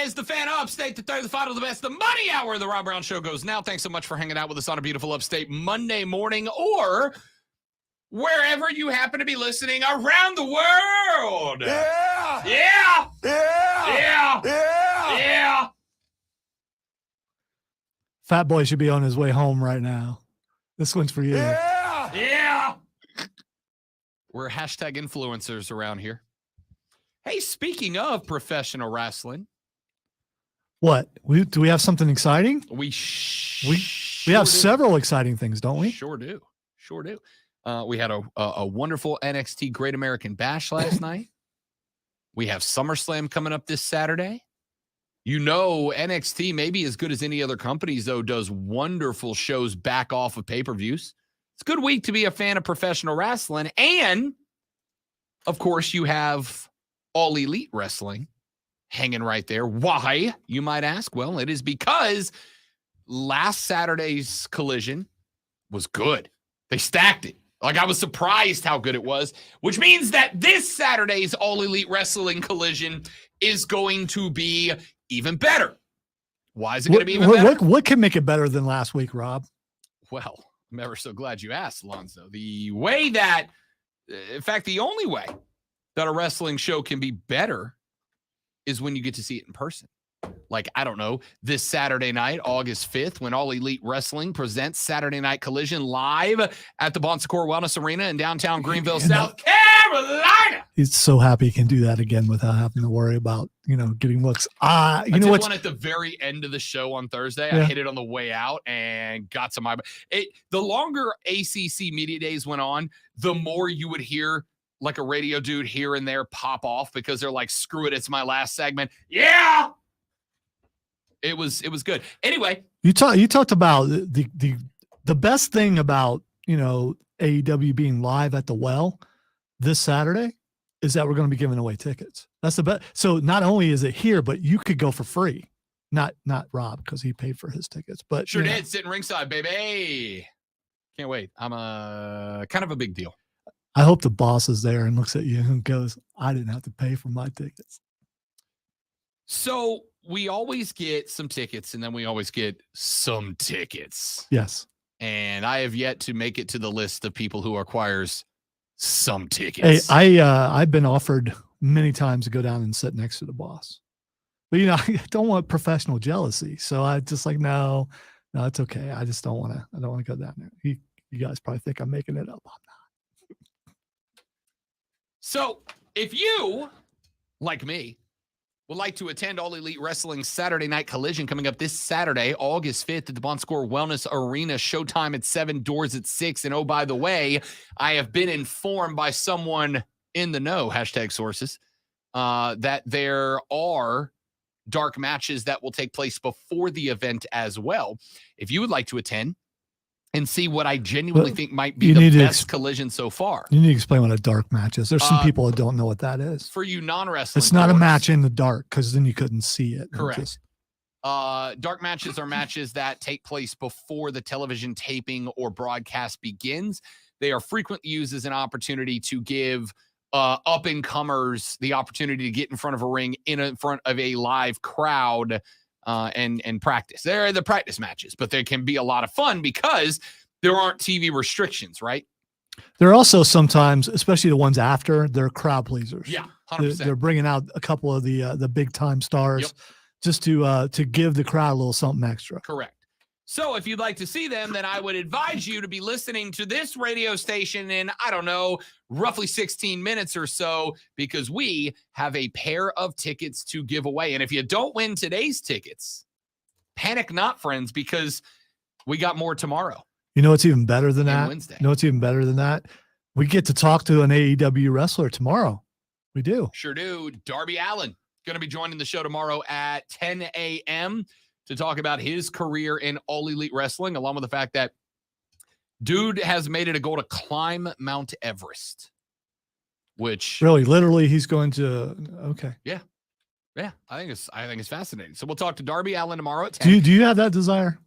is the Fan Upstate, the third, the final, the best, the money hour of the Rob Brown Show goes now. Thanks so much for hanging out with us on a beautiful Upstate Monday morning or wherever you happen to be listening around the world. Yeah! Yeah! Yeah! Yeah! Yeah! Yeah! Fat Boy should be on his way home right now. This one's for you. Yeah! Yeah! We're hashtag influencers around here. Hey, speaking of professional wrestling. What? Do we have something exciting? We have several exciting things, don't we? Sure do. We had a wonderful NXT Great American Bash last night. We have SummerSlam coming up this Saturday. NXT, maybe as good as any other companies, though, does wonderful shows back off of pay-per-views. It's a good week to be a fan of professional wrestling. And, of course, you have All Elite Wrestling hanging right there. Why, you might ask? Well, it is because last Saturday's Collision was good. They stacked it. I was surprised how good it was, which means that this Saturday's All Elite Wrestling Collision is going to be even better. Why is it going to be even better? What can make it better than last week, Rob? Well, I'm ever so glad you asked, Lonzo. The way that, in fact, the only way that a wrestling show can be better is when you get to see it in person. I don't know, this Saturday night, August 5th, when All Elite Wrestling presents Saturday Night Collision live at the Bon Secours Wellness Arena in downtown Greenville, South Carolina. He's so happy he can do that again without having to worry about, getting looks. I did one at the very end of the show on Thursday. Yeah. I hit it on the way out and got some. The longer ACC Media Days went on, the more you would hear a radio dude here and there pop off because they're like, screw it, it's my last segment. Yeah. It was good. Anyway, you talked about the best thing about AEW being live at the Well this Saturday is that we're going to be giving away tickets. That's the best. So not only is it here, but you could go for free. Not Rob because he paid for his tickets, but sure did. Sitting ringside, baby. Can't wait. I'm a kind of a big deal. I hope the boss is there and looks at you and goes, "I didn't have to pay for my tickets." So we always get some tickets, and then we always get some tickets. Yes. And I have yet to make it to the list of people who acquires some tickets. Hey, I've been offered many times to go down and sit next to the boss. But, I don't want professional jealousy. So I just no, it's okay. I just don't want to go down there. You guys probably think I'm making it up. I'm not. So if you, like me, would like to attend All Elite Wrestling Saturday Night Collision coming up this Saturday, August 5th at the Bon Secours Wellness Arena. Showtime at 7, doors at 6. And oh, by the way, I have been informed by someone in the know, hashtag sources, that there are dark matches that will take place before the event as well. If you would like to attend, and see what I genuinely Well, think might be you the need to best collision so far. You need to explain what a dark match is. There's some people that don't know what that is. For you non-wrestling It's not a goers, match in the dark because then you couldn't see it. Correct. Just- dark matches are matches that take place before the television taping or broadcast begins. They are frequently used as an opportunity to give up-and-comers the opportunity to get in front of a ring in front of a live crowd and practice. They're the practice matches, but they can be a lot of fun because there aren't TV restrictions, right? There are also sometimes, especially the ones after, they're crowd pleasers. Yeah, 100%. They're bringing out a couple of the big time stars just to give the crowd a little something extra. Correct. So if you'd like to see them, then I would advise you to be listening to this radio station in, I don't know, roughly 16 minutes or so, because we have a pair of tickets to give away. And if you don't win today's tickets, panic not, friends, because we got more tomorrow. You know what's even better than And that? Wednesday. You know what's even better than that? We get to talk to an AEW wrestler tomorrow. We do. Sure do. Darby Allin going to be joining the show tomorrow at 10 a.m. to talk about his career in All Elite Wrestling, along with the fact that dude has made it a goal to climb Mount Everest, which Really, literally, he's going to. Okay. yeah, I think it's fascinating. So we'll talk to Darby Allin tomorrow at 10. Do you have that desire?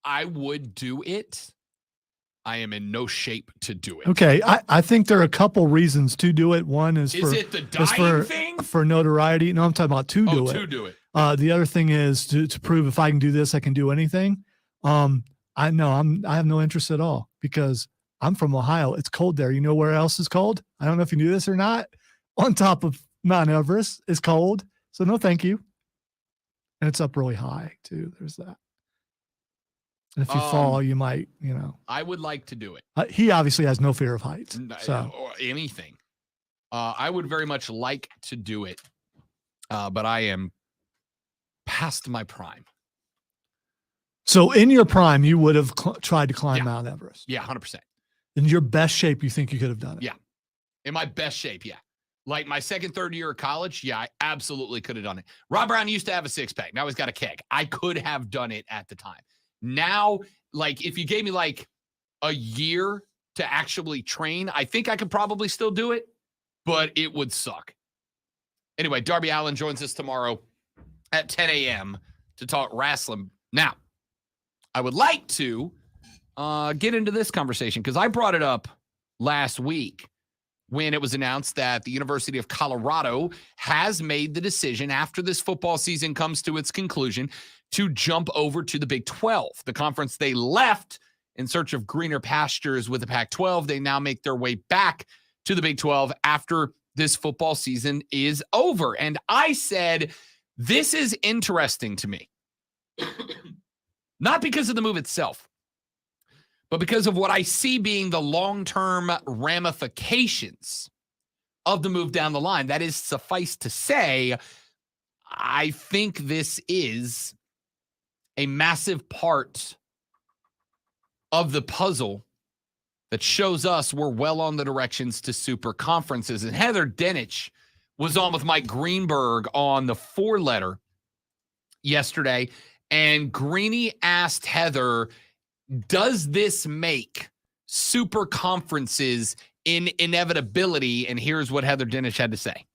I would do it. I am in no shape to do it. Okay, I think there are a couple reasons to do it. One is Is for it the dying thing? For notoriety. No, I'm talking about to do it. To do it. The other thing is to prove if I can do this, I can do anything. I have no interest at all because I'm from Ohio. It's cold there. You know where else is cold? I don't know if you knew this or not. On top of Mount Everest is cold. So no, thank you. And it's up really high too. There's that. And if you fall, you might, I would like to do it. He obviously has no fear of heights. So Or anything. I would very much like to do it, but I am past my prime. So in your prime, you would have tried to climb Mount Everest. Yeah, 100%. In your best shape, you think you could have done it? Yeah. In my best shape, yeah. Like my second, third year of college, yeah, I absolutely could have done it. Rob Brown used to have a six-pack. Now he's got a keg. I could have done it at the time. Now, like, if you gave me like a year to actually train, I think I could probably still do it, but it would suck. Anyway, Darby Allin joins us tomorrow at 10 a.m. to talk wrestling. Now, I would like to get into this conversation because I brought it up last week when it was announced that the University of Colorado has made the decision after this football season comes to its conclusion to jump over to the Big 12, the conference they left in search of greener pastures with the Pac-12. They now make their way back to the Big 12 after this football season is over. And I said, this is interesting to me. Not because of the move itself, but because of what I see being the long-term ramifications of the move down the line. That is, suffice to say, I think this is a massive part of the puzzle that shows us we're well on the directions to super conferences. And Heather Dinich was on with Mike Greenberg on the 4-letter yesterday, and Greeny asked Heather, does this make super conferences in inevitability? And here's what Heather Dinich had to say.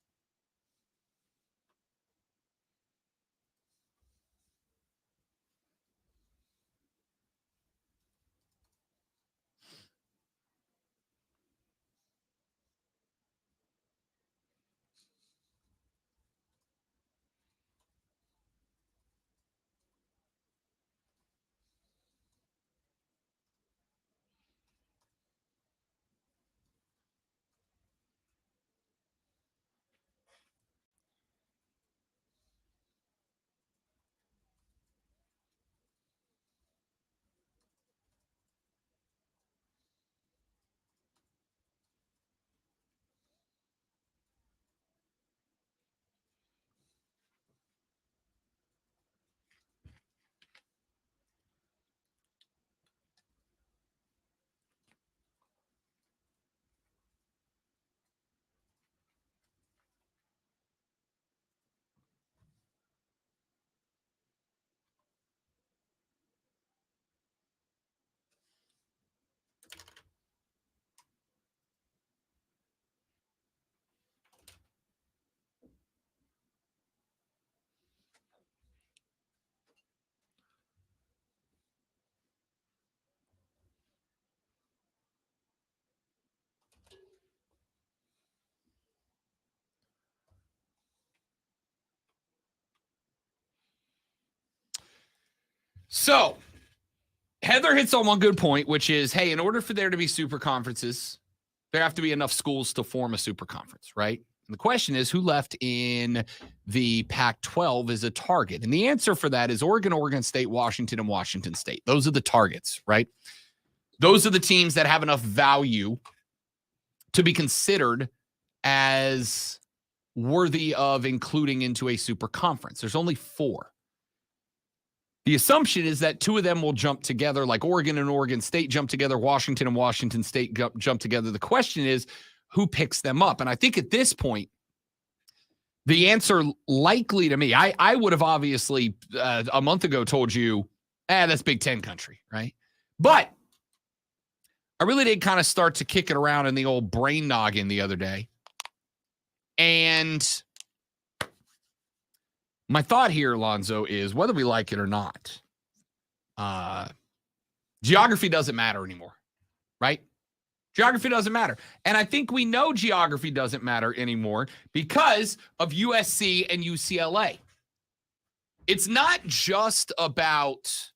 So Heather hits on one good point, which is, hey, in order for there to be super conferences, there have to be enough schools to form a super conference, right? And the question is, who left in the Pac-12 is a target? And the answer for that is Oregon, Oregon State, Washington, and Washington State. Those are the targets, right? Those are the teams that have enough value to be considered as worthy of including into a super conference. There's only 4. The assumption is that 2 of them will jump together, like Oregon and Oregon State jump together, Washington and Washington State jump together. The question is, who picks them up? And I think at this point, the answer likely to me, I would have obviously a month ago told you, that's Big Ten country, right? But I really did kind of start to kick it around in the old brain noggin the other day. And my thought here, Lonzo, is whether we like it or not, geography doesn't matter anymore, right? Geography doesn't matter. And I think we know geography doesn't matter anymore because of USC and UCLA. It's not just about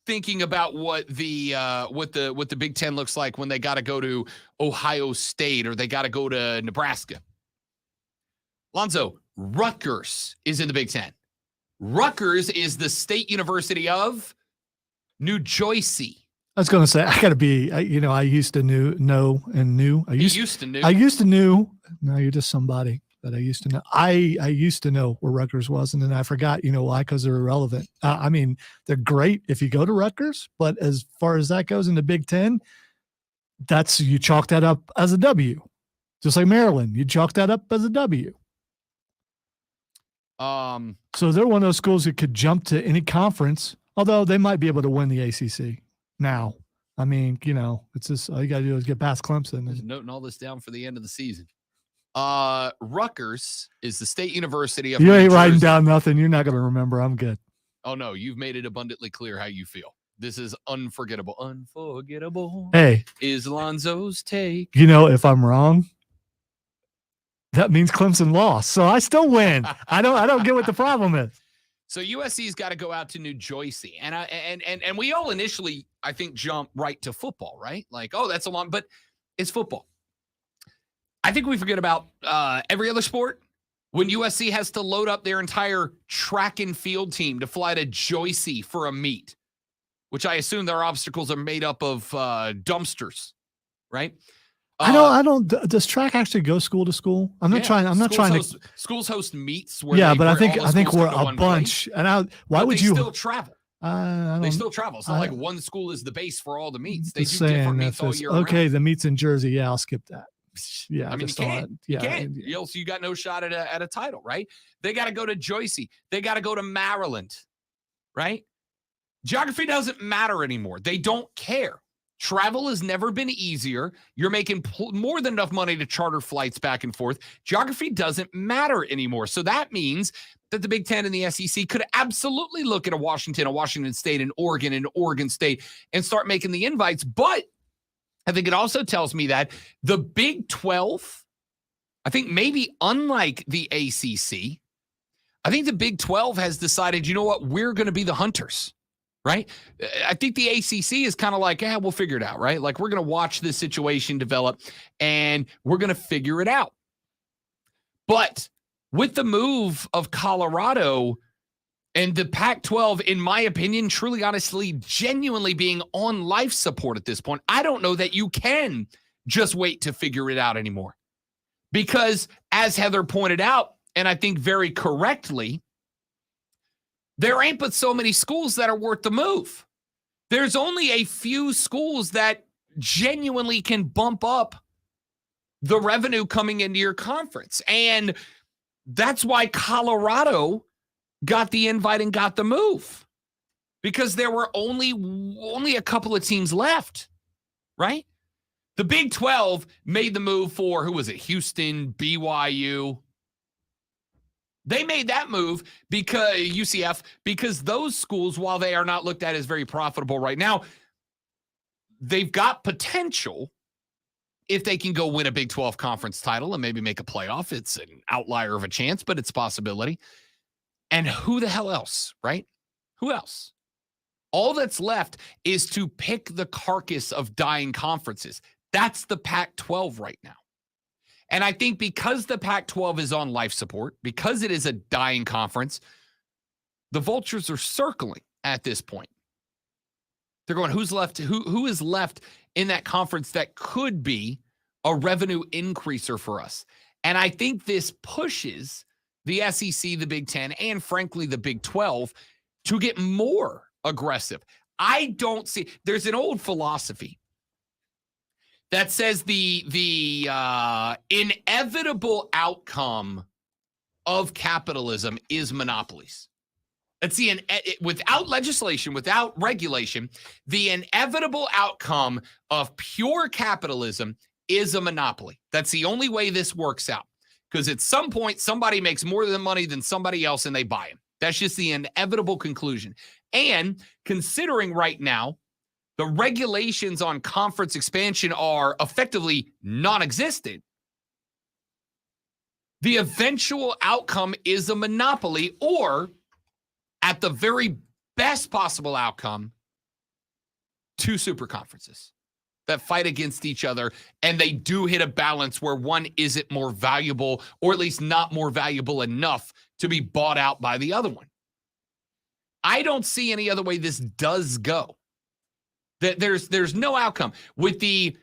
thinking about what the Big Ten looks like when they got to go to Ohio State or they got to go to Nebraska. Lonzo, Rutgers is in the Big Ten. Rutgers is the State University of New Jersey. I was going to say, I got to be, I used to know. I used to know. No, you're just somebody that I used to know. I used to know where Rutgers was, and then I forgot, why? Because they're irrelevant. I mean, they're great if you go to Rutgers, but as far as that goes in the Big Ten, you chalk that up as a W. Just like Maryland, you chalk that up as a W. So they're one of those schools that could jump to any conference, although they might be able to win the ACC. Now, I mean, it's just all you got to do is get past Clemson. Just noting all this down for the end of the season. Rutgers is the State University of You New ain't writing Jersey. down nothing. You're not going to remember. I'm good. Oh, no, you've made it abundantly clear how you feel. This is unforgettable. Unforgettable. Hey. Is Lonzo's take. If I'm wrong, that means Clemson lost. So I still win. I don't get what the problem is. So USC's got to go out to New Jersey. And we all initially, I think, jump right to football, right? Like, oh, that's a long, but it's football. I think we forget about every other sport. When USC has to load up their entire track and field team to fly to Jersey for a meet, which I assume their obstacles are made up of dumpsters, right? I don't. Does track actually go school to school? I'm not trying to. Schools host meets. Where but I think we're a bunch. Place. And why would you still travel? They still travel. It's not like one school is the base for all the meets. They do different meets all year round. Okay, the meets in Jersey. Yeah, I'll skip that. Yeah, I mean, you can't. You can't. You got no shot at a title, right? They got to go to Jersey. They got to go to Maryland, right? Geography doesn't matter anymore. They don't care. Travel has never been easier. You're making more than enough money to charter flights back and forth. Geography doesn't matter anymore. So that means that the Big Ten and the SEC could absolutely look at a Washington State, and Oregon State and start making the invites. But I think it also tells me that the Big 12, I think maybe unlike the ACC, I think the Big 12 has decided, you know what, we're going to be the hunters. Right? I think the ACC is kind of like, we'll figure it out, right? Like, we're going to watch this situation develop and we're going to figure it out. But with the move of Colorado and the Pac-12, in my opinion, truly, honestly, genuinely being on life support at this point, I don't know that you can just wait to figure it out anymore. Because as Heather pointed out, and I think very correctly, there ain't but so many schools that are worth the move. There's only a few schools that genuinely can bump up the revenue coming into your conference. And that's why Colorado got the invite and got the move. Because there were only a couple of teams left, right? The Big 12 made the move for, who was it? Houston, BYU. They made that move because UCF, because those schools, while they are not looked at as very profitable right now, they've got potential if they can go win a Big 12 conference title and maybe make a playoff. It's an outlier of a chance, but it's a possibility. And who the hell else, right? Who else? All that's left is to pick the carcass of dying conferences. That's the Pac-12 right now. And I think because the Pac-12 is on life support, because it is a dying conference, the vultures are circling at this point. They're going, who's left? Who is left in that conference that could be a revenue increaser for us? And I think this pushes the SEC, the Big Ten, and frankly, the Big 12 to get more aggressive. I don't see, there's an old philosophy that says the inevitable outcome of capitalism is monopolies. Let's see, without legislation, without regulation, the inevitable outcome of pure capitalism is a monopoly. That's the only way this works out. Because at some point, somebody makes more than money than somebody else and they buy them. That's just the inevitable conclusion. And considering right now, the regulations on conference expansion are effectively non-existent, the eventual outcome is a monopoly, or at the very best possible outcome, 2 super conferences that fight against each other, and they do hit a balance where one isn't more valuable, or at least not more valuable enough to be bought out by the other one. I don't see any other way this does go. There's no outcome. With the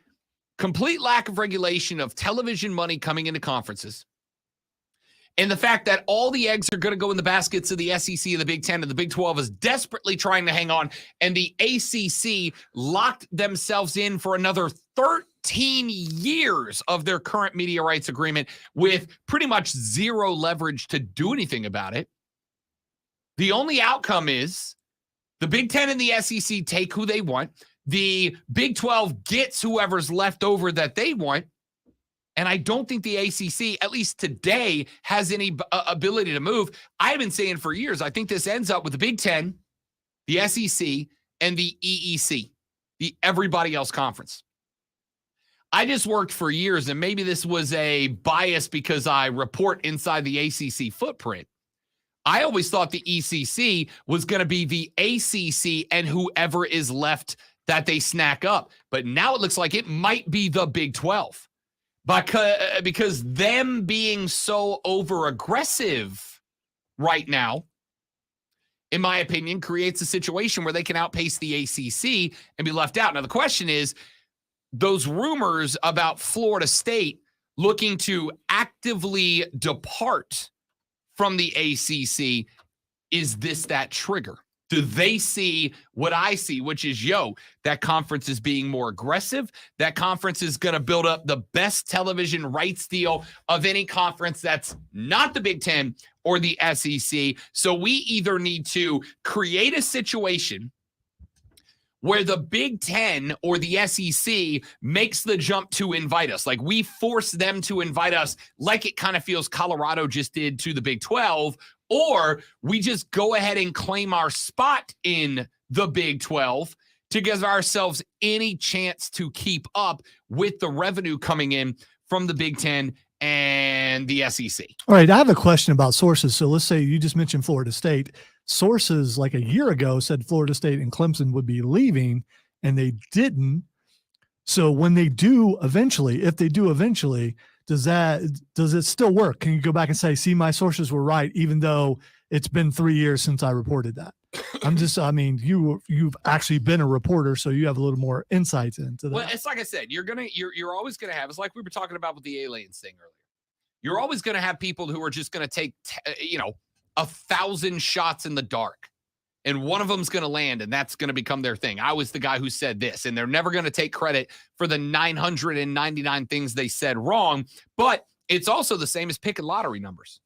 complete lack of regulation of television money coming into conferences, and the fact that all the eggs are going to go in the baskets of the SEC and the Big Ten, and the Big 12 is desperately trying to hang on, and the ACC locked themselves in for another 13 years of their current media rights agreement with pretty much zero leverage to do anything about it. The only outcome is the Big Ten and the SEC take who they want. The Big 12 gets whoever's left over that they want. And I don't think the ACC, at least today, has any ability to move. I've been saying for years, I think this ends up with the Big Ten, the SEC, and the EEC, the everybody else conference. I just worked for years, and maybe this was a bias because I report inside the ACC footprint. I always thought the ECC was going to be the ACC and whoever is left that they snack up. But now it looks like it might be the Big 12. Because them being so over-aggressive right now, in my opinion, creates a situation where they can outpace the ACC and be left out. Now, the question is, those rumors about Florida State looking to actively depart from the ACC, is this that trigger? Do they see what I see, which is, that conference is being more aggressive. That conference is going to build up the best television rights deal of any conference that's not the Big Ten or the SEC. So we either need to create a situation where the Big Ten or the SEC makes the jump to invite us. Like we force them to invite us, like it kind of feels Colorado just did to the Big 12, or we just go ahead and claim our spot in the Big 12 to give ourselves any chance to keep up with the revenue coming in from the Big Ten and the SEC. All right, I have a question about sources. So let's say you just mentioned Florida State. Sources like a year ago said Florida State and Clemson would be leaving, and they didn't. So when they do eventually, if they do eventually, does it still work? Can you go back and say, see, my sources were right, even though it's been 3 years since I reported that? You've actually been a reporter, so you have a little more insights into that. Well, it's like I said, you're always gonna have, it's like we were talking about with the aliens thing earlier. You're always gonna have people who are just gonna take 1,000 shots in the dark, and one of them's gonna land, and that's gonna become their thing. I was the guy who said this, and they're never gonna take credit for the 999 things they said wrong. But it's also the same as picking lottery numbers.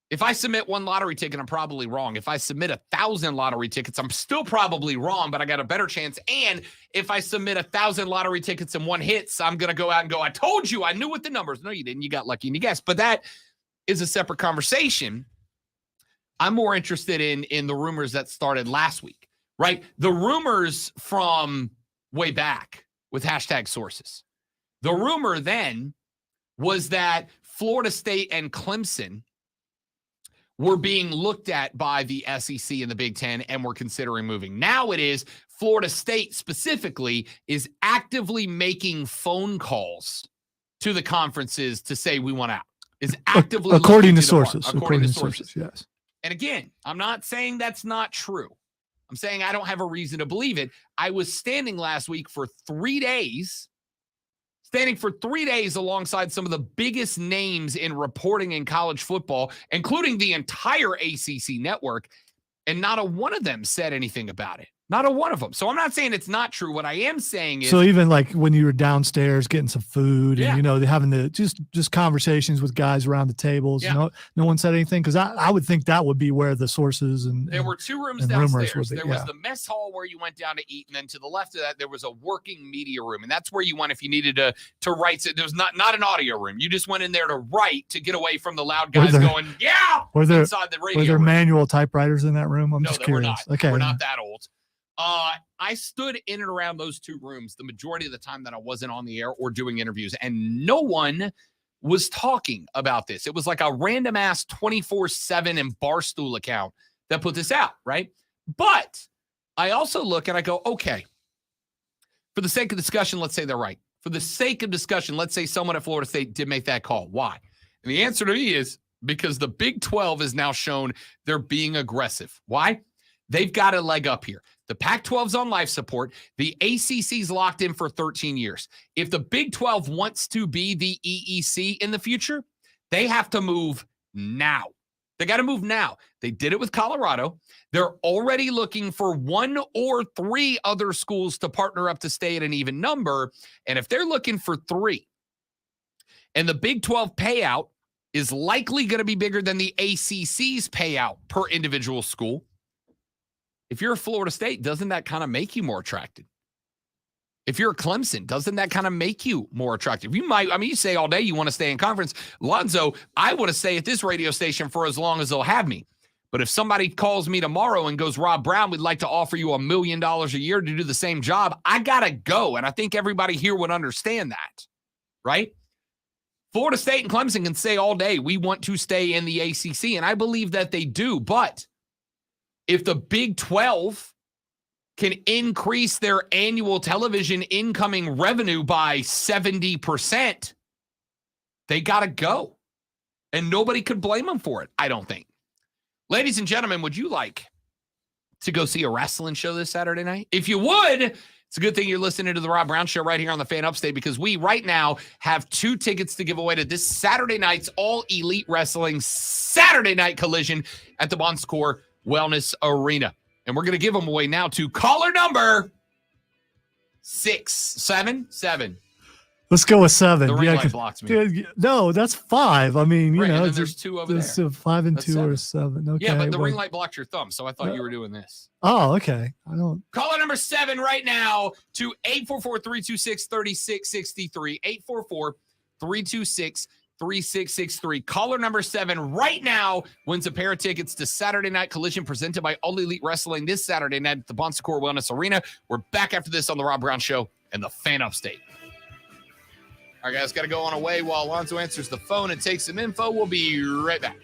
If I submit one lottery ticket, I'm probably wrong. If I submit 1,000 lottery tickets, I'm still probably wrong, but I got a better chance. And if I submit 1,000 lottery tickets and one hits, I'm going to go out and go, I told you, I knew what the numbers. No, you didn't. You got lucky and you guessed. But that is a separate conversation. I'm more interested in the rumors that started last week, right? The rumors from way back with hashtag sources. The rumor then was that Florida State and Clemson were being looked at by the SEC and the Big Ten and were considering moving. Now it is Florida State specifically is actively making phone calls to the conferences to say we want out. Is actively according to looking the sources. mark, According to sources, yes. And again, I'm not saying that's not true. I'm saying I don't have a reason to believe it. I was standing last week for 3 days, alongside some of the biggest names in reporting in college football, including the entire ACC network, and not a one of them said anything about it. Not a one of them. So I'm not saying it's not true. What I am saying is, so even like when you were downstairs getting some food and, Yeah. having the just conversations with guys around the tables, Yeah. no one said anything. Cause I would think that would be where the sources there were 2 rooms and rumors downstairs. would be, There was yeah. the mess hall where you went down to eat, and then to the left of that, there was a working media room, and that's where you went if you needed to write. There was not an audio room. You just went in there to write to get away from the loud guys going, yeah, inside the radio were there room. manual typewriters in that room? I'm No, just that we're curious. not. Okay. We're not that old. I stood in and around those 2 rooms the majority of the time that I wasn't on the air or doing interviews, and no one was talking about this. It was like a random ass 24/7 and Barstool account that put this out, right? But I also look and I go, okay, for the sake of discussion, let's say they're right. For the sake of discussion, let's say someone at Florida State did make that call. Why? And the answer to me is because the Big 12 has now shown they're being aggressive. Why? They've got a leg up here. The Pac-12's on life support. The ACC's locked in for 13 years. If the Big 12 wants to be the EEC in the future, they have to move now. They got to move now. They did it with Colorado. They're already looking for 1 or 3 other schools to partner up to stay at an even number. And if they're looking for 3, and the Big 12 payout is likely going to be bigger than the ACC's payout per individual school, if you're a Florida State, doesn't that kind of make you more attractive? If you're a Clemson, doesn't that kind of make you more attractive? You say all day you want to stay in conference. Lonzo, I want to stay at this radio station for as long as they'll have me. But if somebody calls me tomorrow and goes, Rob Brown, we'd like to offer you $1 million a year to do the same job, I got to go. And I think everybody here would understand that, right? Florida State and Clemson can say all day, we want to stay in the ACC. And I believe that they do. But if the Big 12 can increase their annual television incoming revenue by 70%, they got to go. And nobody could blame them for it, I don't think. Ladies and gentlemen, would you like to go see a wrestling show this Saturday night? If you would, it's a good thing you're listening to the Rob Brown Show right here on the Fan Upstate, because we right now have 2 tickets to give away to this Saturday night's All Elite Wrestling Saturday Night Collision at the Bon Secours Wellness Arena. And we're going to give them away now to caller number 677. Let's go with 7. The ring light blocks me. Dude, no, that's 5. I mean, Right, and then it's there's 2 over there. So 5 and That's 2 or 7. Okay. Yeah, but the well- ring light blocked your thumb, so I thought you were doing this. Oh, okay. I don't. Caller number 7 right now to 844-326-3663. 844-326-3663. Caller number 7 right now wins a pair of tickets to Saturday Night Collision presented by All Elite Wrestling this Saturday night at the Bon Secours Wellness Arena. We're back after this on the Rob Brown Show and the Fan Upstate. All right, guys, got to go on away while Lonzo answers the phone and takes some info. We'll be right back.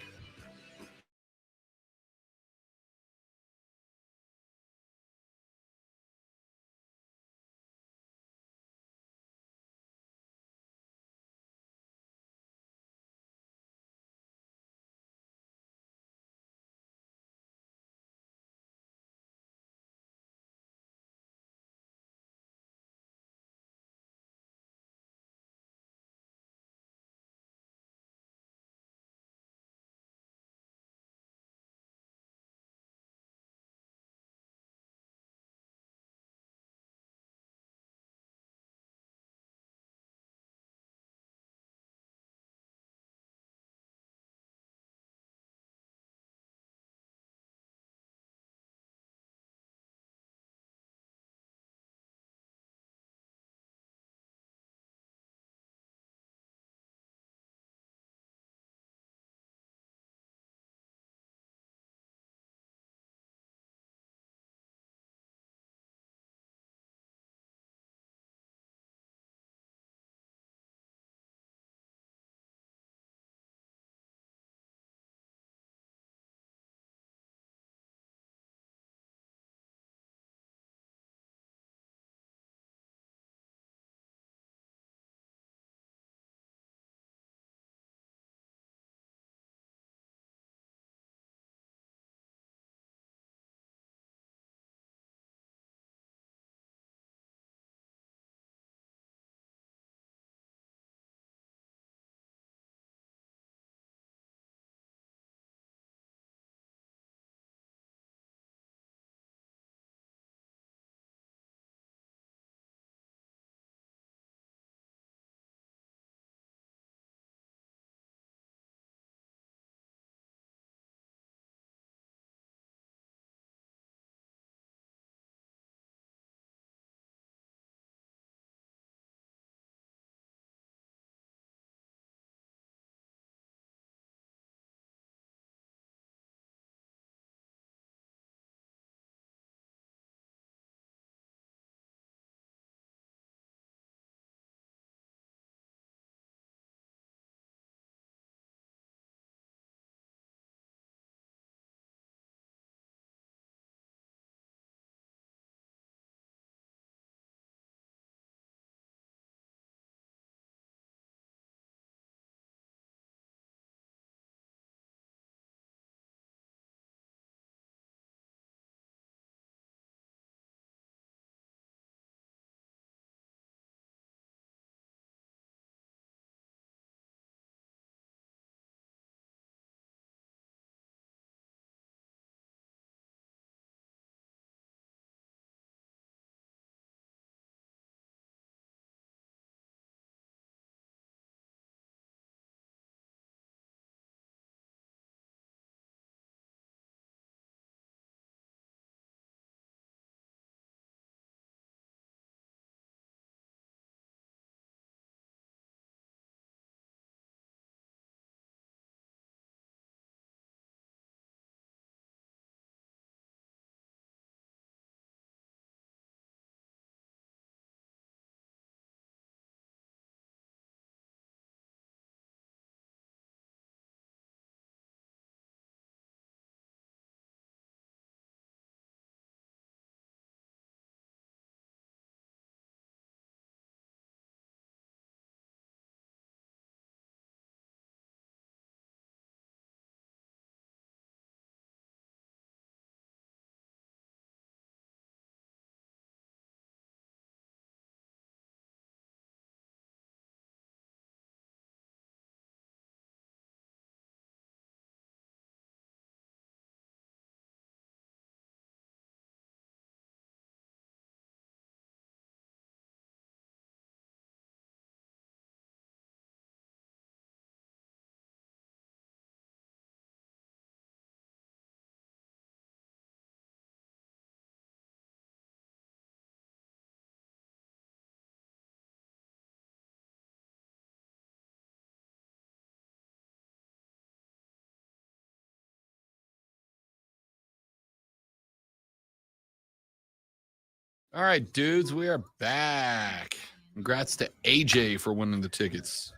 All right, dudes, we are back. Congrats to AJ for winning the tickets.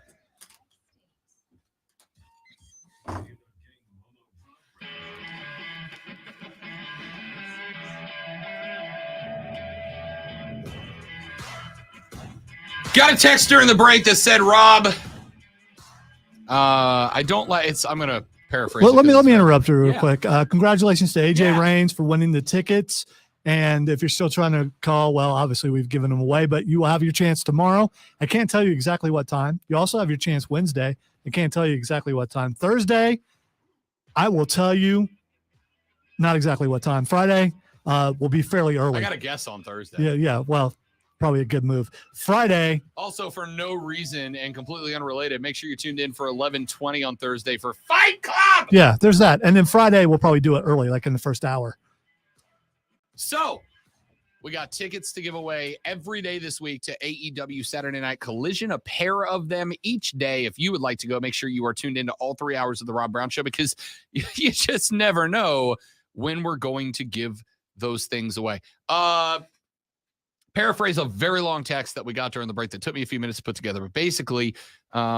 Got a text during the break that said, Rob, I don't like it's. I'm going to paraphrase. Let me interrupt you real quick. Congratulations to AJ Yeah. Rains for winning the tickets. And if you're still trying to call, well, obviously we've given them away, but you will have your chance tomorrow. I can't tell you exactly what time. You also have your chance Wednesday. I can't tell you exactly what time. Thursday, I will tell you not exactly what time. Friday will be fairly early. I got a guess on Thursday. Yeah. Well, probably a good move. Friday. Also, for no reason and completely unrelated, make sure you're tuned in for 11:20 on Thursday for Fight Club. Yeah, there's that. And then Friday, we'll probably do it early, like in the first hour. So we got tickets to give away every day this week to AEW Saturday Night Collision, a pair of them each day. If you would like to go, make sure you are tuned into all 3 hours of the Rob Brown Show, because you just never know when we're going to give those things away. Paraphrase a very long text that we got during the break that took me a few minutes to put together. But basically,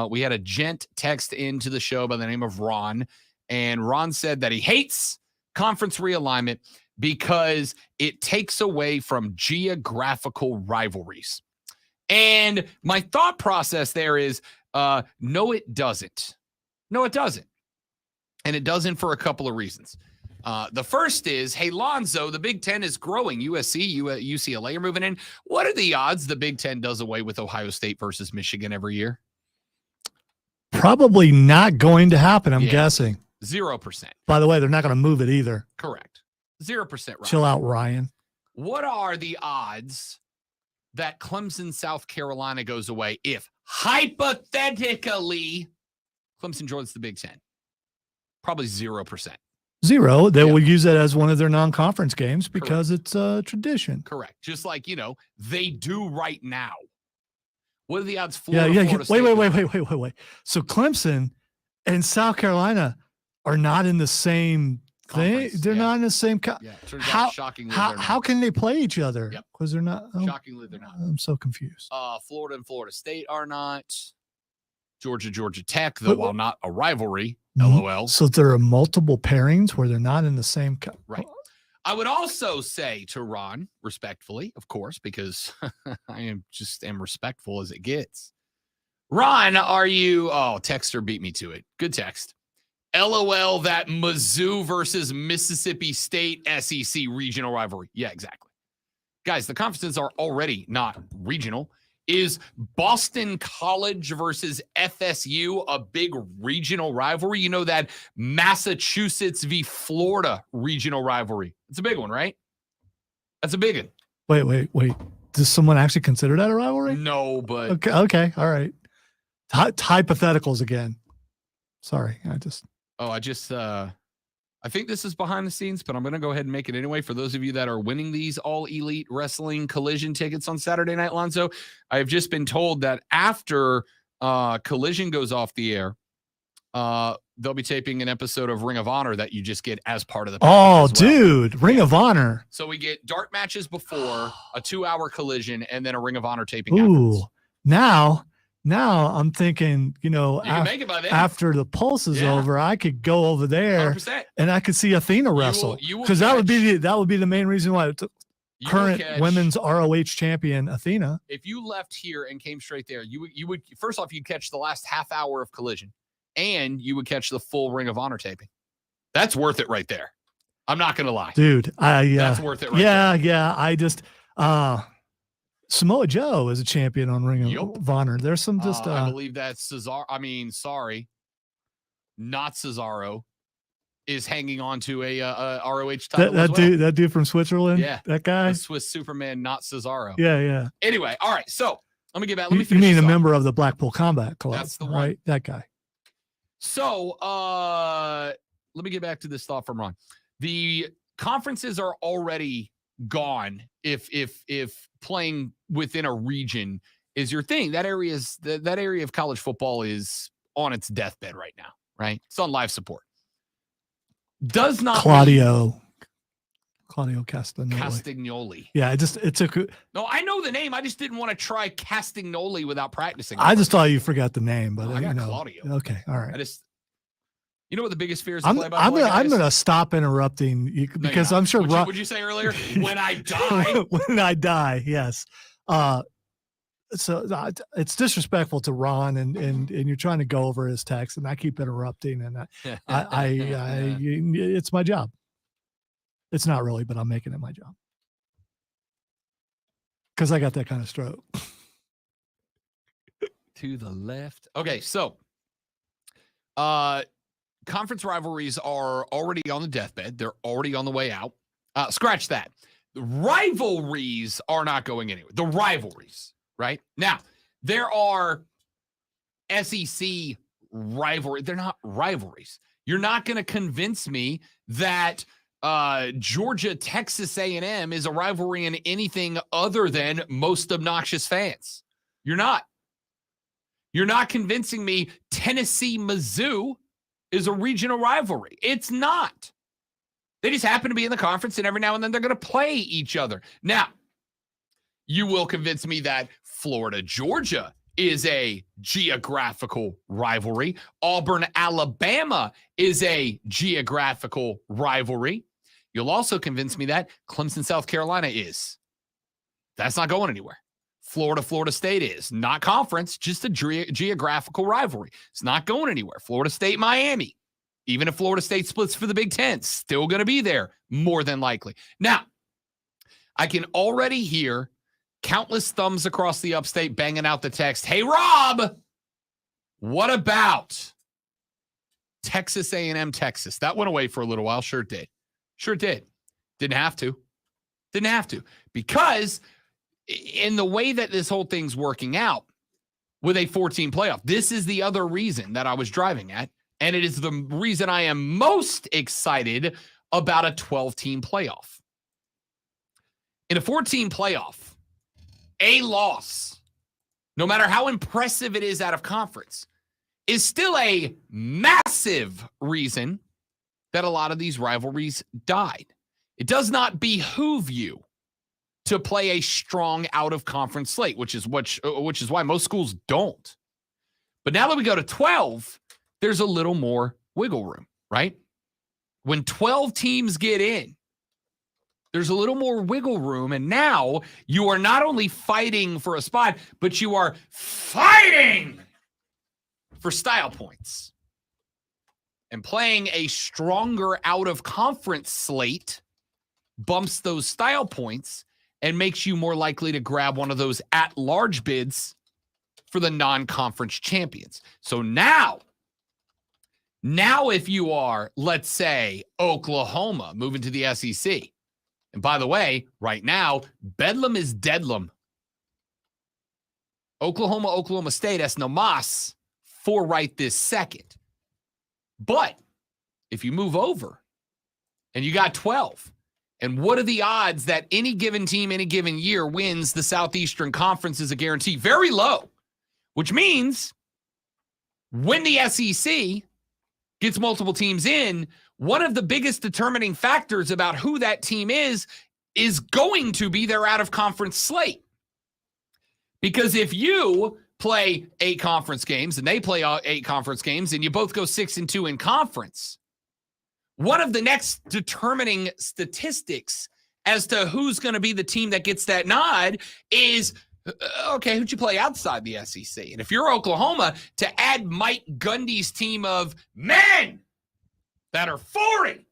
we had a gent text into the show by the name of Ron. And Ron said that he hates conference realignment because it takes away from geographical rivalries. And my thought process there is, no, it doesn't. No, it doesn't. And it doesn't for a couple of reasons. The first is, hey, Lonzo, the Big Ten is growing. USC, UCLA are moving in. What are the odds the Big Ten does away with Ohio State versus Michigan every year? Probably not going to happen, I'm guessing. 0%. By the way, they're not going to move it either. Correct. 0%. Ryan. Chill out, Ryan. What are the odds that Clemson, South Carolina goes away if hypothetically Clemson joins the Big Ten? Probably 0%. 0. They will use it as one of their non-conference games because it's a tradition. Correct. Just like, they do right now. What are the odds? Florida Florida State wait. So Clemson and South Carolina are not in the same thing. They're not in the same. How can they play each other? Because they're not. Shockingly, they're not. I'm so confused. Florida and Florida State are not. Georgia Tech, though, while not a rivalry, LOL. So there are multiple pairings where they're not in the same. Right. I would also say to Ron, respectfully, of course, because I am respectful as it gets. Ron, are you? Oh, texter beat me to it. Good text. LOL, that Mizzou versus Mississippi State SEC regional rivalry. Yeah, exactly. Guys, the conferences are already not regional. Is Boston College versus FSU a big regional rivalry? You know, that Massachusetts v. Florida regional rivalry. It's a big one, right? That's a big one. Wait. Does someone actually consider that a rivalry? No, but... Okay. All right. Hypotheticals again. Sorry. I think this is behind the scenes, but I'm going to go ahead and make it anyway. For those of you that are winning these All Elite Wrestling Collision tickets on Saturday Night, Lonzo, I have just been told that after Collision goes off the air, they'll be taping an episode of Ring of Honor that you just get as part of the package. Oh, dude, Ring of Honor. So we get dark matches before, a 2-hour Collision, and then a Ring of Honor taping afterwards. Now I'm thinking, make it by then. After the Pulse is over, I could go over there 100%. and I could see Athena wrestle, because that would be the main reason why current women's ROH champion Athena. If you left here and came straight there, you would first off, you'd catch the last half hour of Collision, and you would catch the full Ring of Honor taping. That's worth it right there. I'm not gonna lie, dude. That's worth it. Right there. Yeah. I just Samoa Joe is a champion on Ring of Honor. There's some just. I believe that's Cesaro. Not Cesaro is hanging on to a ROH title. That dude from Switzerland. Yeah, that guy. The Swiss Superman, not Cesaro. Yeah. Anyway, all right. So let me get back. Let me You finish. mean a this member of the Blackpool Combat Club? That's the one. Right? That guy. So let me get back to this thought from Ron. The conferences are already gone if playing within a region is your thing. That area of college football is on its deathbed right now, right? It's on life support. Does not Claudio Claudio Castagnoli. Castagnoli. Yeah, it took. No, I know the name. I just didn't want to try Castagnoli without practicing. I just thought you forgot the name, but I got you know. Claudio. Okay, all right. You know what the biggest fear is? I'm gonna stop interrupting you because I'm sure. What'd you say earlier? When I die. When I die, yes. So it's disrespectful to Ron, and you're trying to go over his text, and I keep interrupting, and I it's my job. It's not really, but I'm making it my job because I got that kind of stroke. To the left. Okay, so conference rivalries are already on the deathbed. They're already on the way out. Scratch that. The rivalries are not going anywhere. The rivalries, right? Now, there are SEC rivalry. They're not rivalries. You're not going to convince me that Georgia, Texas A&M is a rivalry in anything other than most obnoxious fans. You're not. You're not convincing me Tennessee, Mizzou is a regional rivalry. It's not. They just happen to be in the conference, and every now and then they're going to play each other. Now, you will convince me that Florida, Georgia is a geographical rivalry. Auburn, Alabama is a geographical rivalry. You'll also convince me that Clemson, South Carolina is. That's not going anywhere. Florida, Florida State is. Not conference, just a geographical rivalry. It's not going anywhere. Florida State, Miami. Even if Florida State splits for the Big Ten, still going to be there, more than likely. Now, I can already hear countless thumbs across the upstate banging out the text, hey, Rob, what about Texas A&M, Texas? That went away for a little while. Sure did. Sure did. Didn't have to. Didn't have to. Because in the way that this whole thing's working out with a 14 playoff, this is the other reason that I was driving at, and it is the reason I am most excited about a 12-team playoff. In a 14 playoff, a loss, no matter how impressive it is out of conference, is still a massive reason that a lot of these rivalries died. It does not behoove you to play a strong out-of-conference slate, which is why most schools don't. But now that we go to 12, there's a little more wiggle room, right? When 12 teams get in, there's a little more wiggle room, and now you are not only fighting for a spot, but you are fighting for style points. And playing a stronger out-of-conference slate bumps those style points and makes you more likely to grab one of those at-large bids for the non-conference champions. So now if you are, let's say, Oklahoma moving to the SEC, and by the way, right now, Bedlam is Deadlam. Oklahoma State, es no mas, for right this second. But if you move over and you got 12, and what are the odds that any given team, any given year wins the Southeastern Conference is a guarantee? Very low, which means when the SEC gets multiple teams in, one of the biggest determining factors about who that team is going to be their out-of-conference slate. Because if you play 8 conference games and they play 8 conference games and you both go 6-2 in conference, one of the next determining statistics as to who's going to be the team that gets that nod is, okay, who'd you play outside the SEC? And if you're Oklahoma, to add Mike Gundy's team of men that are 40,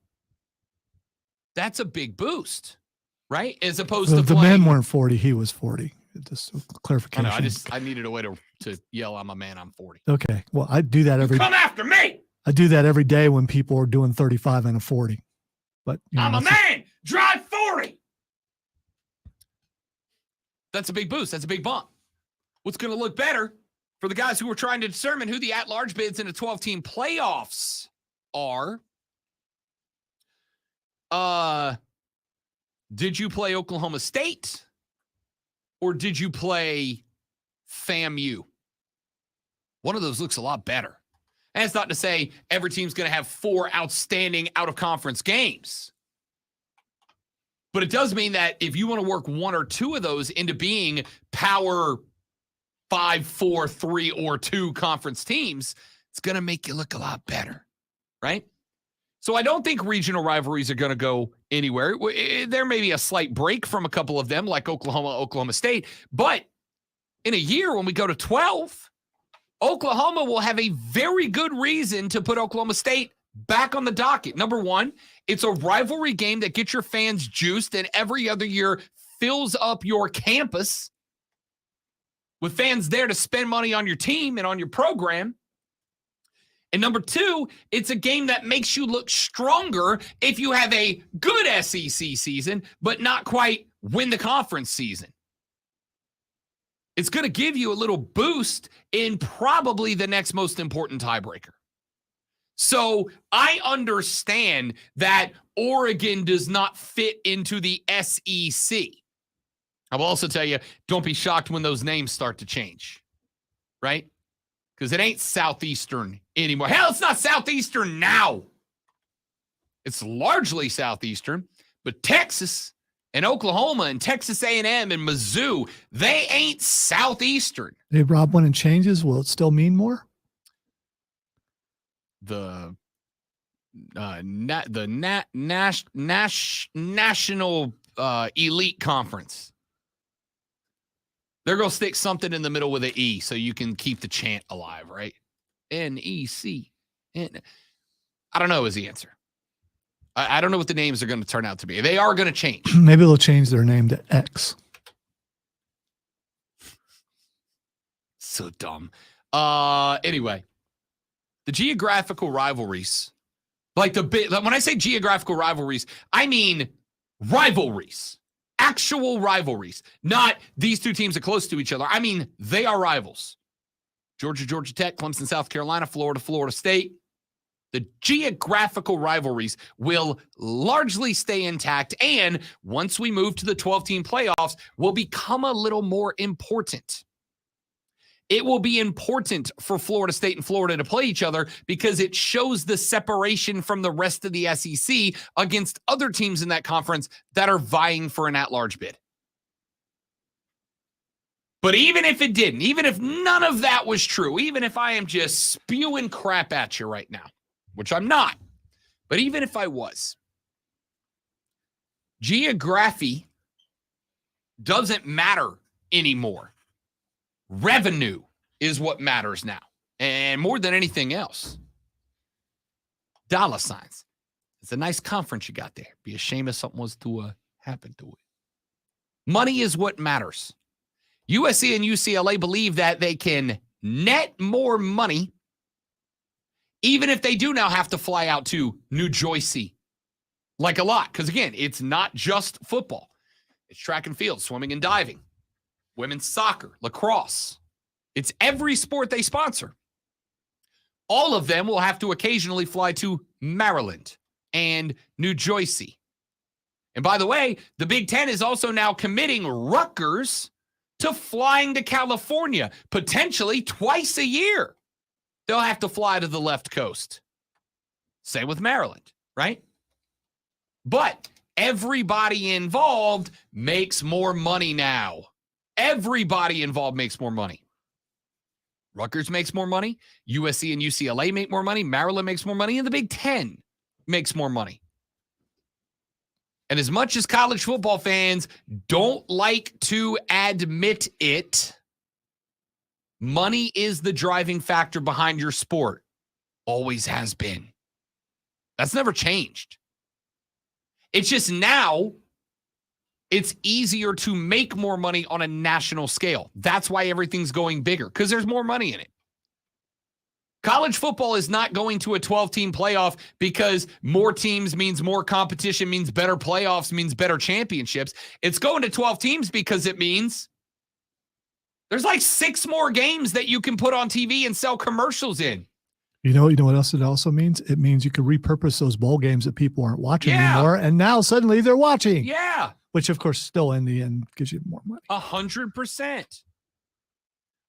that's a big boost, right? As opposed to the men weren't 40, he was 40. Just clarification. I know, I needed a way to yell, I'm a man, I'm 40. Okay, well, I do that every Come after me! I do that every day when people are doing 35 and a 40. But I'm a man, drive 40! That's a big boost. That's a big bump. What's going to look better for the guys who are trying to determine who the at-large bids in the 12-team playoffs are? Did you play Oklahoma State or did you play FAMU? One of those looks a lot better. And it's not to say every team's going to have 4 outstanding out-of-conference games. But it does mean that if you want to work one or two of those into being power 5, 4, 3, or 2 conference teams, it's going to make you look a lot better, right? So I don't think regional rivalries are going to go anywhere. There may be a slight break from a couple of them, like Oklahoma, Oklahoma State. But in a year, when we go to 12, Oklahoma will have a very good reason to put Oklahoma State back on the docket. Number one, it's a rivalry game that gets your fans juiced and every other year fills up your campus with fans there to spend money on your team and on your program. And number two, it's a game that makes you look stronger if you have a good SEC season, but not quite win the conference season. It's going to give you a little boost in probably the next most important tiebreaker. So I understand that Oregon does not fit into the SEC. I will also tell you, don't be shocked when those names start to change, right? Because it ain't Southeastern anymore. Hell, it's not Southeastern now. It's largely Southeastern, but Texas and Oklahoma and Texas A&M and Mizzou, they ain't Southeastern. Hey, Rob, when it changes, will it still mean more? The national elite conference. They're going to stick something in the middle with an E so you can keep the chant alive, right? N-E-C. I don't know is the answer. I don't know what the names are going to turn out to be. They are going to change. Maybe they'll change their name to X. So dumb. Anyway, the geographical rivalries, like when I say geographical rivalries, I mean rivalries. Actual rivalries, not these two teams are close to each other. I mean, they are rivals. Georgia, Georgia Tech, Clemson, South Carolina, Florida, Florida State. The geographical rivalries will largely stay intact, and once we move to the 12-team playoffs, will become a little more important. It will be important for Florida State and Florida to play each other because it shows the separation from the rest of the SEC against other teams in that conference that are vying for an at-large bid. But even if it didn't, even if none of that was true, even if I am just spewing crap at you right now, which I'm not, but even if I was, geography doesn't matter anymore. Revenue is what matters now. And more than anything else, dollar signs. It's a nice conference you got there. Be a shame if something was to happen to it. Money is what matters. USC and UCLA believe that they can net more money even if they do now have to fly out to New Jersey. Like a lot. Because again, it's not just football. It's track and field, swimming and diving, women's soccer, lacrosse. It's every sport they sponsor. All of them will have to occasionally fly to Maryland and New Jersey. And by the way, the Big Ten is also now committing Rutgers to flying to California, potentially twice a year. They'll have to fly to the left coast. Same with Maryland, right? But everybody involved makes more money now. Everybody involved makes more money. Rutgers makes more money. USC and UCLA make more money. Maryland makes more money. And the Big Ten makes more money. And as much as college football fans don't like to admit it, money is the driving factor behind your sport. Always has been. That's never changed. It's just now it's easier to make more money on a national scale. That's why everything's going bigger, because there's more money in it. College football is not going to a 12-team playoff because more teams means more competition, means better playoffs, means better championships. It's going to 12 teams because it means there's like 6 more games that you can put on TV and sell commercials in. You know what else it also means? It means you can repurpose those bowl games that people aren't watching anymore, and now suddenly they're watching. Yeah. Which, of course, still in the end gives you more money. 100%.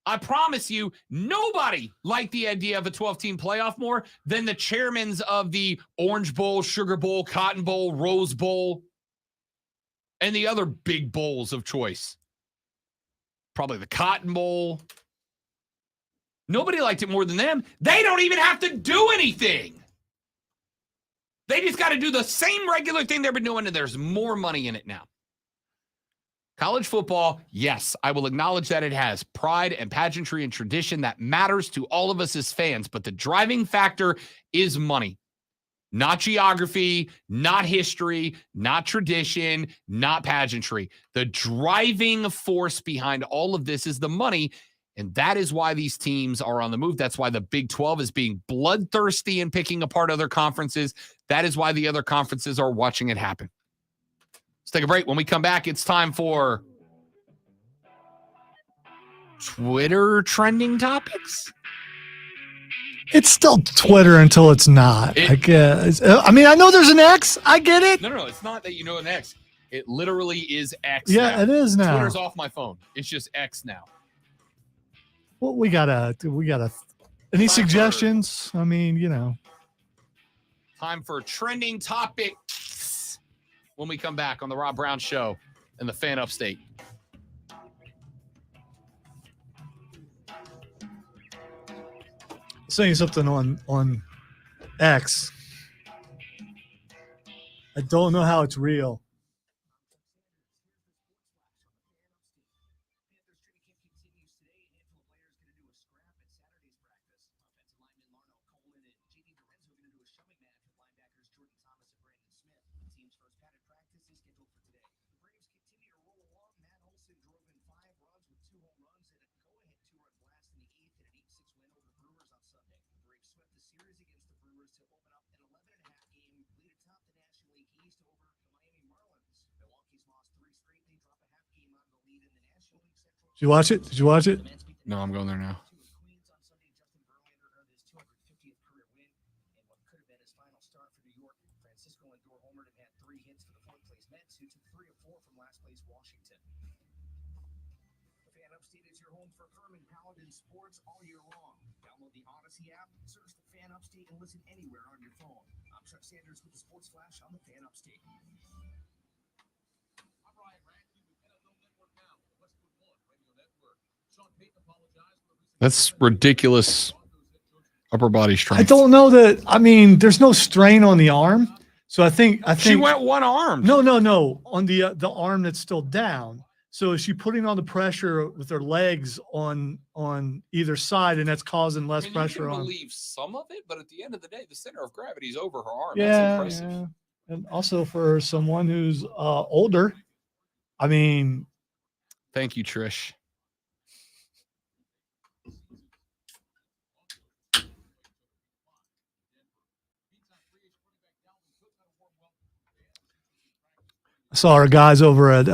I promise you, nobody liked the idea of a 12-team playoff more than the chairmans of the Orange Bowl, Sugar Bowl, Cotton Bowl, Rose Bowl. And the other big bowls of choice. Probably the Cotton Bowl. Nobody liked it more than them. They don't even have to do anything. They just got to do the same regular thing they've been doing, and there's more money in it now. College football, yes, I will acknowledge that it has pride and pageantry and tradition that matters to all of us as fans, but the driving factor is money. Not geography, not history, not tradition, not pageantry. The driving force behind all of this is the money, and that is why these teams are on the move. That's why the Big 12 is being bloodthirsty and picking apart other conferences. That is why the other conferences are watching it happen. Let's take a break. When we come back, it's time for Twitter trending topics. It's still Twitter until it's not. I guess. I mean, I know there's an X. I get it. No. It's not that you know an X. It literally is X. Yeah, now. it is now. Twitter's off my phone. It's just X now. Well, we gotta. Any suggestions? I mean, Time for trending topics when we come back on the Rob Brown Show and the Fan Upstate. Saying something on X. I don't know how it's real. Did you watch it? Did you watch it? No, I'm going there now. Sports all year long. Download the Odyssey app, search the Fan Upstate, and listen anywhere on your phone. I'm Chuck Sanders with the Sports Flash on the Fan Upstate. That's ridiculous upper body strength. I don't know that. I mean, there's no strain on the arm, so I think she went one arm. No, on the arm that's still down. So is she putting on the pressure with her legs on either side, and that's causing less pressure you can on? believe some of it, but at the end of the day, the center of gravity is over her arm. Yeah, That's impressive. yeah. And also for someone who's older, I mean. Thank you, Trish. I saw our guys over at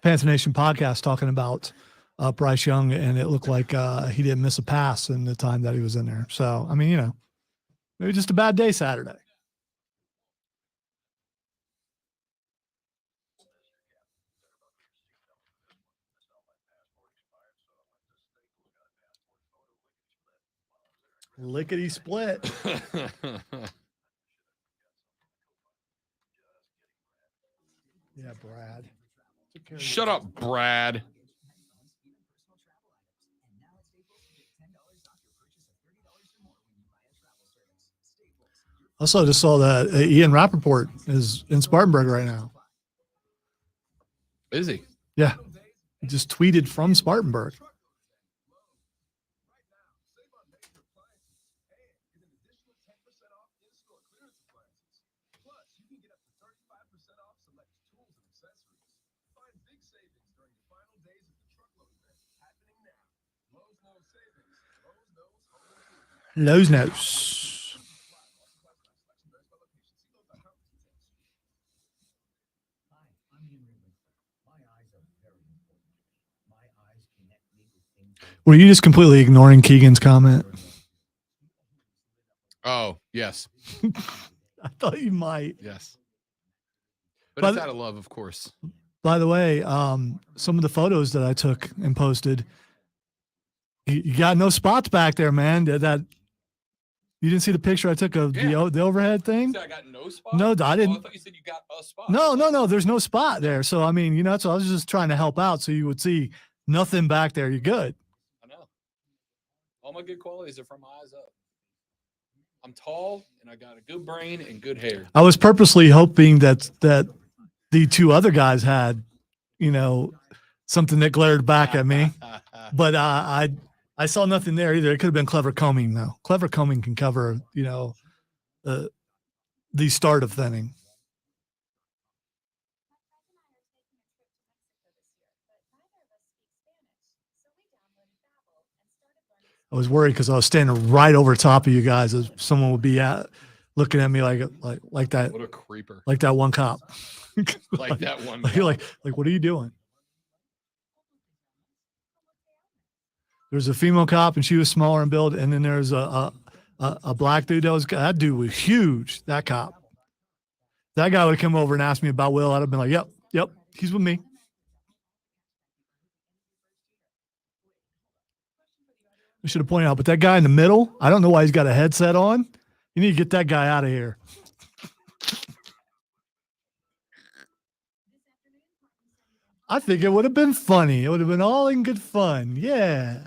Panther Nation podcast talking about Bryce Young, and it looked like he didn't miss a pass in the time that he was in there. So, I mean, maybe just a bad day Saturday. Lickety split. Yeah, Brad. Shut up, Brad. Also, just saw that Ian Rappaport is in Spartanburg right now. Is he? Yeah. He just tweeted from Spartanburg. Lowe's knows. Were you just completely ignoring Keegan's comment? Oh, yes. I thought you might. Yes. But it's out of love, of course. By the way, some of the photos that I took and posted, you got no spots back there, man. That You didn't see the picture I took of the overhead thing? You said I got no spot? No, I Oh, I didn't. thought you said you got a spot. No. There's no spot there. So, I mean, so I was just trying to help out so you would see nothing back there. You're good. I know. All my good qualities are from my eyes up. I'm tall, and I got a good brain and good hair. I was purposely hoping that the two other guys had, something that glared back at me. But I saw nothing there either. It could have been clever combing, though. Clever combing can cover, the start of thinning. I was worried because I was standing right over top of you guys. As someone would be looking at me like that. What a creeper! Like that one cop. Like that one. You're like, what are you doing? There's a female cop, and she was smaller in build, and then there's a black dude that dude was huge. That cop. That guy would have come over and asked me about Will. I'd have been like, yep, he's with me. I should have pointed out, but that guy in the middle, I don't know why he's got a headset on. You need to get that guy out of here. I think it would have been funny. It would have been all in good fun. Yeah.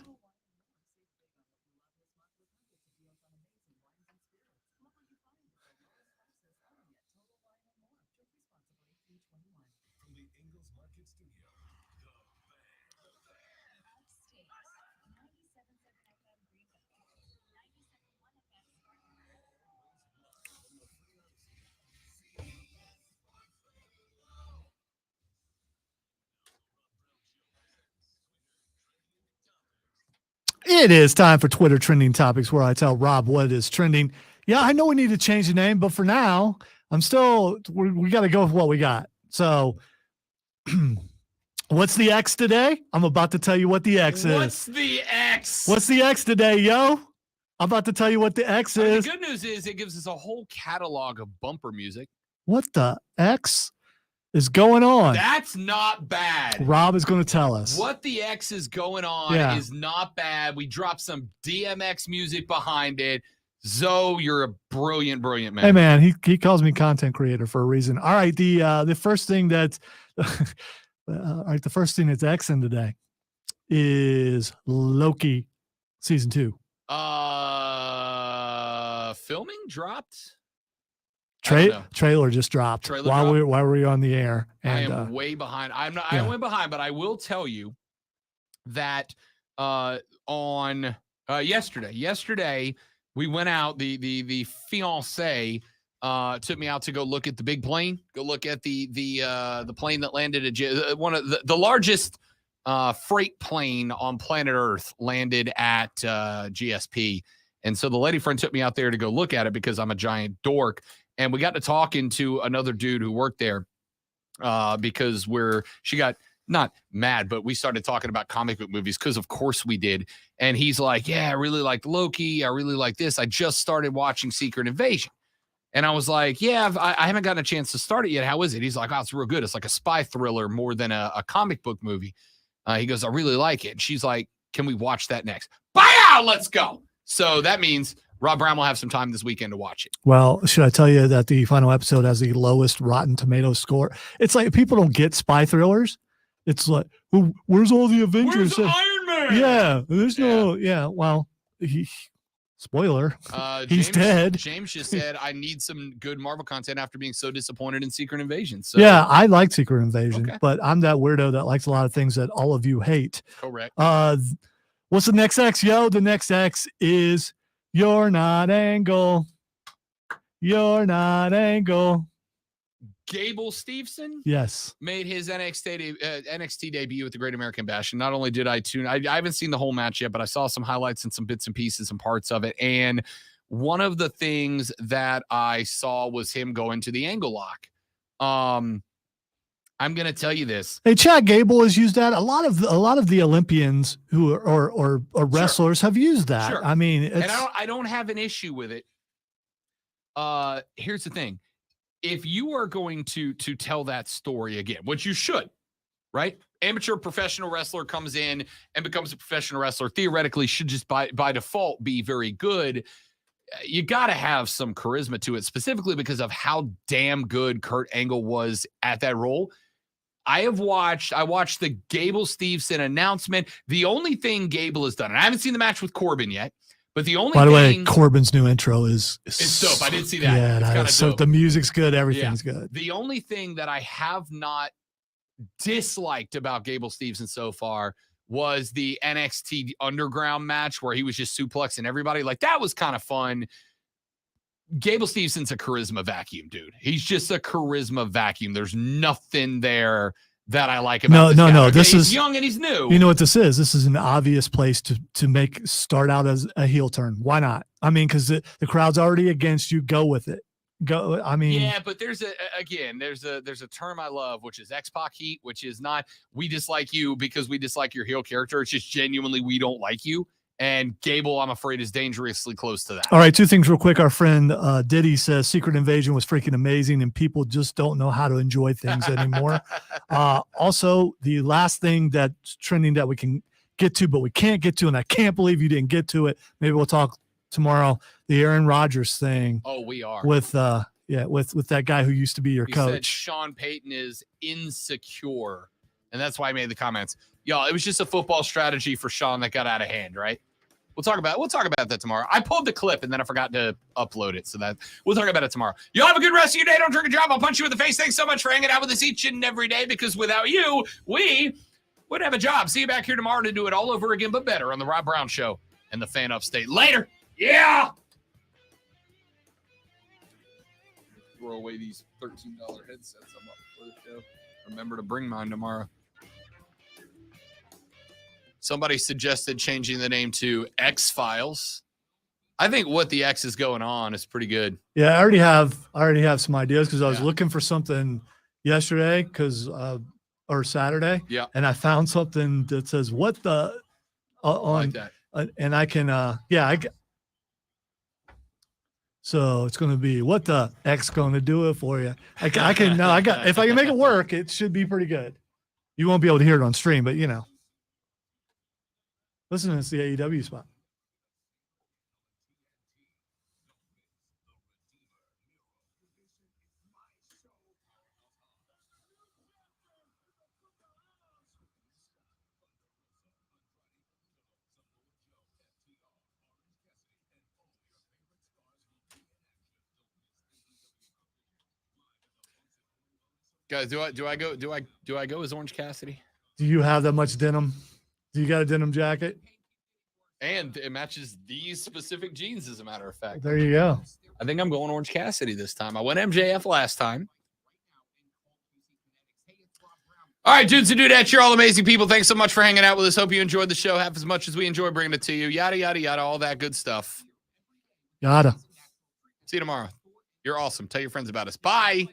It is time for Twitter trending topics, where I tell Rob what is trending. Yeah, I know we need to change the name, but for now, we got to go with what we got. So, what's the X today? I'm about to tell you what the X is. What's the X? What's the X today, yo? I'm about to tell you what the X is. The good news is it gives us a whole catalog of bumper music. What the X is going on? That's not bad. Rob is going to tell us. What the X is going on is not bad. We dropped some DMX music behind it. Zoe, you're a brilliant, brilliant man. Hey, man, he calls me content creator for a reason. All right, the first thing that's the first thing that's Xing today is Loki season 2. Filming dropped. Trailer just dropped while we were on the air. And, I am way behind. I went behind, but I will tell you that on yesterday we went out. The fiance took me out to go look at the big plane. Go look at the plane that landed at one of the largest freight plane on planet Earth landed at GSP. And so the lady friend took me out there to go look at it because I'm a giant dork. And we got to talking to another dude who worked there because she got not mad, but we started talking about comic book movies because of course we did. And he's like, yeah, I really liked Loki. I really like this. I just started watching Secret Invasion. And I was like, yeah, I haven't gotten a chance to start it yet. How is it? He's like, oh, it's real good. It's like a spy thriller more than a comic book movie. He goes, I really like it. And she's like, can we watch that next? Bye, let's go. So that means Rob Brown will have some time this weekend to watch it. Well, should I tell you that the final episode has the lowest Rotten Tomatoes score? It's like people don't get spy thrillers. It's like, well, where's all the Avengers? Where's Iron Man? Yeah, there's no. Yeah, well, spoiler. He's dead. James just said, I need some good Marvel content after being so disappointed in Secret Invasion. So yeah, I like Secret Invasion, but I'm that weirdo that likes a lot of things that all of you hate. Correct. What's the next X, yo? The next X is You're Not Angle. You're Not Angle. Gable Steveson, yes, made his NXT debut with the Great American Bash. And not only did I haven't seen the whole match yet, but I saw some highlights and some bits and pieces and parts of it. And one of the things that I saw was him going to the angle lock. I'm going to tell you this. Hey, Chad Gable has used that. A lot of the Olympians who are wrestlers have used that. Sure. I mean, and I don't have an issue with it. Here's the thing. If you are going to tell that story again, which you should, right? Amateur professional wrestler comes in and becomes a professional wrestler, theoretically should just by default be very good. you got to have some charisma to it, specifically because of how damn good Kurt Angle was at that role. I watched the Gable Steveson announcement. The only thing Gable has done, and I haven't seen the match with Corbin yet, but the only By the thing, way, Corbin's new intro is it's dope. I did see that. Yeah, It's that kinda is so dope. the music's good, everything's good. The only thing that I have not disliked about Gable Steveson so far was the NXT Underground match where he was just suplexing everybody. Like, that was kind of fun. Gable Stevenson's a charisma vacuum, dude. He's just a charisma vacuum. There's nothing there that I like about this guy. No. Okay, This he's is young and he's new. You know what this is? This is an obvious place to start out as a heel turn. Why not? I mean, because the crowd's already against you. Go with it. Go. I mean, yeah, but there's a term I love, which is X-Pac heat, which is not we dislike you because we dislike your heel character. It's just genuinely we don't like you. And Gable, I'm afraid, is dangerously close to that. All right, two things real quick. Our friend Diddy says Secret Invasion was freaking amazing, and people just don't know how to enjoy things anymore. Also, the last thing that's trending that we can get to, but we can't get to, and I can't believe you didn't get to it. Maybe we'll talk tomorrow. The Aaron Rodgers thing. Oh, we are. With that guy who used to be your He said coach. Sean Payton is insecure, and that's why I made the comments. Y'all, it was just a football strategy for Sean that got out of hand, right? We'll talk about that tomorrow. I pulled the clip and then I forgot to upload it, so that we'll talk about it tomorrow. Y'all have a good rest of your day. Don't drink and drive. I'll punch you in the face. Thanks so much for hanging out with us each and every day, because without you, we wouldn't have a job. See you back here tomorrow to do it all over again, but better on the Rob Brown Show and the Fan Upstate. Later. Yeah. Throw away these $13 headsets I'm up for the show. Remember to bring mine tomorrow. Somebody suggested changing the name to X-Files. I think what the X is going on is pretty good. Yeah, I already have some ideas because I was looking for something yesterday or Saturday. Yeah. And I found something that says what the on like that. And I can so it's going to be what the X going to do it for you. If I can make it work, it should be pretty good. You won't be able to hear it on stream, but listen, it's the AEW spot. Guys, do I go as Orange Cassidy? Do you have that much denim? Do you got a denim jacket? And it matches these specific jeans, as a matter of fact. There you go. I think I'm going Orange Cassidy this time. I went MJF last time. All right, dudes and dudettes, you're all amazing people. Thanks so much for hanging out with us. Hope you enjoyed the show half as much as we enjoy bringing it to you. Yada, yada, yada, all that good stuff. Yada. See you tomorrow. You're awesome. Tell your friends about us. Bye.